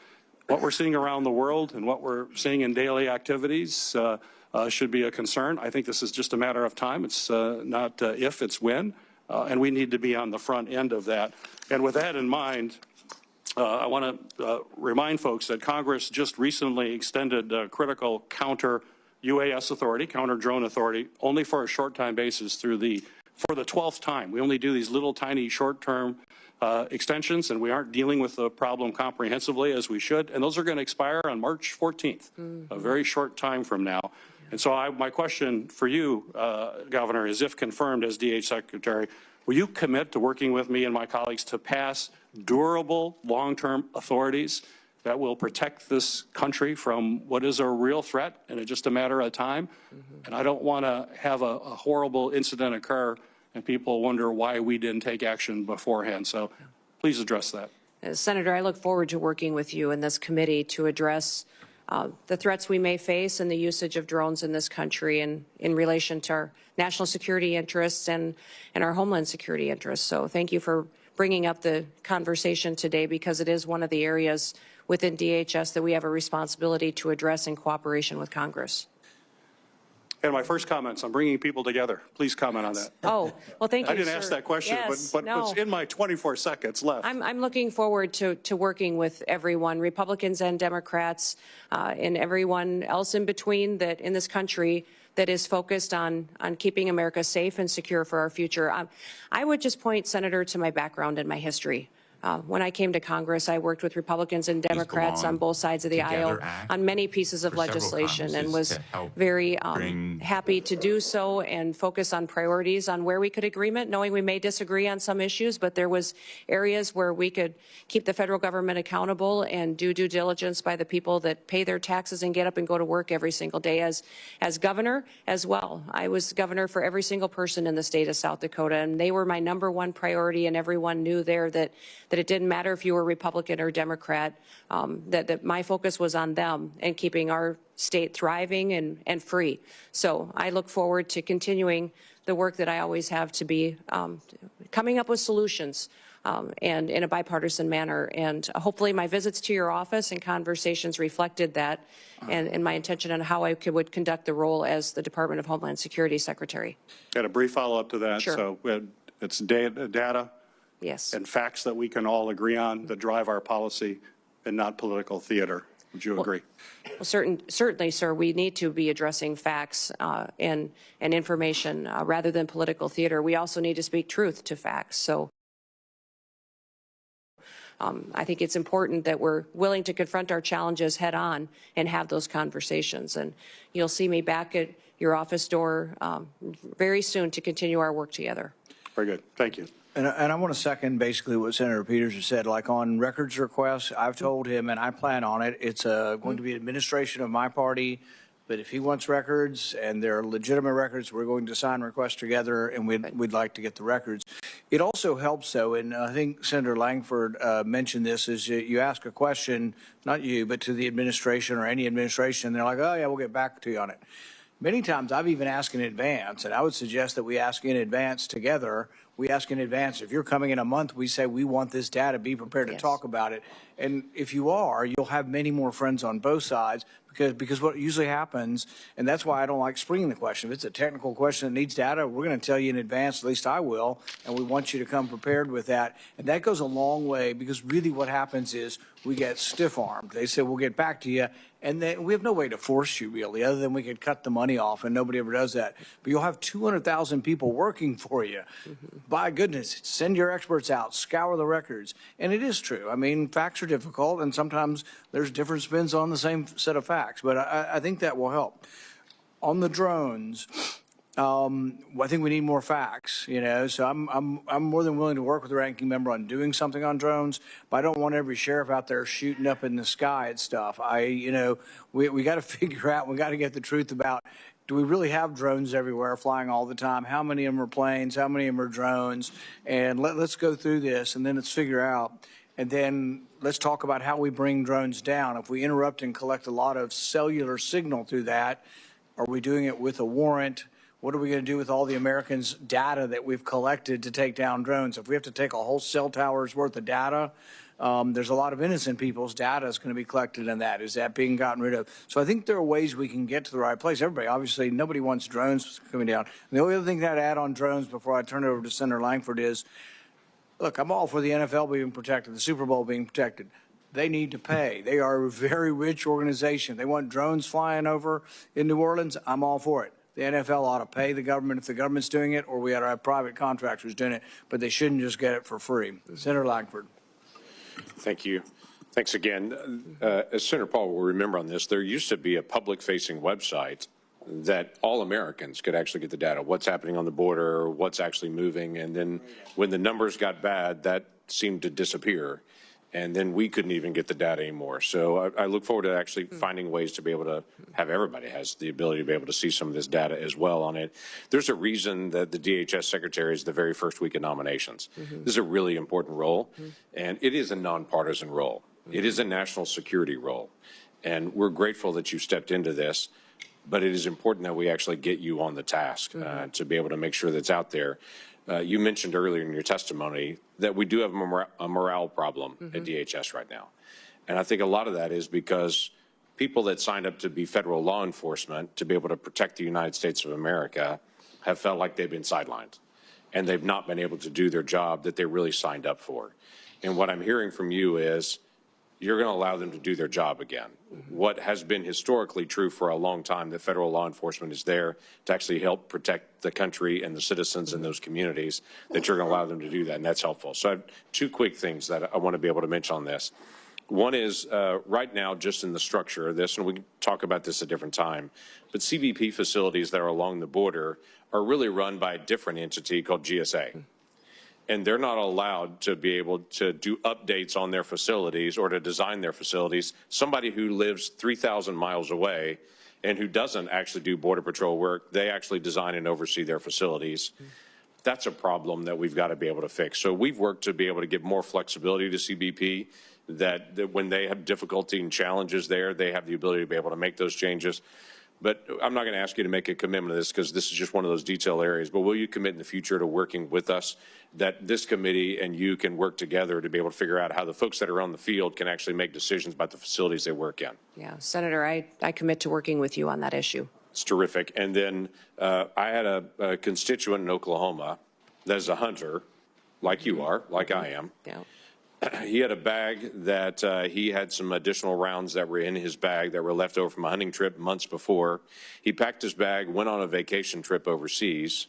What we're seeing around the world and what we're seeing in daily activities should be a concern. I think this is just a matter of time. It's not if, it's when, and we need to be on the front end of that. And with that in mind, I want to remind folks that Congress just recently extended critical counter-UAS authority, counter-drone authority, only for a short-time basis for the 12th time. We only do these little tiny short-term extensions, and we aren't dealing with the problem comprehensively as we should. And those are going to expire on March 14th, a very short time from now. And so my question for you, Governor, is if confirmed as DH Secretary, will you commit to working with me and my colleagues to pass durable, long-term authorities that will protect this country from what is a real threat and it's just a matter of time? And I don't want to have a horrible incident occur and people wonder why we didn't take action beforehand. So please address that. Senator, I look forward to working with you in this committee to address the threats we may face and the usage of drones in this country and in relation to our national security interests and our Homeland Security interests. So thank you for bringing up the conversation today, because it is one of the areas within DHS that we have a responsibility to address in cooperation with Congress. And my first comments on bringing people together. Please comment on that. Oh, well, thank you, I didn't sir. ask that question, yes, but no. it's in my 24 seconds left. I'm looking forward to working with everyone, Republicans and Democrats, and everyone else in between that in this country that is focused on keeping America safe and secure for our future. I would just point, Senator, to my background and my history. When I came to Congress, I worked with Republicans and Democrats on both sides of the aisle on many pieces of legislation and was very happy to do so and focus on priorities on where we could agreement, knowing we may disagree on some issues, but there was areas where we could keep the federal government accountable and do due diligence by the people that pay their taxes and get up and go to work every single day. As governor as well, I was governor for every single person in the state of South Dakota, and they were my #1 priority, and everyone knew there that it didn't matter if you were Republican or Democrat, that my focus was on them and keeping our state thriving and free. So I look forward to continuing the work that I always have to be coming up with solutions and in a bipartisan manner. And hopefully my visits to your office and conversations reflected that and my intention on how I would conduct the role as the Department of Homeland Security Secretary. Got a brief follow-up to that. Sure. So it's data. Yes. And facts that we can all agree on that drive our policy and not political theater. Would you agree? Well, certainly, sir, we need to be addressing facts and information rather than political theater. We also need to speak truth to facts. So I think it's important that we're willing to confront our challenges head on and have those conversations. And you'll see me back at your office door very soon to continue our work together. Very good. Thank you. And I want to second basically what Senator Peters has said. Like on records requests, I've told him, and I plan on it, it's going to be administration of my party. But if he wants records and they're legitimate records, we're going to sign requests together, and we'd like to get the records. It also helps, though, and I think Senator Langford mentioned this, is you ask a question, not you, but to the administration or any administration, and they're like, oh, yeah, we'll get back to you on it. Many times I've even asked in advance, and I would suggest that we ask in advance together. We ask in advance. If you're coming in a month, we say we want this data, be prepared to talk about it. And if you are, you'll have many more friends on both sides, because what usually happens, and that's why I don't like springing the question. If it's a technical question that needs data, we're going to tell you in advance, at least I will, and we want you to come prepared with that. And that goes a long way, because really what happens is we get stiff-armed. They say, we'll get back to you, and then we have no way to force you, really, other than we could cut the money off, and nobody ever does that. But you'll have 200,000 people working for you. By goodness, send your experts out, scour the records. And it is true. I mean, facts are difficult, and sometimes there's different spins on the same set of facts. But I think that will help. On the drones, I think we need more facts, you know, so I'm more than willing to work with the ranking member on doing something on drones, but I don't want every sheriff out there shooting up in the sky at stuff. We got to figure out, we got to get the truth about, do we really have drones everywhere flying all the time? How many of them are planes? How many of them are drones? And let's go through this, and then let's figure out. And then let's talk about how we bring drones down. If we interrupt and collect a lot of cellular signal through that, are we doing it with a warrant? What are we going to do with all the Americans' data that we've collected to take down drones? If we have to take a whole cell tower's worth of data, there's a lot of innocent people's data is going to be collected in that. Is that being gotten rid of? So I think there are ways we can get to the right place. Everybody, obviously, nobody wants drones coming down. And the only other thing that I'd add on drones before I turn it over to Senator Langford is, look, I'm all for the NFL being protected, the Super Bowl being protected. They need to pay. They are a very rich organization. They want drones flying over in New Orleans. I'm all for it. The NFL ought to pay the government if the government's doing it, or we ought to have private contractors doing it, but they shouldn't just get it for free. Senator Langford. Thank you. Thanks again. As Senator Paul will remember on this, there used to be a public-facing website that all Americans could actually get the data, what's happening on the border, what's actually moving, and then when the numbers got bad, that seemed to disappear. And then we couldn't even get the data anymore. So I look forward to actually finding ways to be able to have everybody has the ability to be able to see some of this data as well on it. There's a reason that the DHS secretary is the very first week of nominations. This is a really important role, and it is a nonpartisan role. It is a national security role, and we're grateful that you stepped into this, but it is important that we actually get you on the task to be able to make sure that's out there. You mentioned earlier in your testimony that we do have a morale problem at DHS right now. And I think a lot of that is because people that signed up to be federal law enforcement to be able to protect the United States of America have felt like they've been sidelined and they've not been able to do their job that they really signed up for. And what I'm hearing from you is you're going to allow them to do their job again. What has been historically true for a long time, that federal law enforcement is there to actually help protect the country and the citizens in those communities, that you're going to allow them to do that, and that's helpful. So I have two quick things that I want to be able to mention on this. One is right now, just in the structure of this, and we can talk about this at a different time, but CBP facilities that are along the border are really run by a different entity called GSA. And they're not allowed to be able to do updates on their facilities or to design their facilities. Somebody who lives 3,000 miles away and who doesn't actually do Border Patrol work, they actually design and oversee their facilities. That's a problem that we've got to be able to fix. So we've worked to be able to give more flexibility to CBP, that when they have difficulty and challenges there, they have the ability to be able to make those changes. But I'm not going to ask you to make a commitment to this because this is just one of those detail areas. But will you commit in the future to working with us, that this committee and you can work together to be able to figure out how the folks that are on the field can actually make decisions about the facilities they work in? Yeah, Senator, I commit to working with you on that issue. It's terrific. And then I had a constituent in Oklahoma that is a hunter, like you are, like I am. Yeah. he had a bag that he had some additional rounds that were in his bag that were left over from a hunting trip months before. He packed his bag, went on a vacation trip overseas,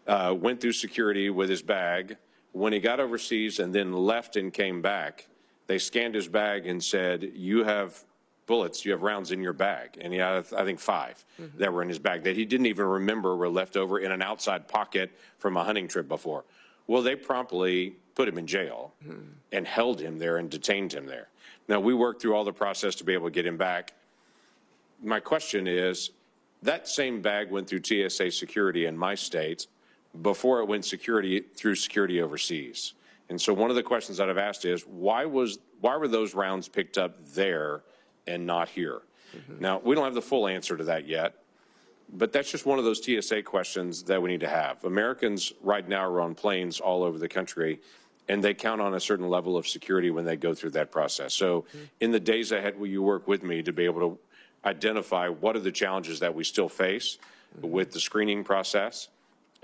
went through security with his bag. When he got overseas and then left and came back, they scanned his bag and said, you have bullets, you have rounds in your bag. And he had, I think, 5 that were in his bag that he didn't even remember were left over in an outside pocket from a hunting trip before. Well, they promptly put him in jail and held him there and detained him there. Now, we worked through all the process to be able to get him back. My question is, that same bag went through TSA security in my state before it went through security overseas. And so one of the questions that I've asked is, why were those rounds picked up there and not here? Now, we don't have the full answer to that yet, but that's just one of those TSA questions that we need to have. Americans right now are on planes all over the country, and they count on a certain level of security when they go through that process. So in the days ahead, will you work with me to be able to identify what are the challenges that we still face with the screening process,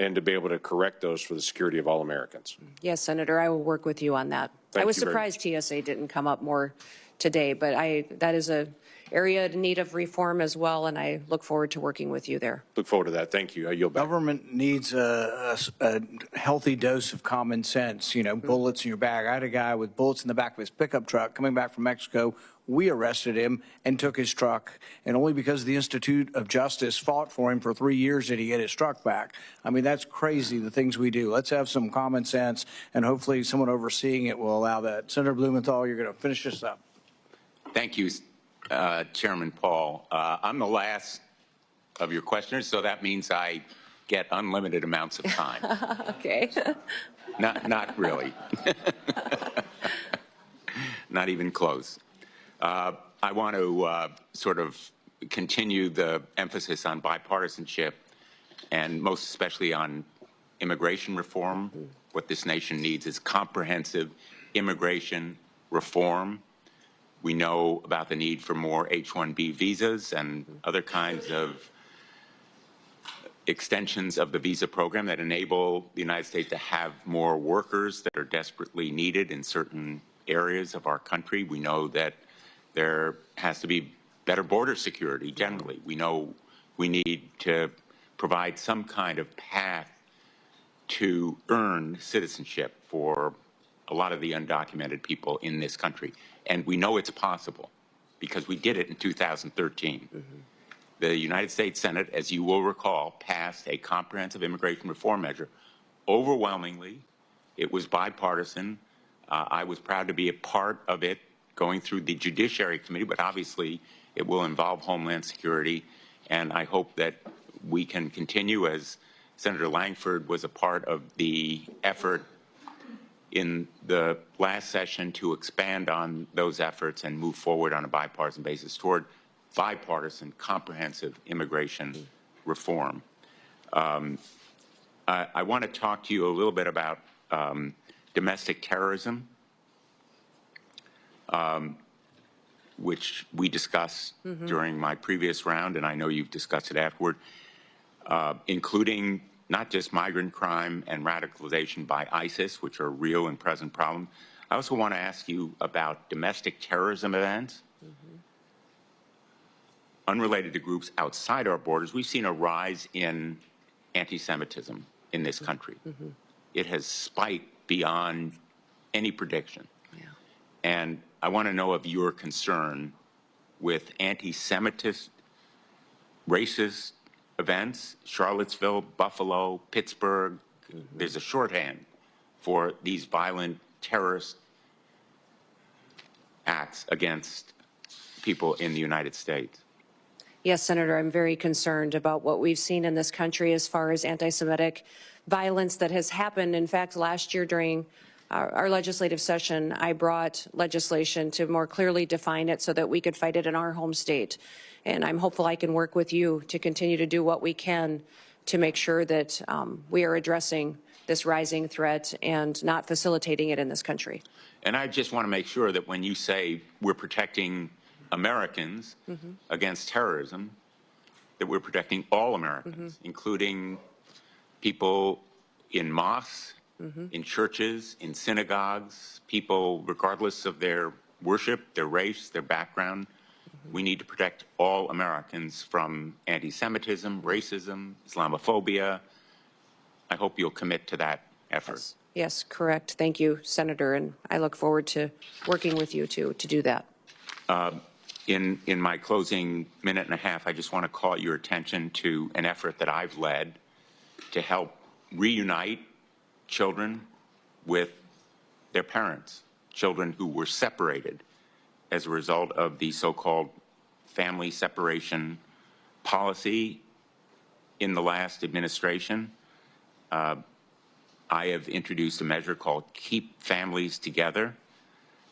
and to be able to correct those for the security of all Americans? Yes, Senator, I will work with you on that. I was surprised TSA didn't come up more today, but that is a area in need of reform as well, and I look forward to working with you there. Look forward to that. Thank you. I yield back. Government needs a healthy dose of common sense, bullets in your bag. I had a guy with bullets in the back of his pickup truck coming back from Mexico. We arrested him and took his truck, and only because the Institute of Justice fought for him for 3 years did he get his truck back. I mean, that's crazy, the things we do. Let's have some common sense, and hopefully someone overseeing it will allow that. Senator Blumenthal, you're going to finish this up. Thank you, Chairman Paul. I'm the last of your questioners, so that means I get unlimited amounts of time. Okay. Not really. Not even close. I want to sort of continue the emphasis on bipartisanship, and most especially on immigration reform. What this nation needs is comprehensive immigration reform. We know about the need for more H-1B visas and other kinds of extensions of the visa program that enable the United States to have more workers that are desperately needed in certain areas of our country. We know that there has to be better border security generally. We know we need to provide some kind of path to earn citizenship for a lot of the undocumented people in this country. And we know it's possible because we did it in 2013. The United States Senate, as you will recall, passed a comprehensive immigration reform measure. Overwhelmingly, it was bipartisan. I was proud to be a part of it going through the Judiciary Committee, but obviously it will involve Homeland Security. And I hope that we can continue, as Senator Langford was a part of the effort in the last session, to expand on those efforts and move forward on a bipartisan basis toward bipartisan, comprehensive immigration reform. I want to talk to you a little bit about domestic terrorism, which we discussed during my previous round, and I know you've discussed it afterward, including not just migrant crime and radicalization by ISIS, which are real and present problems. I also want to ask you about domestic terrorism events unrelated to groups outside our borders. We've seen a rise in anti-Semitism in this country. It has spiked beyond any prediction. And I want to know of your concern with anti-Semitist, racist events, Charlottesville, Buffalo, Pittsburgh. There's a shorthand for these violent terrorist acts against people in the United States. Yes, Senator, I'm very concerned about what we've seen in this country as far as anti-Semitic violence that has happened. In fact, last year during our legislative session, I brought legislation to more clearly define it so that we could fight it in our home state. And I'm hopeful I can work with you to continue to do what we can to make sure that we are addressing this rising threat and not facilitating it in this country. And I just want to make sure that when you say we're protecting Americans against terrorism, that we're protecting all Americans, including people in mosques in churches, in synagogues, people, regardless of their worship, their race, their background. We need to protect all Americans from anti-Semitism, racism, Islamophobia. I hope you'll commit to that effort. Yes, correct. Thank you, Senator, and I look forward to working with you to do that. In my closing minute and a half, I just want to call your attention to an effort that I've led to help reunite children with their parents, children who were separated as a result of the so-called family separation policy in the last administration. I have introduced a measure called Keep Families Together,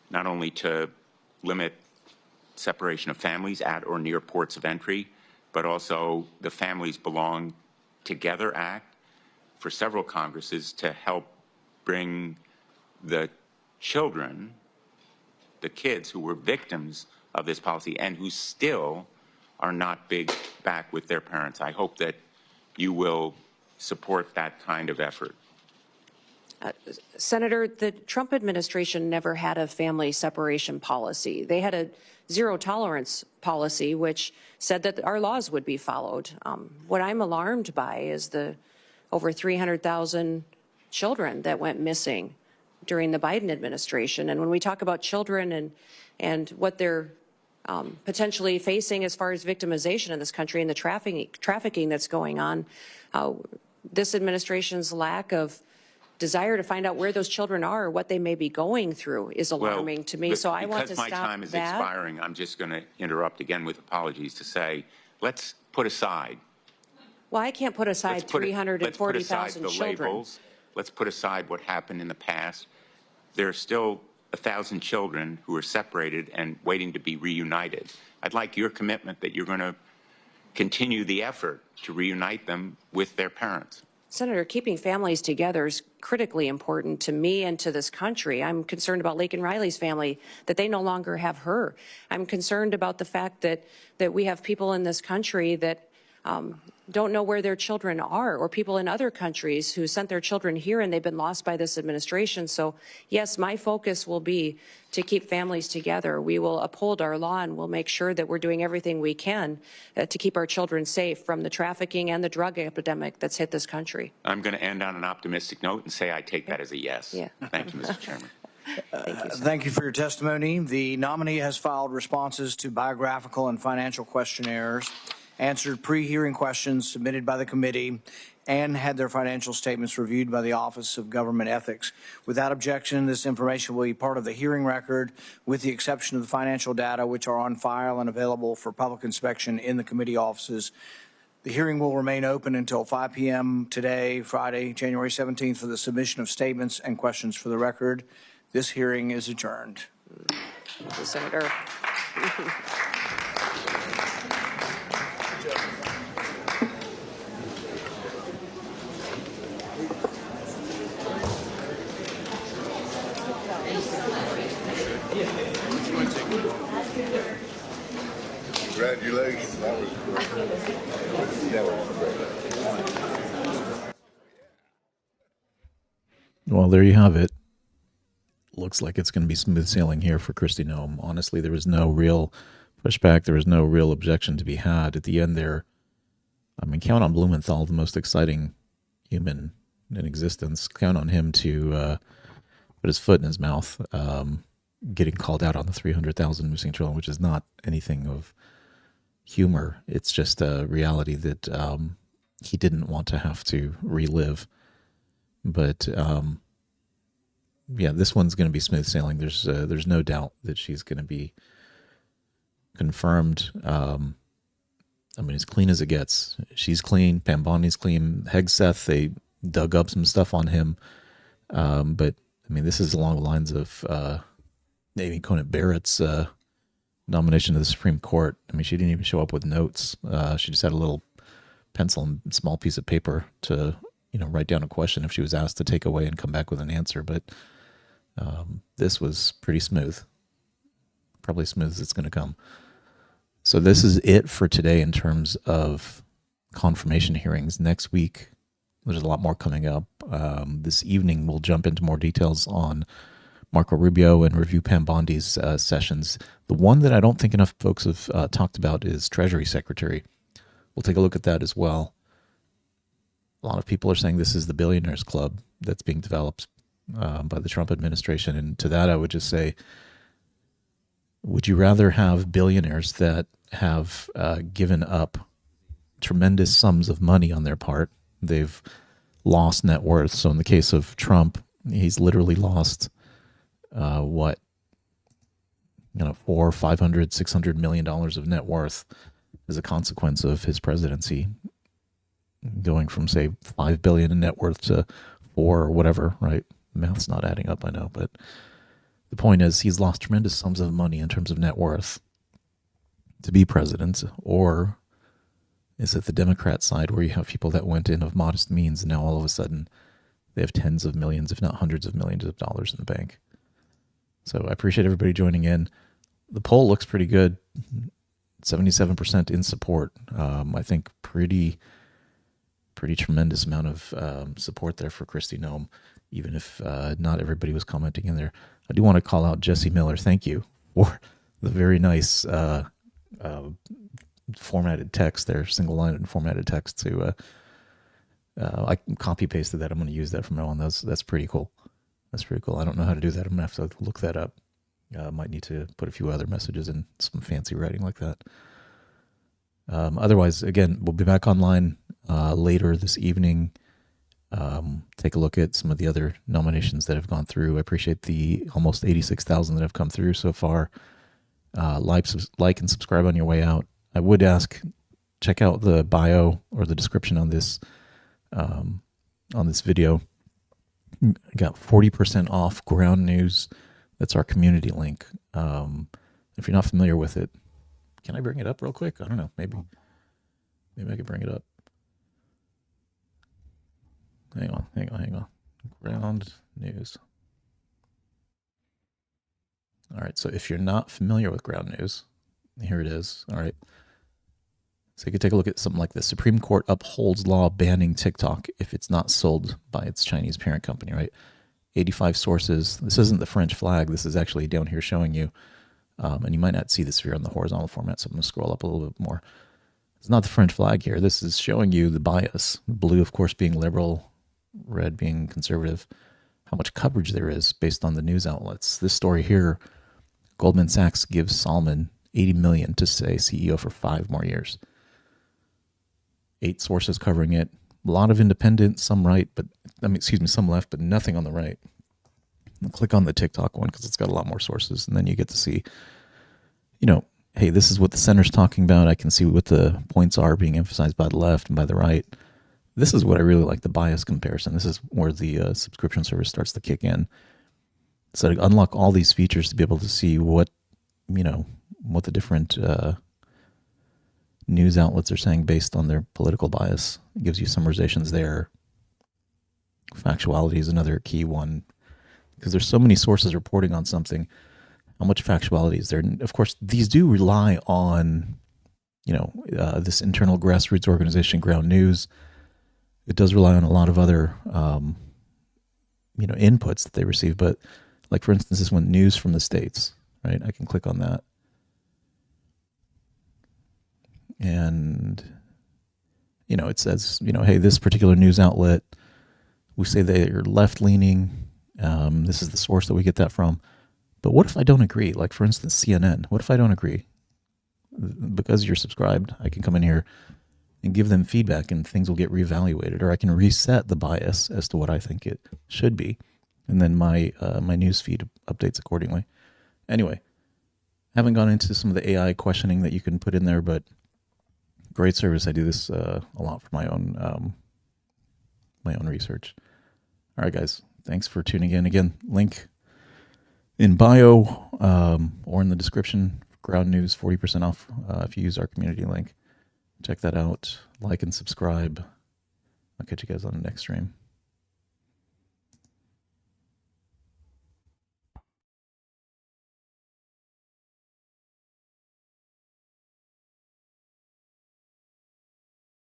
not only to limit separation of families at or near ports of entry, but also the Families Belong Together Act for several Congresses to help bring the children, the kids who were victims of this policy and who still are not back with their parents. I hope that you will support that kind of effort. Senator, the Trump administration never had a family separation policy. They had a zero tolerance policy, which said that our laws would be followed. What I'm alarmed by is the over 300,000 children that went missing during the Biden administration. And when we talk about children and what they're potentially facing as far as victimization in this country and the trafficking that's going on, this administration's lack of desire to find out where those children are or what they may be going through is alarming to me. So I want to stop that. Because my time is expiring, I'm just going to interrupt again with apologies to say, let's put aside. Well, I can't put aside 340,000 children. Labels. Let's put aside what happened in the past. There are still 1,000 children who are separated and waiting to be reunited. I'd like your commitment that you're going to continue the effort to reunite them with their parents. Senator, keeping families together is critically important to me and to this country. I'm concerned about Laken Riley's family, that they no longer have her. I'm concerned about the fact that we have people in this country that don't know where their children are, or people in other countries who sent their children here and they've been lost by this administration. So yes, my focus will be to keep families together. We will uphold our law and we'll make sure that we're doing everything we can to keep our children safe from the trafficking and the drug epidemic that's hit this country. I'm going to end on an optimistic note and say I take that as a yes. Yeah. Thank you, Mr. Chairman. Thank you for your testimony. The nominee has filed responses to biographical and financial questionnaires, answered pre-hearing questions submitted by the committee, and had their financial statements reviewed by the Office of Government Ethics. Without objection, this information will be part of the hearing record, with the exception of the financial data, which are on file and available for public inspection in the committee offices. The hearing will remain open until 5 p.m. today, Friday, January 17th, for the submission of statements and questions for the record. This hearing is adjourned. Thank you, Senator. Congratulations. That was great. That was great. Well, there you have it. Looks like it's going to be smooth sailing here for Kristi Noem. Honestly, there was no real pushback. There was no real objection to be had. At the end there, I mean, count on Blumenthal, the most exciting human in existence. Count on him to put his foot in his mouth, getting called out on the 300,000 missing children, which is not anything of humor. It's just a reality that he didn't want to have to relive. But yeah, this one's going to be smooth sailing. There's no doubt that she's going to be confirmed. I mean, as clean as it gets. She's clean. Pamboni's clean. Hegseth, they dug up some stuff on him. But I mean, this is along the lines of Amy Coney Barrett's nomination to the Supreme Court. I mean, she didn't even show up with notes. She just had a little pencil and small piece of paper to, write down a question if she was asked to take away and come back with an answer. But this was pretty smooth. Probably smooth as it's going to come. So this is it for today in terms of confirmation hearings. Next week, There's a lot more coming up. This evening, we'll jump into more details on Marco Rubio and Review Pam Bondi's sessions. The one that I don't think enough folks have talked about is Treasury Secretary. We'll take a look at that as well. A lot of people are saying this is the billionaires club that's being developed by the Trump administration. And to that, I would just say, would you rather have billionaires that have given up tremendous sums of money on their part? They've lost net worth. So in the case of Trump, he's literally lost $400, $500, $600 million of net worth as a consequence of his presidency, going from, say, $5 billion in net worth to 4 or whatever, right? Math's not adding up, I know, but the point is he's lost tremendous sums of money in terms of net worth to be president. Or is it the Democrat side where you have people that went in of modest means and now all of a sudden they have tens of millions, if not hundreds of millions of dollars in the bank? So I appreciate everybody joining in. The poll looks pretty good. 77% in support. I think pretty tremendous amount of support there for Kristi Noem, even if not everybody was commenting in there. I do want to call out Jesse Miller. Thank you for the very nice formatted text there, single-line formatted text. To I copy-pasted that. I'm going to use that from now on. That's pretty cool. That's pretty cool. I don't know how to do that. I'm going to have to look that up. Might need to put a few other messages in some fancy writing like that. Otherwise, again, we'll be back online later this evening. Take a look at some of the other nominations that have gone through. I appreciate the almost 86,000 that have come through so far. Like and subscribe on your way out. I would ask, check out the bio or the description on this video. I got 40% off Ground News. That's our community link. If you're not familiar with it, can I bring it up real quick? I don't know. Maybe I could bring it up. Hang on. Ground News. All right. So if you're not familiar with Ground News, here it is. All right. So you could take a look at something like this. Supreme Court upholds law banning TikTok if it's not sold by its Chinese parent company, right? 85 sources. This isn't the French flag. This is actually down here showing you. And you might not see this here on the horizontal format, so I'm going to scroll up a little bit more. It's not the French flag here. This is showing you the bias. Blue, of course, being liberal, red being conservative, how much coverage there is based on the news outlets. This story here, Goldman Sachs gives Salman $80 million to stay CEO for 5 more years. 8 sources covering it. A lot of independent, some right, some left, but nothing on the right. I'll click on the TikTok one because it's got a lot more sources, and then you get to see, hey, this is what the center's talking about. I can see what the points are being emphasized by the left and by the right. This is what I really like, the bias comparison. This is where the subscription service starts to kick in. So to unlock all these features to be able to see what the different news outlets are saying based on their political bias. It gives you summarizations there. Factuality is another key one, because there's so many sources reporting on something. How much factuality is there? And of course, these do rely on, this internal grassroots organization, Ground News. It does rely on a lot of other, inputs that they receive. But like, for instance, this one, news from the States, right? I can click on that. And, it says, hey, this particular news outlet, we say they are left-leaning. This is the source that we get that from. But what if I don't agree? Like, for instance, CNN. What if I don't agree? Because you're subscribed, I can come in here and give them feedback and things will get reevaluated, or I can reset the bias as to what I think it should be. And then my news feed updates accordingly. Anyway, haven't gone into some of the AI questioning that you can put in there, but great service. I do this a lot for my own research. All right, guys. Thanks for tuning in. Again, link in bio or in the description. Ground News, 40% off if you use our community link. Check that out. Like and subscribe. I'll catch you guys on the next stream.